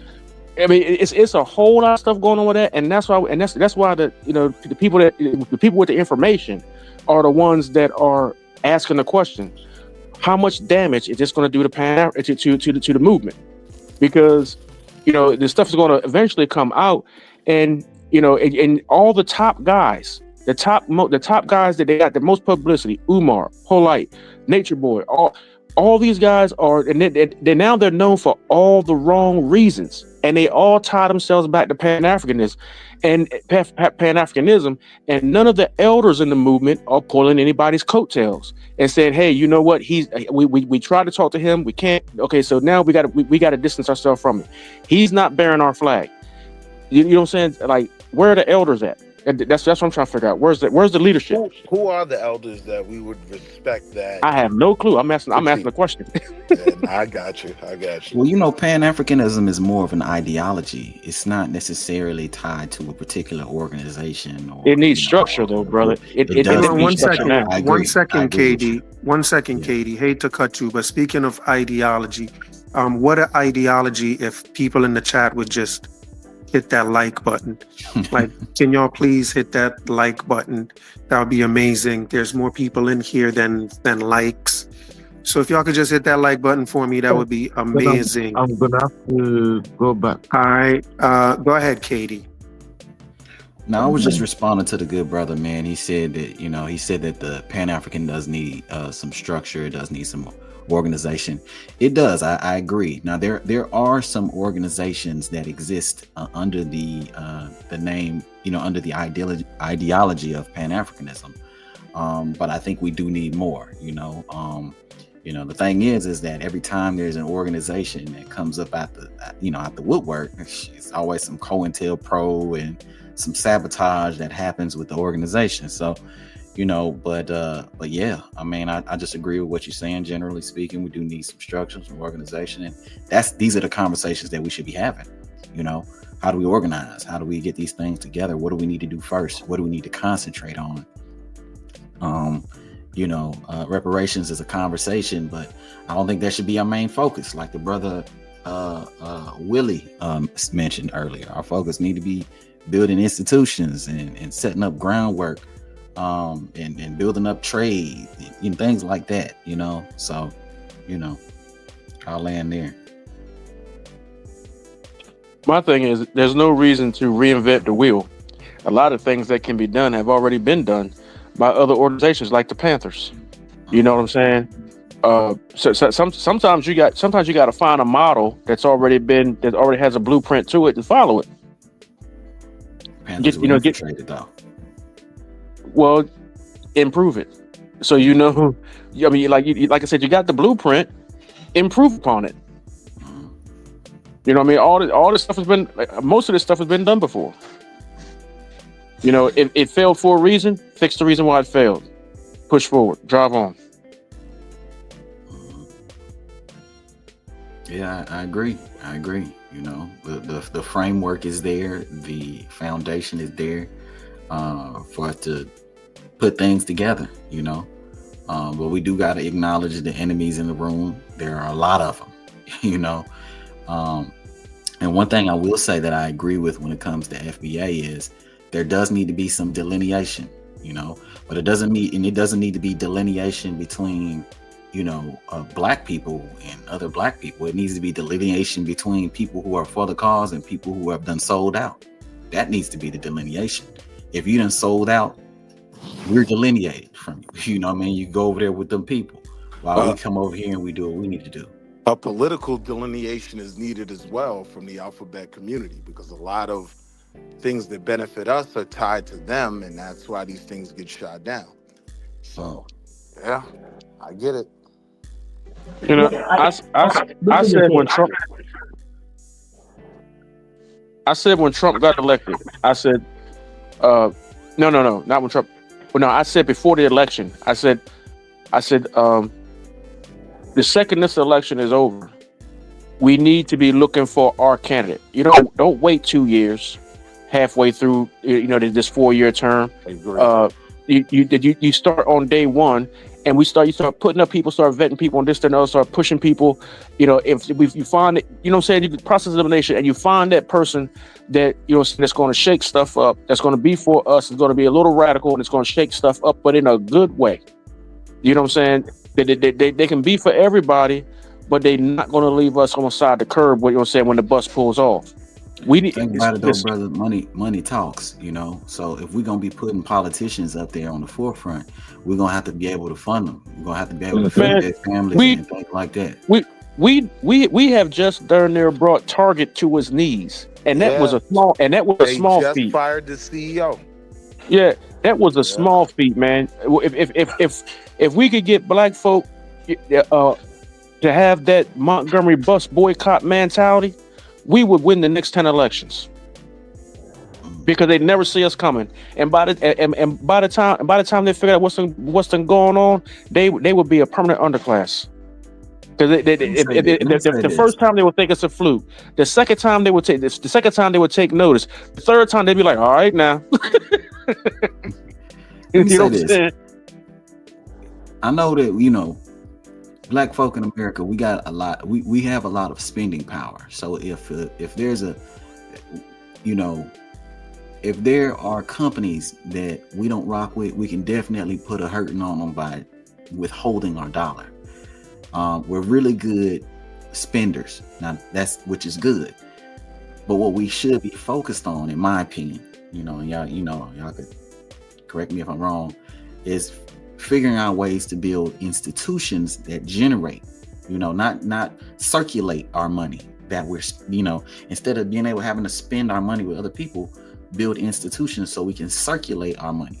I mean, it's a whole lot of stuff going on with that, and that's why the people with the information are the ones that are asking the question: how much damage is this going to do to the movement? Because this stuff is going to eventually come out, and and all the top guys, the top guys that they got the most publicity, Umar, Polite, Nature Boy, all these guys are, and they're known for all the wrong reasons, and they all tie themselves back to Pan Africanism, and none of the elders in the movement are pulling anybody's coattails and saying, "Hey, you know what? We tried to talk to him, we can't. Okay, so now we got to distance ourselves from it. He's not bearing our flag." You know what I'm saying? Like, where are the elders at? And that's what I'm trying to figure out. Where's the leadership? Who are the elders that we would respect that? I have no clue. I'm asking the question. I got you. Well, Pan-Africanism is more of an ideology. It's not necessarily tied to a particular organization. It needs structure, though, brother. It does. One second, Katie. Hate to cut you, but speaking of ideology, what an ideology if people in the chat would just hit that like button. Like, can y'all please hit that like button? That would be amazing. There's more people in here than likes. So if y'all could just hit that like button for me, that would be amazing. I'm gonna have to go back. All right. Go ahead, Katie. No, I was just responding to the good brother, man. He said that, the Pan-African does need some structure. It does need some organization. It does. I agree. Now, there are some organizations that exist under the name, under the ideology of Pan-Africanism. But I think we do need more, the thing is that every time there's an organization that comes up out the woodwork, it's always some COINTELPRO and some sabotage that happens with the organization. So, but yeah, I mean, I just agree with what you're saying. Generally speaking, we do need some structure, some organization, and these are the conversations that we should be having. How do we organize? How do we get these things together? What do we need to do first? What do we need to concentrate on? Reparations is a conversation, but I don't think that should be our main focus. Like the brother Willie mentioned earlier, our focus need to be building institutions and setting up groundwork, and building up trade and things like that. So I'll land there. My thing is, there's no reason to reinvent the wheel. A lot of things that can be done have already been done by other organizations like the Panthers. You know what I'm saying? Sometimes you got to find a model that already has a blueprint to it and follow it. Panthers infiltrated though. Well, improve it. So I mean, like I said, you got the blueprint. Improve upon it. You know what I mean? All this stuff most of this stuff has been done before. If it failed for a reason, fix the reason why it failed. Push forward, drive on. Yeah, I agree. The framework is there. The foundation is there for us to put things together, but we do got to acknowledge the enemies in the room. There are a lot of them, and one thing I will say that I agree with when it comes to FBA is there does need to be some delineation, but it doesn't need to be delineation between, black people and other black people. It needs to be delineation between people who are for the cause and people who have done sold out. That needs to be the delineation. If you done sold out, we're delineated from you. You know what I mean? You go over there with them people while we come over here and we do what we need to do. A political delineation is needed as well from the alphabet community, because a lot of things that benefit us are tied to them, and that's why these things get shot down. So, yeah, I get it. I said when Trump got elected, I said, no, not when Trump. Well, no, I said before the election, I said, the second this election is over, we need to be looking for our candidate. Don't wait 2 years. halfway through, this 4-year term. Agree. You start on day one, and you start putting up people, start vetting people on this and other, start pushing people. If you find it, you know what I'm saying, you process elimination, and you find that person that that's going to shake stuff up, that's going to be for us, it's going to be a little radical, and it's going to shake stuff up, but in a good way. You know what I'm saying? They can be for everybody, but they're not going to leave us on the side of the curb. What when the bus pulls off. We need think about it though, brother. Money talks, So if we're gonna be putting politicians up there on the forefront, we're gonna have to be able to fund them. We're gonna have to be able to feed their families and things like that. We have just darn near brought Target to his knees, and that was a small They feat. just fired the CEO. Yeah, that was a small feat, man. If we could get black folk to have that Montgomery bus boycott mentality, we would win the next 10 elections, because they never see us coming. And by the time they figure out what's going on, they would be a permanent underclass. Because the first time they would think it's a fluke, the second time they would take notice, the third time they'd be like, all right now. Let me say this. I know that black folk in America, we got a lot. We have a lot of spending power. So if there's if there are companies that we don't rock with, we can definitely put a hurting on them by withholding our dollar. We're really good spenders now, which is good. But what we should be focused on, in my opinion, and y'all could correct me if I'm wrong, is figuring out ways to build institutions that generate, not circulate our money, that we're, instead of being able having to spend our money with other people, build institutions so we can circulate our money.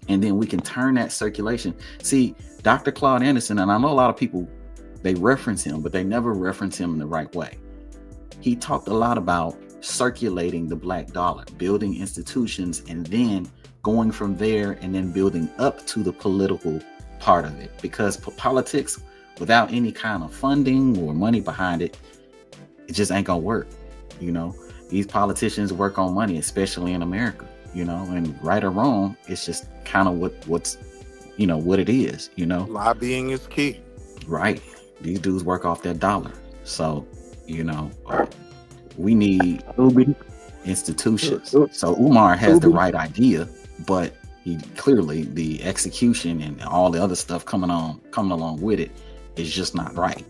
And then we can turn that circulation. See, Dr. Claude Anderson, and I know a lot of people, they reference him, but they never reference him in the right way. He talked a lot about circulating the black dollar, building institutions, and then going from there and then building up to the political part of it. Because politics, without any kind of funding or money behind it, it just ain't gonna work. These politicians work on money, especially in America, and right or wrong, it's just kind of what's what it is, Lobbying is key. Right. These dudes work off that dollar. So, we need institutions. So Umar has the right idea, but he clearly, the execution and all the other stuff coming along with it is just not right.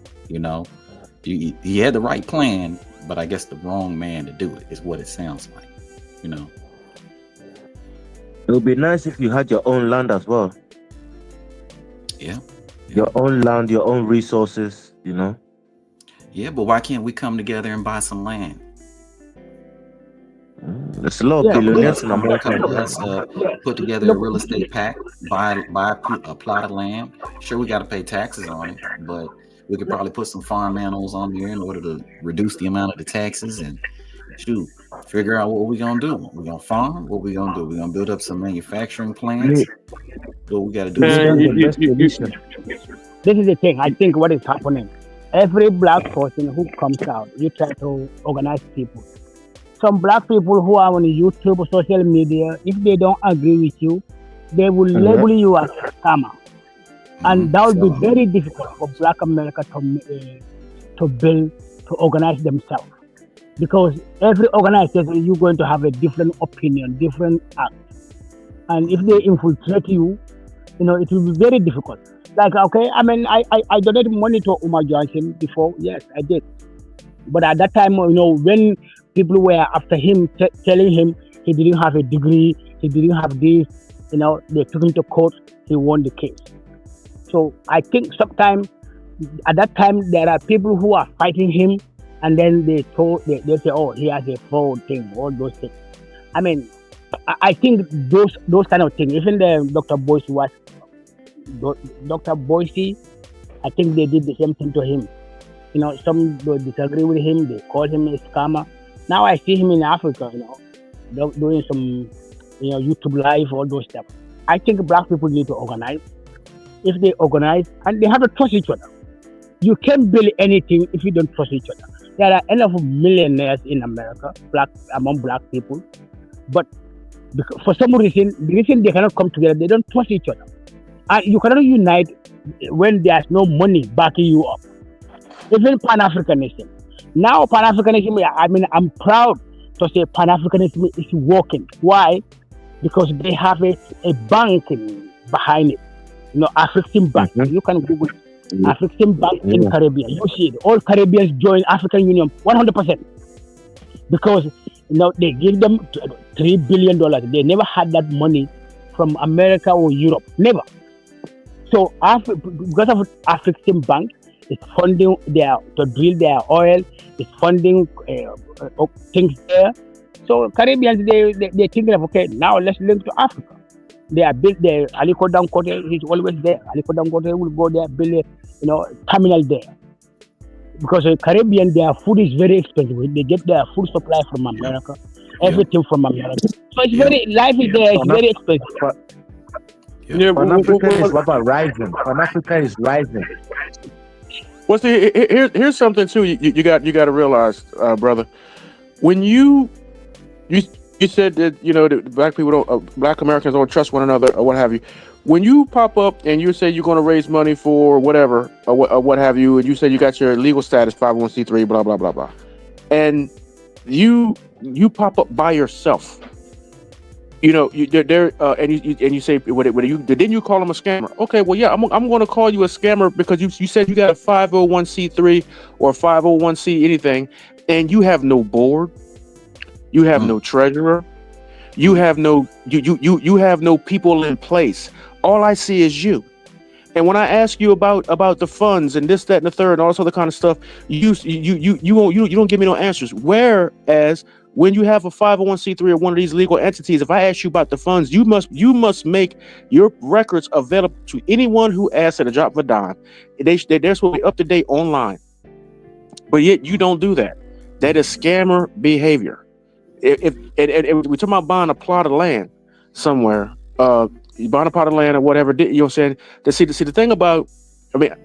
He had the right plan, but I guess the wrong man to do it is what it sounds like. It would be nice if you had your own land as well. Yeah. Your own land, your own resources, Yeah, but why can't we come together and buy some land? There's a lot of billionaires in America. Let's put together a real estate pact, buy a plot of land. Sure, we got to pay taxes on it, but we could probably put some farm animals on there in order to reduce the amount of the taxes and figure out what we're going to do. We're going to farm. What we're going to do? We're going to build up some manufacturing plants. What we got to do? This is the thing. I think what is happening. Every black person who comes out, you try to organize people. Some black people who are on YouTube or social media, if they don't agree with you, they will label you as a scammer. And that will be very difficult for Black America to organize themselves. Because every organization, you're going to have a different opinion, different act. And if they infiltrate you, it will be very difficult. Like, okay, I donated money to Umar Johnson before. Yes, I did. But at that time, when people were after him, telling him he didn't have a degree, he didn't have this, they took him to court, he won the case. So I think sometimes, at that time, there are people who are fighting him, and then they say, oh, he has a fraud thing, all those things. I think those kind of things, even the Dr. Boise, I think they did the same thing to him. Some disagree with him, they call him a scammer. Now I see him in Africa, doing some, YouTube live, all those stuff. I think black people need to organize. If they organize, and they have to trust each other. You can't build anything if you don't trust each other. There are enough millionaires in America, among black people. But for some reason, the reason they cannot come together, they don't trust each other. And you cannot unite when there's no money backing you up. Even Pan Africanism. Now, Pan Africanism, I mean, I'm proud to say Pan Africanism is working. Why? Because they have a bank behind it. African Bank. Mhm. You can Google African Bank in Caribbean. You see it. All Caribbeans join African Union 100% because they give them $3 billion. They never had that money from America or Europe. Never. So because of African Bank, it's funding to drill their oil. It's funding things there. So Caribbeans they're thinking of now let's link to Africa. They are built there. Aliko Dangote is always there. Aliko Dangote will go there, build terminal there. Because in Caribbean, their food is very expensive. They get their food supply from America, everything from America. So it's life is there. It's very expensive. Pan Africa is rising. Pan Africa is rising. Well, see, here's something too. You got to realize, brother, when you said that that black people black Americans don't trust one another or what have you. When you pop up and you say you're going to raise money for whatever or what have you, and you say you got your legal status 501c3, blah blah blah blah, and you pop up by yourself, and you say didn't you call him a scammer? Okay, well yeah, I'm going to call you a scammer because you said you got a 501c3 or 501c anything, and you have no board. You have no treasurer. You have no you have no people in place. All I see is you. And when I ask you about the funds and this, that, and the third, and all this other kind of stuff, you don't give me no answers. Whereas when you have a 501c3 or one of these legal entities, if I ask you about the funds, you must make your records available to anyone who asks at a drop of a dime. They're supposed to be up to date online, but yet you don't do that. That is scammer behavior. If we're talking about buying a plot of land somewhere, you buying a plot of land or whatever, you know what I'm saying? See the thing about, I mean,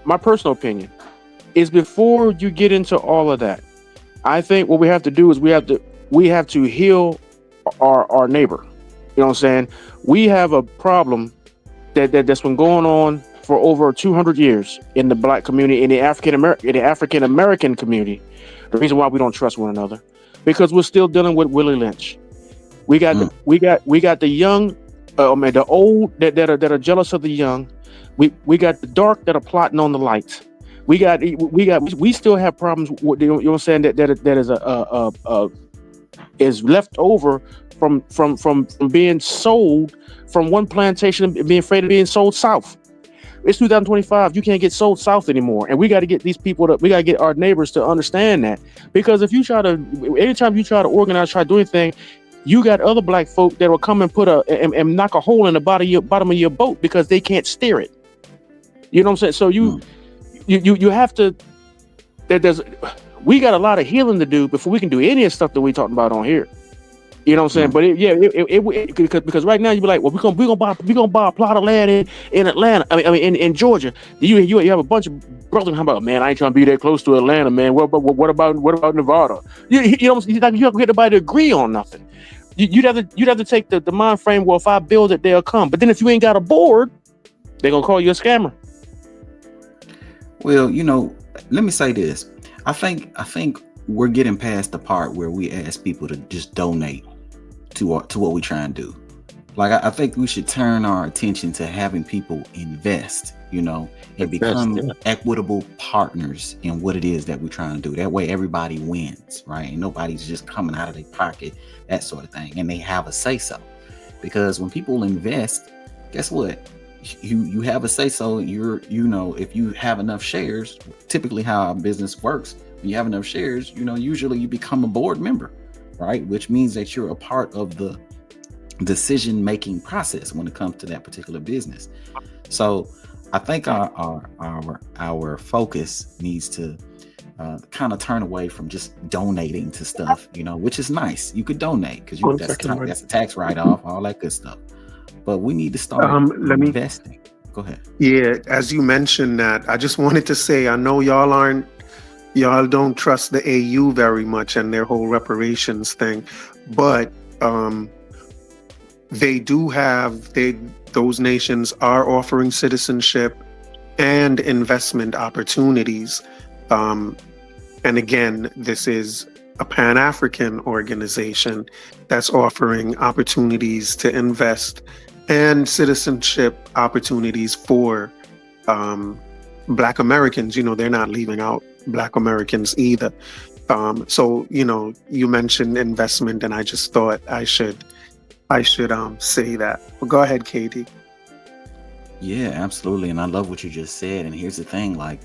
my personal opinion is before you get into all of that, I think what we have to do is we have to heal our neighbor. You know what I'm saying? We have a problem that's been going on for over 200 years in the black community, in the African American community. The reason why we don't trust one another, because we're still dealing with Willie Lynch. We got the young, the old that are jealous of the young. We got the dark that are plotting on the light. We still have problems with, you know what I'm saying, that is left over from being sold from one plantation and being afraid of being sold south. It's 2025. You can't get sold south anymore, and we got to get these people we got to get our neighbors to understand that. Because if you anytime you try to organize, try to do anything, you got other black folk that will come and and knock a hole in the bottom of your boat because they can't steer it. You know what I'm saying? So you have to. We got a lot of healing to do before we can do any of the stuff that we talking about on here. You know what I'm saying? But because right now you be like, well, we gonna buy a plot of land in Atlanta. I mean in Georgia. You have a bunch of brothers. How about, man? I ain't trying to be that close to Atlanta, man. What about Nevada? You know what I'm saying? You have to get nobody to agree on nothing. You'd have to take the mind frame. Well, if I build it, they'll come. But then if you ain't got a board, they're gonna call you a scammer. Well, let me say this. I think we're getting past the part where we ask people to just donate to what we try and do. Like, I think we should turn our attention to having people invest, and become equitable partners in what it is that we're trying to do. That way everybody wins, right? And nobody's just coming out of their pocket, that sort of thing. And they have a say-so. Because when people invest, guess what? You have a say-so. If you have enough shares, typically how our business works, when you have enough shares, usually you become a board member, right? Which means that you're a part of the decision-making process when it comes to that particular business. So I think our focus needs to kind of turn away from just donating to stuff, which is nice. You could donate because that's a tax write-off, all that good stuff. But we need to start investing. Go ahead. Yeah, as you mentioned that, I just wanted to say, I know y'all aren't y'all don't trust the AU very much and their whole reparations thing, but they do have those nations are offering citizenship and investment opportunities. And again, this is a Pan African organization that's offering opportunities to invest and citizenship opportunities for Black Americans. You know, they're not leaving out Black Americans either. So, you know, you mentioned investment, and I just thought I should say that. But go ahead, Katie. Yeah, absolutely. And I love what you just said. And here's the thing, like,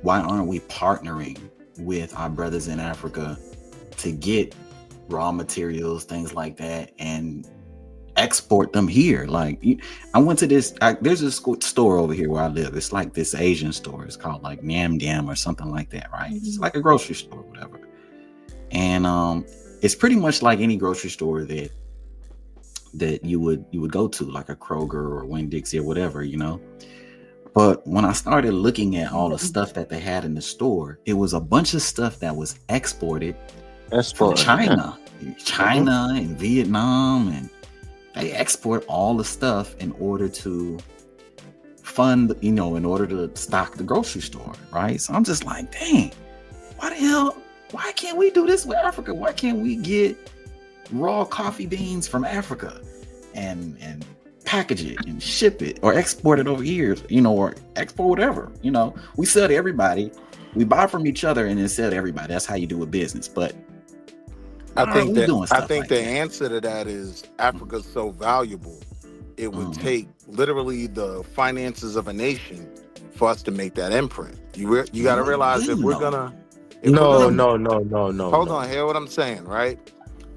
why aren't we partnering with our brothers in Africa to get raw materials, things like that, and export them here? Like, I went to there's a store over here where I live. It's like this Asian store. It's called like Nyam Dam or something like that, right? It's like a grocery store, whatever. And it's pretty much like any grocery store that you would go to, like a Kroger or Winn-Dixie or whatever, you know. But when I started looking at all the stuff that they had in the store, it was a bunch of stuff that was exported from China, and Vietnam, and they export all the stuff in order to fund, you know, in order to stock the grocery store, right? So I'm just like, dang, why can't we do this with Africa? Why can't we get raw coffee beans from Africa and package it and ship it or export it over here, you know, or export whatever, you know? We sell to everybody. We buy from each other and then sell to everybody. That's how you do a business. But I think the answer to that is Africa's so valuable. It would take literally the finances of a nation for us to make that imprint. You got to realize if we're gonna No. Hold on, hear what I'm saying, right?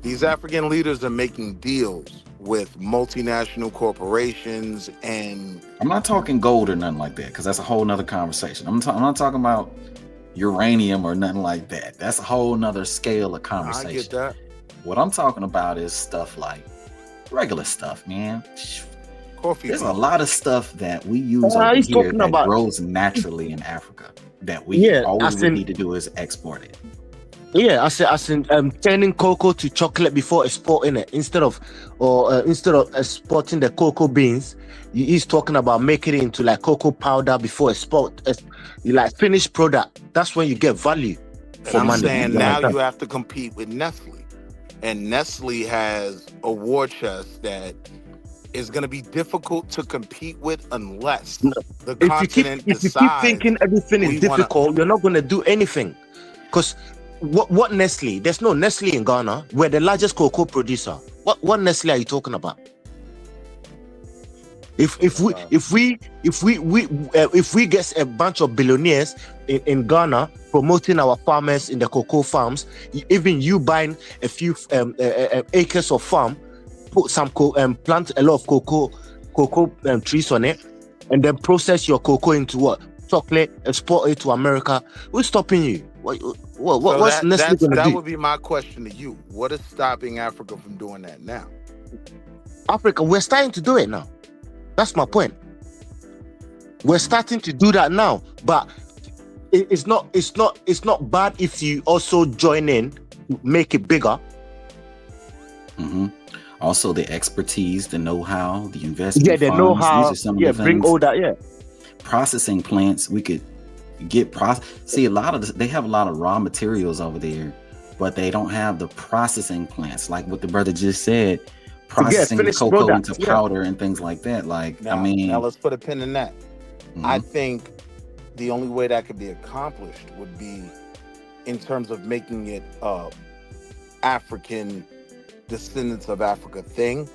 These African leaders are making deals with multinational corporations, and I'm not talking gold or nothing like that, because that's a whole nother conversation. I'm not talking about uranium or nothing like that. That's a whole nother scale of conversation. I get that. What I'm talking about is stuff like regular stuff, man. Coffee. There's a lot of stuff that we use over here that grows naturally in Africa that all we would need to do is export it. Yeah, I said, turning cocoa to chocolate before exporting it, instead of exporting the cocoa beans, he's talking about making it into like cocoa powder before export. You like finished product. That's when you get value for money. I'm saying now you have to compete with Nestle, and Nestle has a war chest that is going to be difficult to compete with unless the continent decides. If you keep thinking everything is difficult, you're not going to do anything, because. What Nestle? There's no Nestle in Ghana. We're the largest cocoa producer. What Nestle are you talking about? If we get a bunch of billionaires in Ghana promoting our farmers in the cocoa farms, even you buying a few acres of farm, put some plant a lot of cocoa trees on it, and then process your cocoa into what? Chocolate, export it to America. Who's stopping you? What's Nestle going to do? That would be my question to you. What is stopping Africa from doing that now? Africa, we're starting to do it now. That's my point. We're starting to do that now, but it's not bad if you also join in, make it bigger. Mm-hmm. Also, the expertise, the know-how, the investment. Yeah, the know-how. These are some of the things. Bring all that. Yeah. Processing plants, we could get see they have a lot of raw materials over there, but they don't have the processing plants, like what the brother just said, processing the cocoa into powder and things like that. Like, now let's put a pin in that. Mm-hmm. I think the only way that could be accomplished would be in terms of making it African descendants of Africa thing.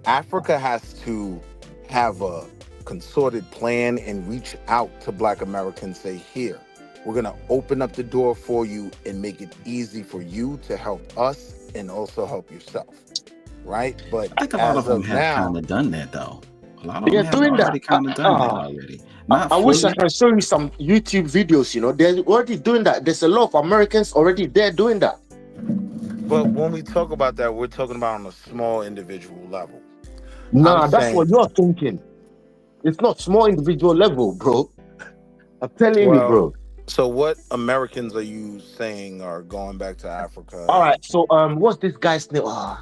Africa has to have a concerted plan and reach out to Black Americans, say, here, we're going to open up the door for you and make it easy for you to help us and also help yourself, right? But I think a lot of them have kind of done that, though. A lot of them have already kind of done that already. I wish I can show you some YouTube videos, you know. They're already doing that. There's a lot of Americans already there doing that. But when we talk about that, we're talking about on a small individual level. Nah, that's what you're thinking. It's not small individual level, bro. I'm telling you, bro. So, what Americans are you saying are going back to Africa? All right. So what's this guy's name? I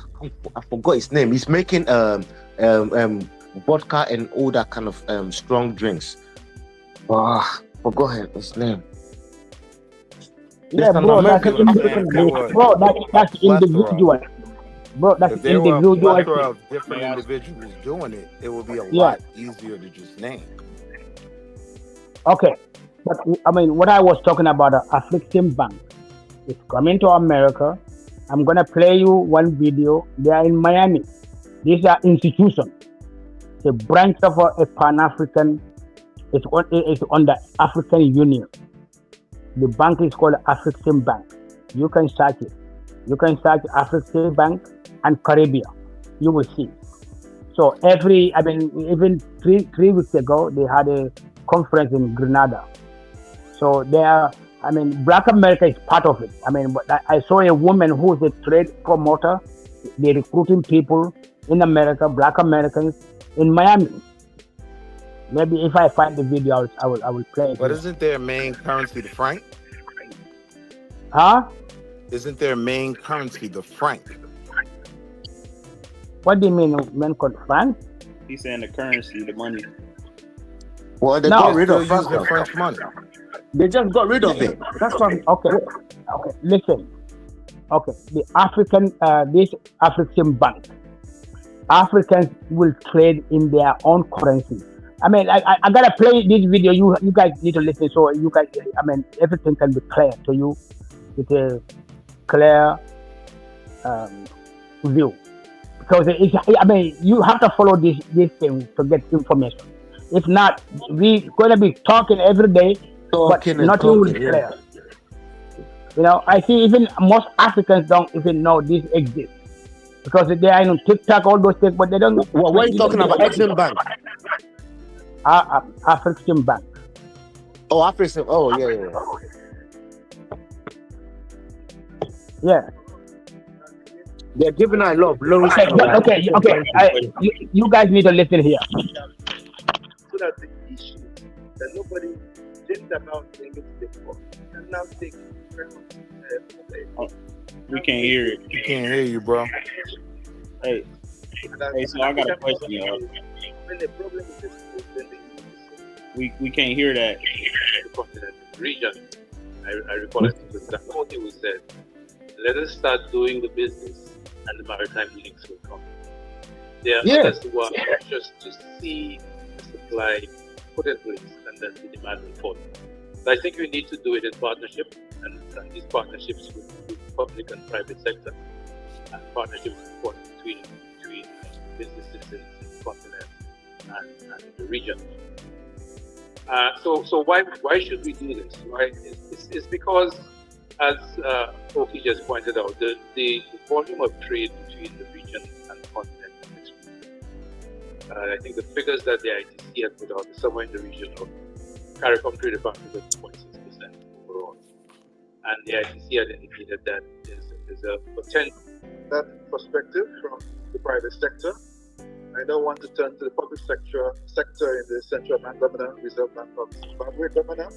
forgot his name. He's making vodka and all that kind of strong drinks. Forgot his name. Yeah, There's an bro, that's American. individual. Bro, that's individual. Bro, that's If there were a individual. plethora of different individuals doing it, it would be a Yeah. lot easier to just name. Okay, but I mean, what I was talking about, the African Bank is coming to America. I'm gonna play you one video. They are in Miami. These are institutions. It's a branch of a Pan African. It's on the African Union. The bank is called African Bank. You can search it. You can search African Bank and Caribbean. You will see. So even three weeks ago, they had a conference in Grenada. So Black America is part of it. But I saw a woman who is a trade promoter. They're recruiting people in America, Black Americans in Miami. Maybe if I find the video, I will play it. But isn't their main currency the franc? Huh? Isn't their main currency the franc? What do you mean, franc? He's saying the currency, the money. Well, they got rid of French money. They just got rid of it. That's why. Okay. Listen. Okay. This African bank, Africans will trade in their own currency. I gotta play this video. You guys need to listen, so you guys. Everything can be clear to you. With a clear view, because you have to follow this thing to get information. If not, we're gonna be talking every day, but nothing will be clear. I see even most Africans don't even know this exists because they are on TikTok, all those things, but they don't. What are you talking about? African Bank. African Bank. Oh, African. Oh, yeah. Yeah. They're giving a lot of loans. Okay. You guys need to listen here. So that the issues that nobody didn't about bringing to the court and now take we can't hear it. We can't hear you, bro. Hey, so I got a question, y'all. When the problem is this, then we can't hear that. The continent, region. I recall it was that Conte who said, let us start doing the business and the maritime links will come. There are others who are anxious to see the supply put in place and then the demand will follow. So I think we need to do it in partnership, and these partnerships with the public and private sector, and partnerships between businesses in the continent and in the region. So why should we do this? Right? It's because, as Oki just pointed out, the volume of trade between the region and the continent is extreme. I think the figures that the ITC had put out is somewhere in the region of CARICOM trade of Africa 2.6% overall. And the ITC had indicated that there's a potential. That perspective from the private sector. I now want to turn to the public sector in the Central Bank Governor, Reserve Bank of Zimbabwe Governor.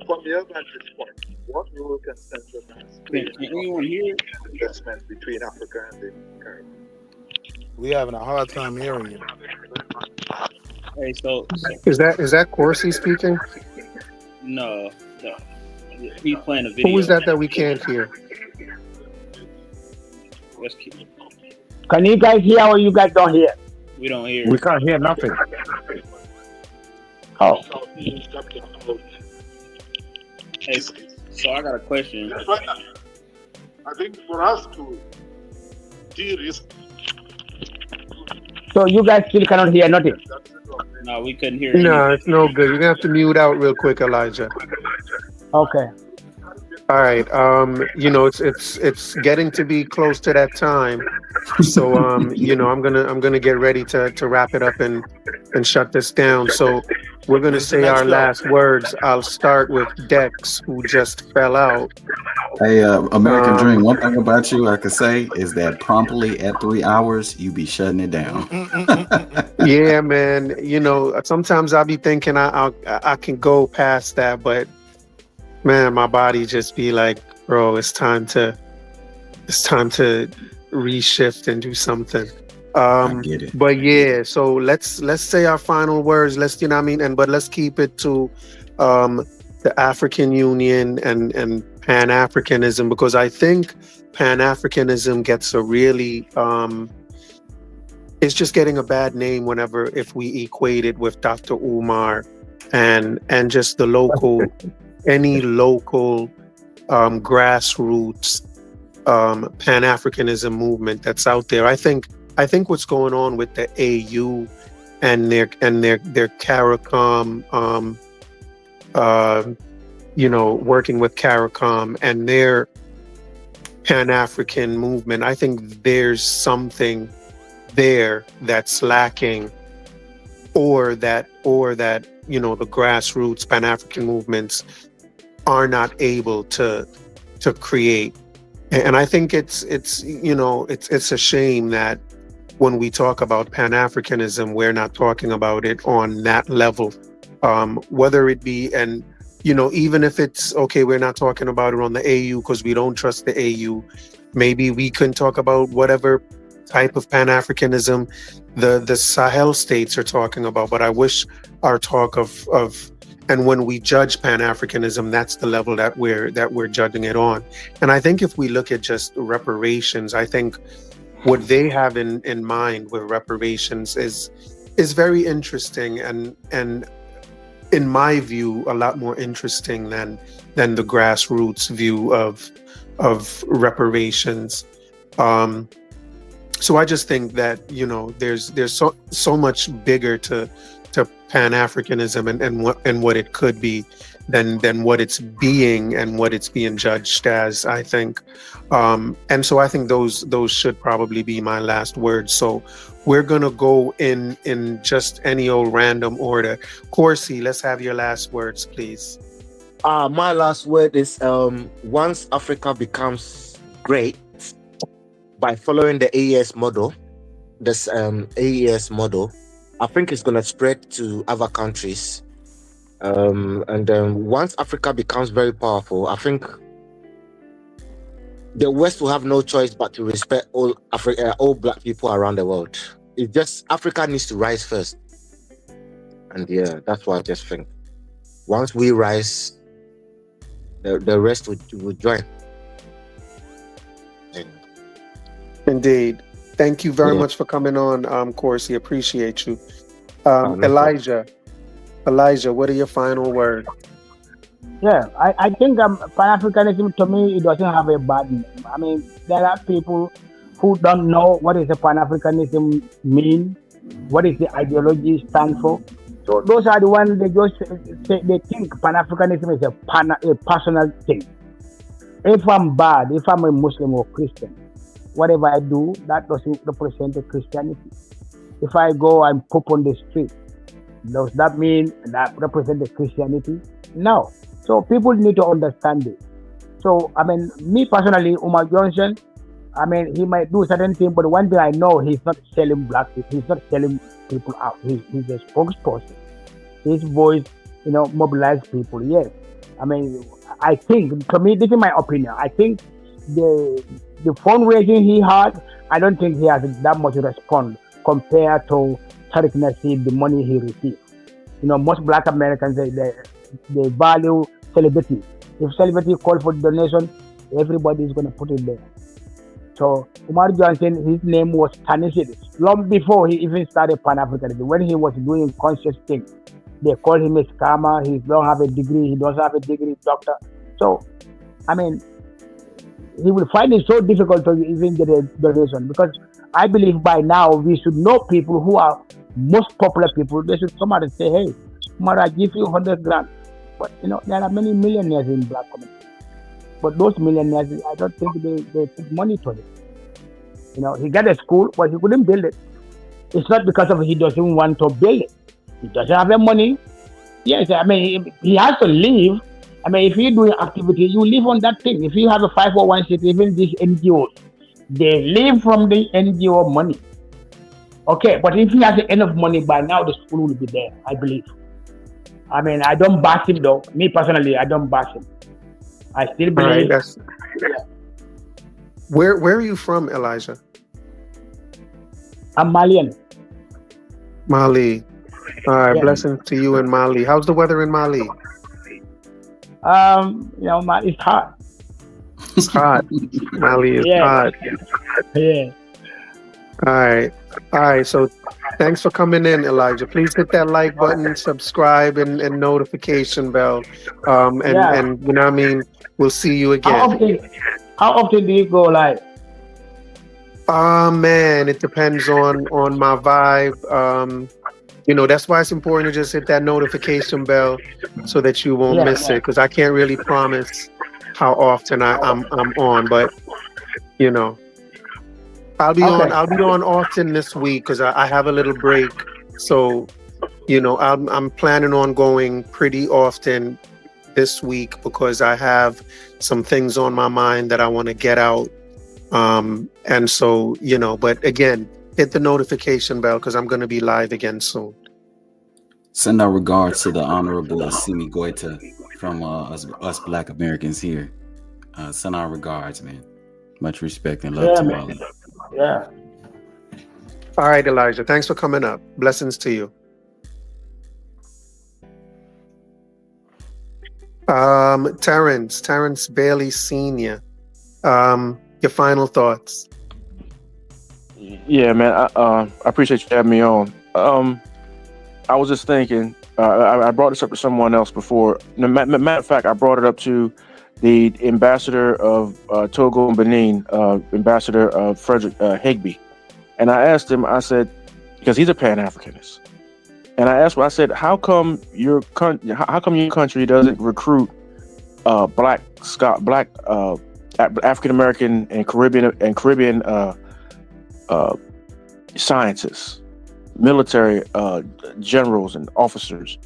From your vantage point, what role can central banks play in investment between Africa and the Caribbean? We're having a hard time hearing you. Hey, so is that Corsi speaking? No. He's playing a video. Who is that we can't hear? Can you guys hear or you guys don't hear? We don't hear. We can't hear nothing. Oh. Hey, so I got a question. I think for us to de-risk. So you guys still cannot hear nothing? No, we couldn't hear. No, it's no good. You're gonna have to mute out real quick, Elijah. Okay. All right. It's getting to be close to that time, so I'm gonna get ready to wrap it up and shut this down. So we're gonna say our last words. I'll start with Dex, who just fell out. Hey, American Dream. One thing about you I could say is that promptly at 3 hours, you be shutting it down. Yeah, man. Sometimes I'll be thinking I can go past that, but Man, my body just be like, bro, it's time to reshift and do something. I get it. But I get yeah, it. so let's say our final words. Let's, you know what I mean, and but let's keep it to um the African Union and Pan Africanism, because I think Pan Africanism gets a really it's just getting a bad name whenever if we equate it with Dr. Umar and just the local, any local grassroots Pan Africanism movement that's out there. I think what's going on with the AU and their CARICOM, working with CARICOM and their Pan African movement. I think there's something there that's lacking, or that the grassroots Pan African movements are not able to create. And I think it's a shame that when we talk about Pan Africanism, we're not talking about it on that level. Whether it be, and even if it's okay, we're not talking about it on the AU because we don't trust the AU. Maybe we can talk about whatever type of Pan Africanism the Sahel states are talking about. But I wish our talk of and when we judge Pan Africanism, that's the level that we're judging it on. And I think if we look at just reparations, I think what they have in mind with reparations is very interesting, and in my view, a lot more interesting than the grassroots view of reparations. So I just think that there's so much bigger to Pan Africanism and what it could be than what it's being and what it's being judged as, I think. And so I think those should probably be my last words. So we're gonna go in just any old random order. Corsi, let's have your last words, please. My last word is once Africa becomes great by following the AES model, this AES model, I think it's gonna spread to other countries. And once Africa becomes very powerful, I think the West will have no choice but to respect all black people around the world. It's just Africa needs to rise first, and yeah, that's what I just think. Once we rise, the rest will join. Indeed. Thank you very Yeah. much for coming on, Corsi. Appreciate you. No Elijah, what are your final words? Yeah, I think Pan Africanism, to me, it doesn't have a bad name. I mean, there are people who don't know what is a Pan Africanism mean, what is the ideology stand for. So those are the ones they just say they think Pan Africanism is a personal thing. If I'm bad, if I'm a Muslim or Christian, whatever I do, that doesn't represent the Christianity. If I go and poop on the street, does that mean that represent the Christianity? No. So people need to understand it. So I mean, me personally, Umar Johnson, I mean, he might do certain things, but one thing I know, he's not selling black people. He's not selling people out. He's a spokesperson. His voice, mobilize people. Yes. I mean, I think, to me, this is my opinion. I think the fundraising he had, I don't think he has that much response compared to Tariq Nasir, the money he received. Most black Americans, they value celebrity. If celebrity call for donation, everybody is going to put it there. So Umar Johnson, his name was tarnished long before he even started Pan Africanism. When he was doing conscious things, they called him a scammer. He don't have a degree. He doesn't have a degree, doctor. So, I mean, he will find it so difficult to even get a donation, because I believe by now we should know people who are most popular people. They should come out and say, "Hey, Umar, I give you 100 grand." But there are many millionaires in black community. But those millionaires, I don't think they put money to it. He got a school, but he couldn't build it. It's not because of he doesn't want to build it. He doesn't have the money. Yes, I mean, he has to live. I mean, if you're doing activity, you live on that thing. If you have a 501c, even these NGOs, they live from the NGO money. Okay, but if he has enough money, by now the school will be there, I believe. I mean, I don't bash him though. Me personally, I don't bash him. I still All right, believe. that's where are you from, Elijah? I'm Malian. Mali. All right, Yeah. blessings to you in Mali. How's the weather in Mali? It's hot. It's hot. Mali is Yeah. hot. Yeah. All right. All right. So thanks for coming in, Elijah. Please hit that like button, subscribe, and notification bell. Yeah. And you know what I mean? We'll see you How again. often? How often do you go live? Man, it depends on my vibe. That's why it's important to just hit that notification bell so that you won't Yeah. miss it. Because I can't really promise how often I'm on, but you know. I'll be Okay. on often this week because I have a little break. So, I'm planning on going pretty often this week because I have some things on my mind that I want to get out. And so, but again, hit the notification bell because I'm going to be live again soon. Send our regards to the Honorable Assimi Goita from us Black Americans here. Send our regards, man. Much respect and love to all of you. Yeah. All right, Elijah. Thanks for coming up. Blessings to you. Terrence Bailey Sr. Your final thoughts. Yeah, man. I appreciate you having me on. I was just thinking. I brought this up to someone else before. Matter of fact, I brought it up to the ambassador of Togo and Benin, Ambassador Frederick Higby, and I asked him. I said, because he's a Pan Africanist, and I asked him. I said, how come your country doesn't recruit black African American and Caribbean scientists, military generals and officers,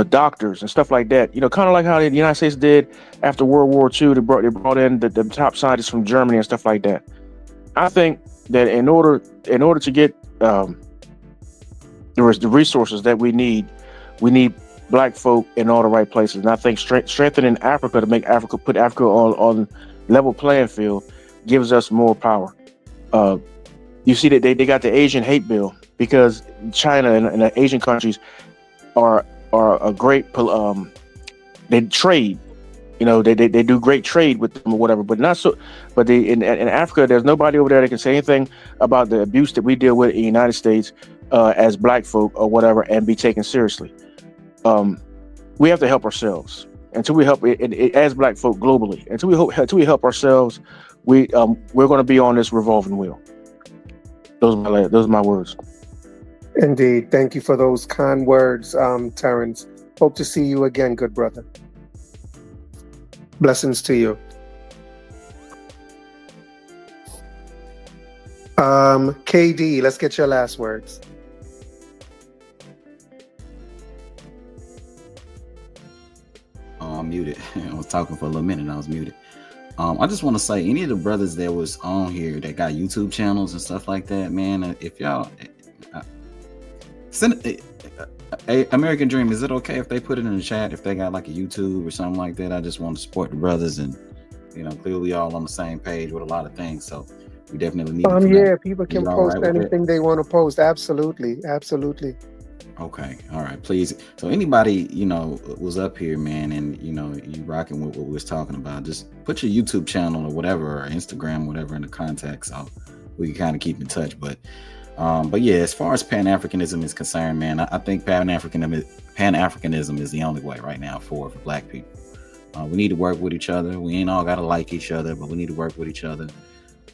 doctors and stuff like that. Kind of like how the United States did after World War II. They brought in the top scientists from Germany and stuff like that. I think that in order to get the resources that we need black folk in all the right places. And I think strengthening Africa to put Africa on level playing field gives us more power. You see that they got the Asian hate bill because China and the Asian countries are a great they trade. They do great trade with them or whatever, but not so. But in Africa, there's nobody over there that can say anything about the abuse that we deal with in the United States as black folk or whatever and be taken seriously. We have to help ourselves until we help as black folk globally. Until we help ourselves, we're going to be on this revolving wheel. Those are my words. Indeed. Thank you for those kind words, Terrence. Hope to see you again, good brother. Blessings to you. KD, let's get your last words. Oh, I'm muted. I was talking for a little minute and I was muted. I just want to say, any of the brothers that was on here that got YouTube channels and stuff like that, man, if y'all send American Dream, is it okay if they put it in the chat if they got like a YouTube or something like that? I just want to support the brothers, and clearly we all on the same page with a lot of things, so we definitely need to Yeah, people can post anything they want to post. Absolutely. Okay, all right, please. So anybody was up here, man, and you rocking with what we was talking about, just put your YouTube channel or whatever, or Instagram, whatever, in the contact, so we can kind of keep in touch. But yeah, as far as Pan Africanism is concerned, man, I think Pan Africanism is the only way right now for black people. We need to work with each other. We ain't all got to like each other, but we need to work with each other.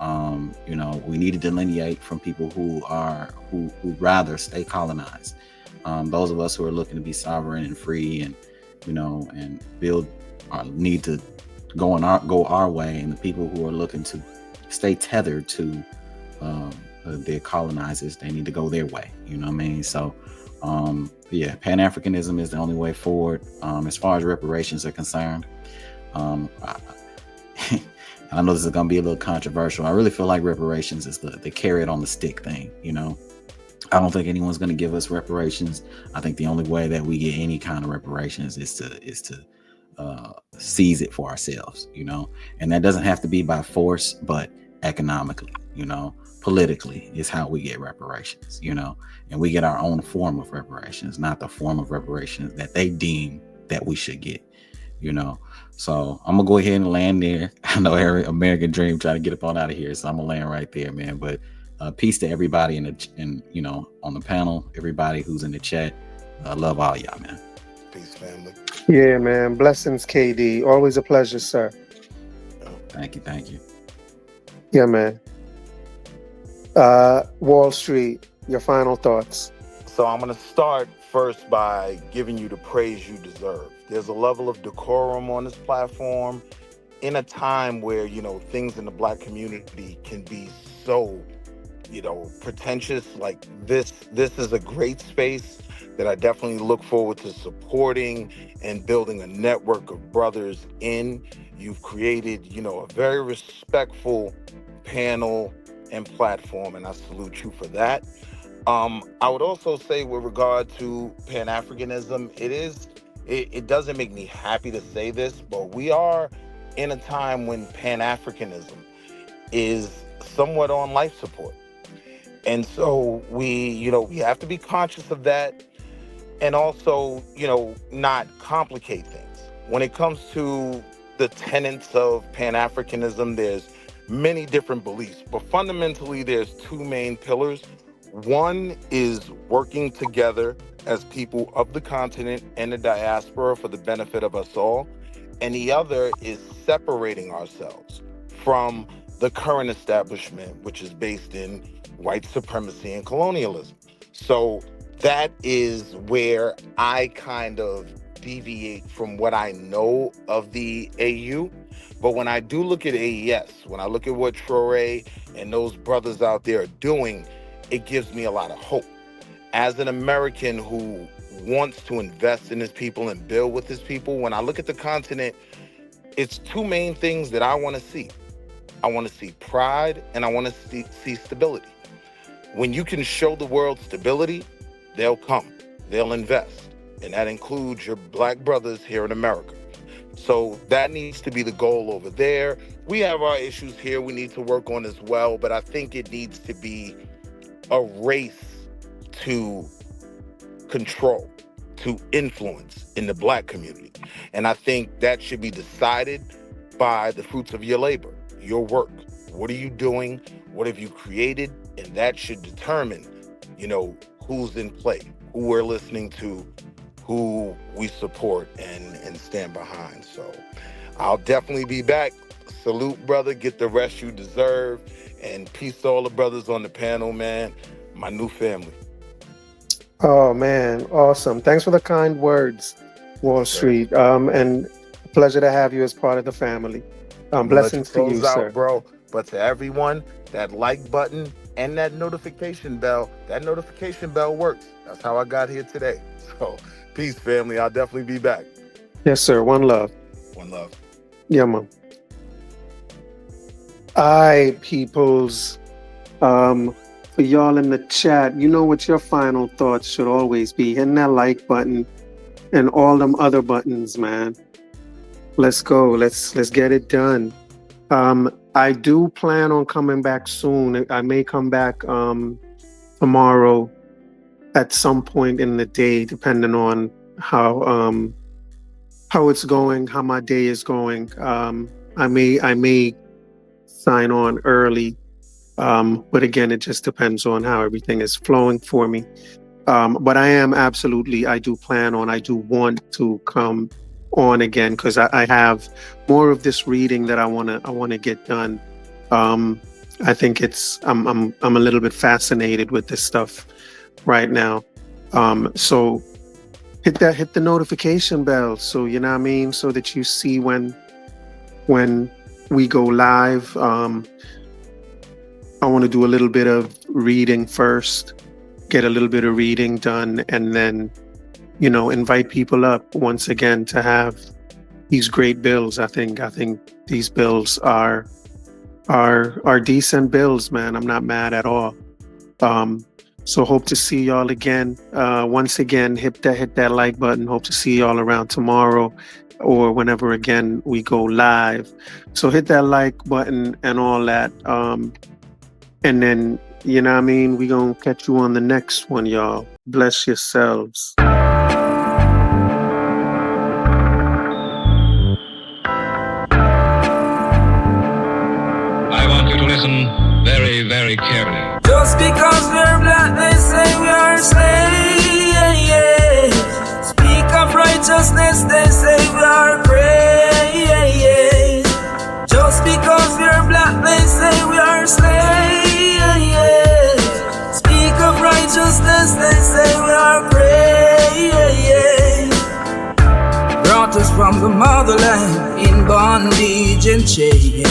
We need to delineate from people who rather stay colonized. Those of us who are looking to be sovereign and free and and build need to go our way, and the people who are looking to stay tethered to the colonizers, they need to go their way. You know what I mean? So yeah, Pan-Africanism is the only way forward. As far as reparations are concerned, I know this is gonna be a little controversial. I really feel like reparations is the carrot on the stick thing. I don't think anyone's going to give us reparations. I think the only way that we get any kind of reparations is to seize it for ourselves, and that doesn't have to be by force, but economically, politically is how we get reparations, and we get our own form of reparations, not the form of reparations that they deem that we should get, So I'm gonna go ahead and land there. I know every American dream trying to get up on out of here, so I'm gonna land right there, man. But peace to everybody on the panel, everybody who's in the chat. Love all y'all, man. Peace, family. Yeah, man. Blessings, KD. Always a pleasure, sir. Thank you. Yeah, man. Wall Street, your final thoughts. So I'm going to start first by giving you the praise you deserve. There's a level of decorum on this platform in a time where, things in the Black community can be so, pretentious. Like this is a great space that I definitely look forward to supporting and building a network of brothers in. You've created, a very respectful panel and platform, and I salute you for that. I would also say with regard to Pan Africanism, it doesn't make me happy to say this, but we are in a time when Pan Africanism is somewhat on life support. And so we have to be conscious of that and also, not complicate things. When it comes to the tenets of Pan Africanism, there's many different beliefs, but fundamentally there's two main pillars. One is working together as people of the continent and the diaspora for the benefit of us all. And the other is separating ourselves from the current establishment, which is based in white supremacy and colonialism. So that is where I kind of deviate from what I know of the AU. But when I do look at AES, when I look at what Traoré and those brothers out there are doing, it gives me a lot of hope. As an American who wants to invest in his people and build with his people, when I look at the continent, it's two main things that I want to see. I want to see pride and I want to see stability. When you can show the world stability, they'll come, they'll invest. And that includes your Black brothers here in America. So that needs to be the goal over there. We have our issues here we need to work on as well, but I think it needs to be a race to control, to influence in the Black community. And I think that should be decided by the fruits of your labor, your work. What are you doing? What have you created? And that should determine, who's in play, who we're listening to, who we support and stand behind. So I'll definitely be back. Salute, brother. Get the rest you deserve. And peace to all the brothers on the panel, man. My new family. Oh, man. Awesome. Thanks for the kind words, Wall Street. And pleasure to have you as part of the family. Blessings to you, sir. Bro. But to everyone, that like button and that notification bell works. That's how I got here today. So peace, family. I'll definitely be back. Yes, sir. One love. One love. Yeah, man. Aye, peoples. For y'all in the chat, you know what your final thoughts should always be. Hitting that like button and all them other buttons, man. Let's go. Let's get it done. I do plan on coming back soon. I may come back tomorrow at some point in the day, depending on how it's going, how my day is going. I may sign on early, but again, it just depends on how everything is flowing for me. But I do want to come on again because I have more of this reading that I want to get done. I think I'm a little bit fascinated with this stuff right now. So hit the notification bell, so you know what I mean, so that you see when we go live. I want to do a little bit of reading first, get a little bit of reading done, and then invite people up once again to have these great bills. I think these bills are decent bills, man. I'm not mad at all. So hope to see y'all again. Once again, hit that like button. Hope to see y'all around tomorrow. or whenever again we go live. So hit that like button and all that. And then, you know what I mean? We're going to catch you on the next one, y'all. Bless yourselves. I want you to listen very, very carefully. Just because we're black, they say we are slaves. Speak of righteousness, they say we are praise. Just because we're black, they say we are slaves. Speak of righteousness, they say we are praise. Brought us from the motherland in bondage and chains.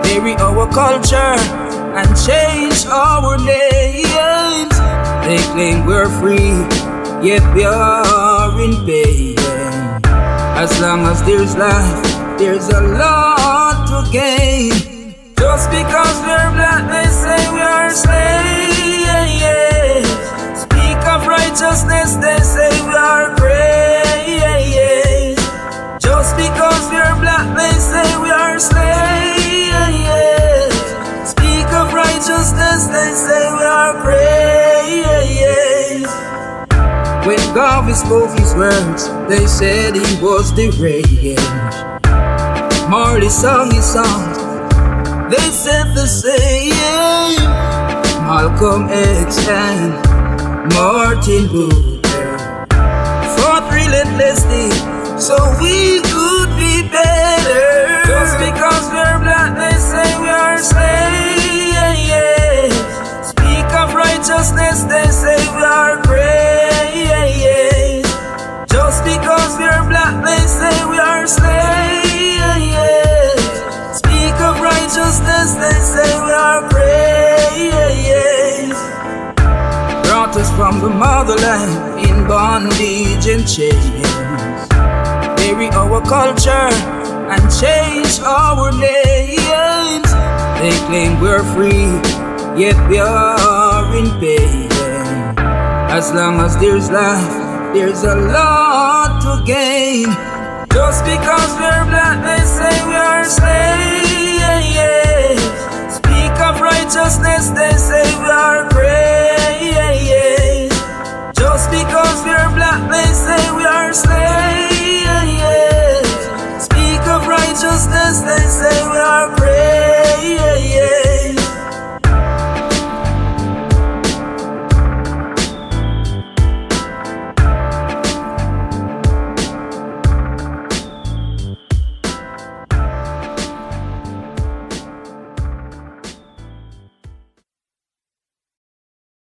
Bury our culture and change our names. They claim we're free, yet we are in pain. As long as there's life, there's a lot to gain. Just because we're black, they say we are slaves. Speak of righteousness, they say we are praise. Just because we're black, they say we are slaves. Speak of righteousness, they say we are praise. When God spoke his words, they said he was deranged. Marley sung his songs, they said the same. Malcolm X and Martin Luther fought relentlessly so we could be better. Just because we're black, they say we are slaves. Speak of righteousness, they say we are praise. Just because we're black, they say we are slaves. Speak of righteousness, they say we are praise. Brought us from the motherland in bondage and chains. Bury our culture and change our names. They claim we're free, yet we are in pain. As long as there's life, there's a lot to gain. Just because we're black, they say we are slaves. Speak of righteousness, they say we are praise. Just because we're black, they say we are slaves. Speak of righteousness, they say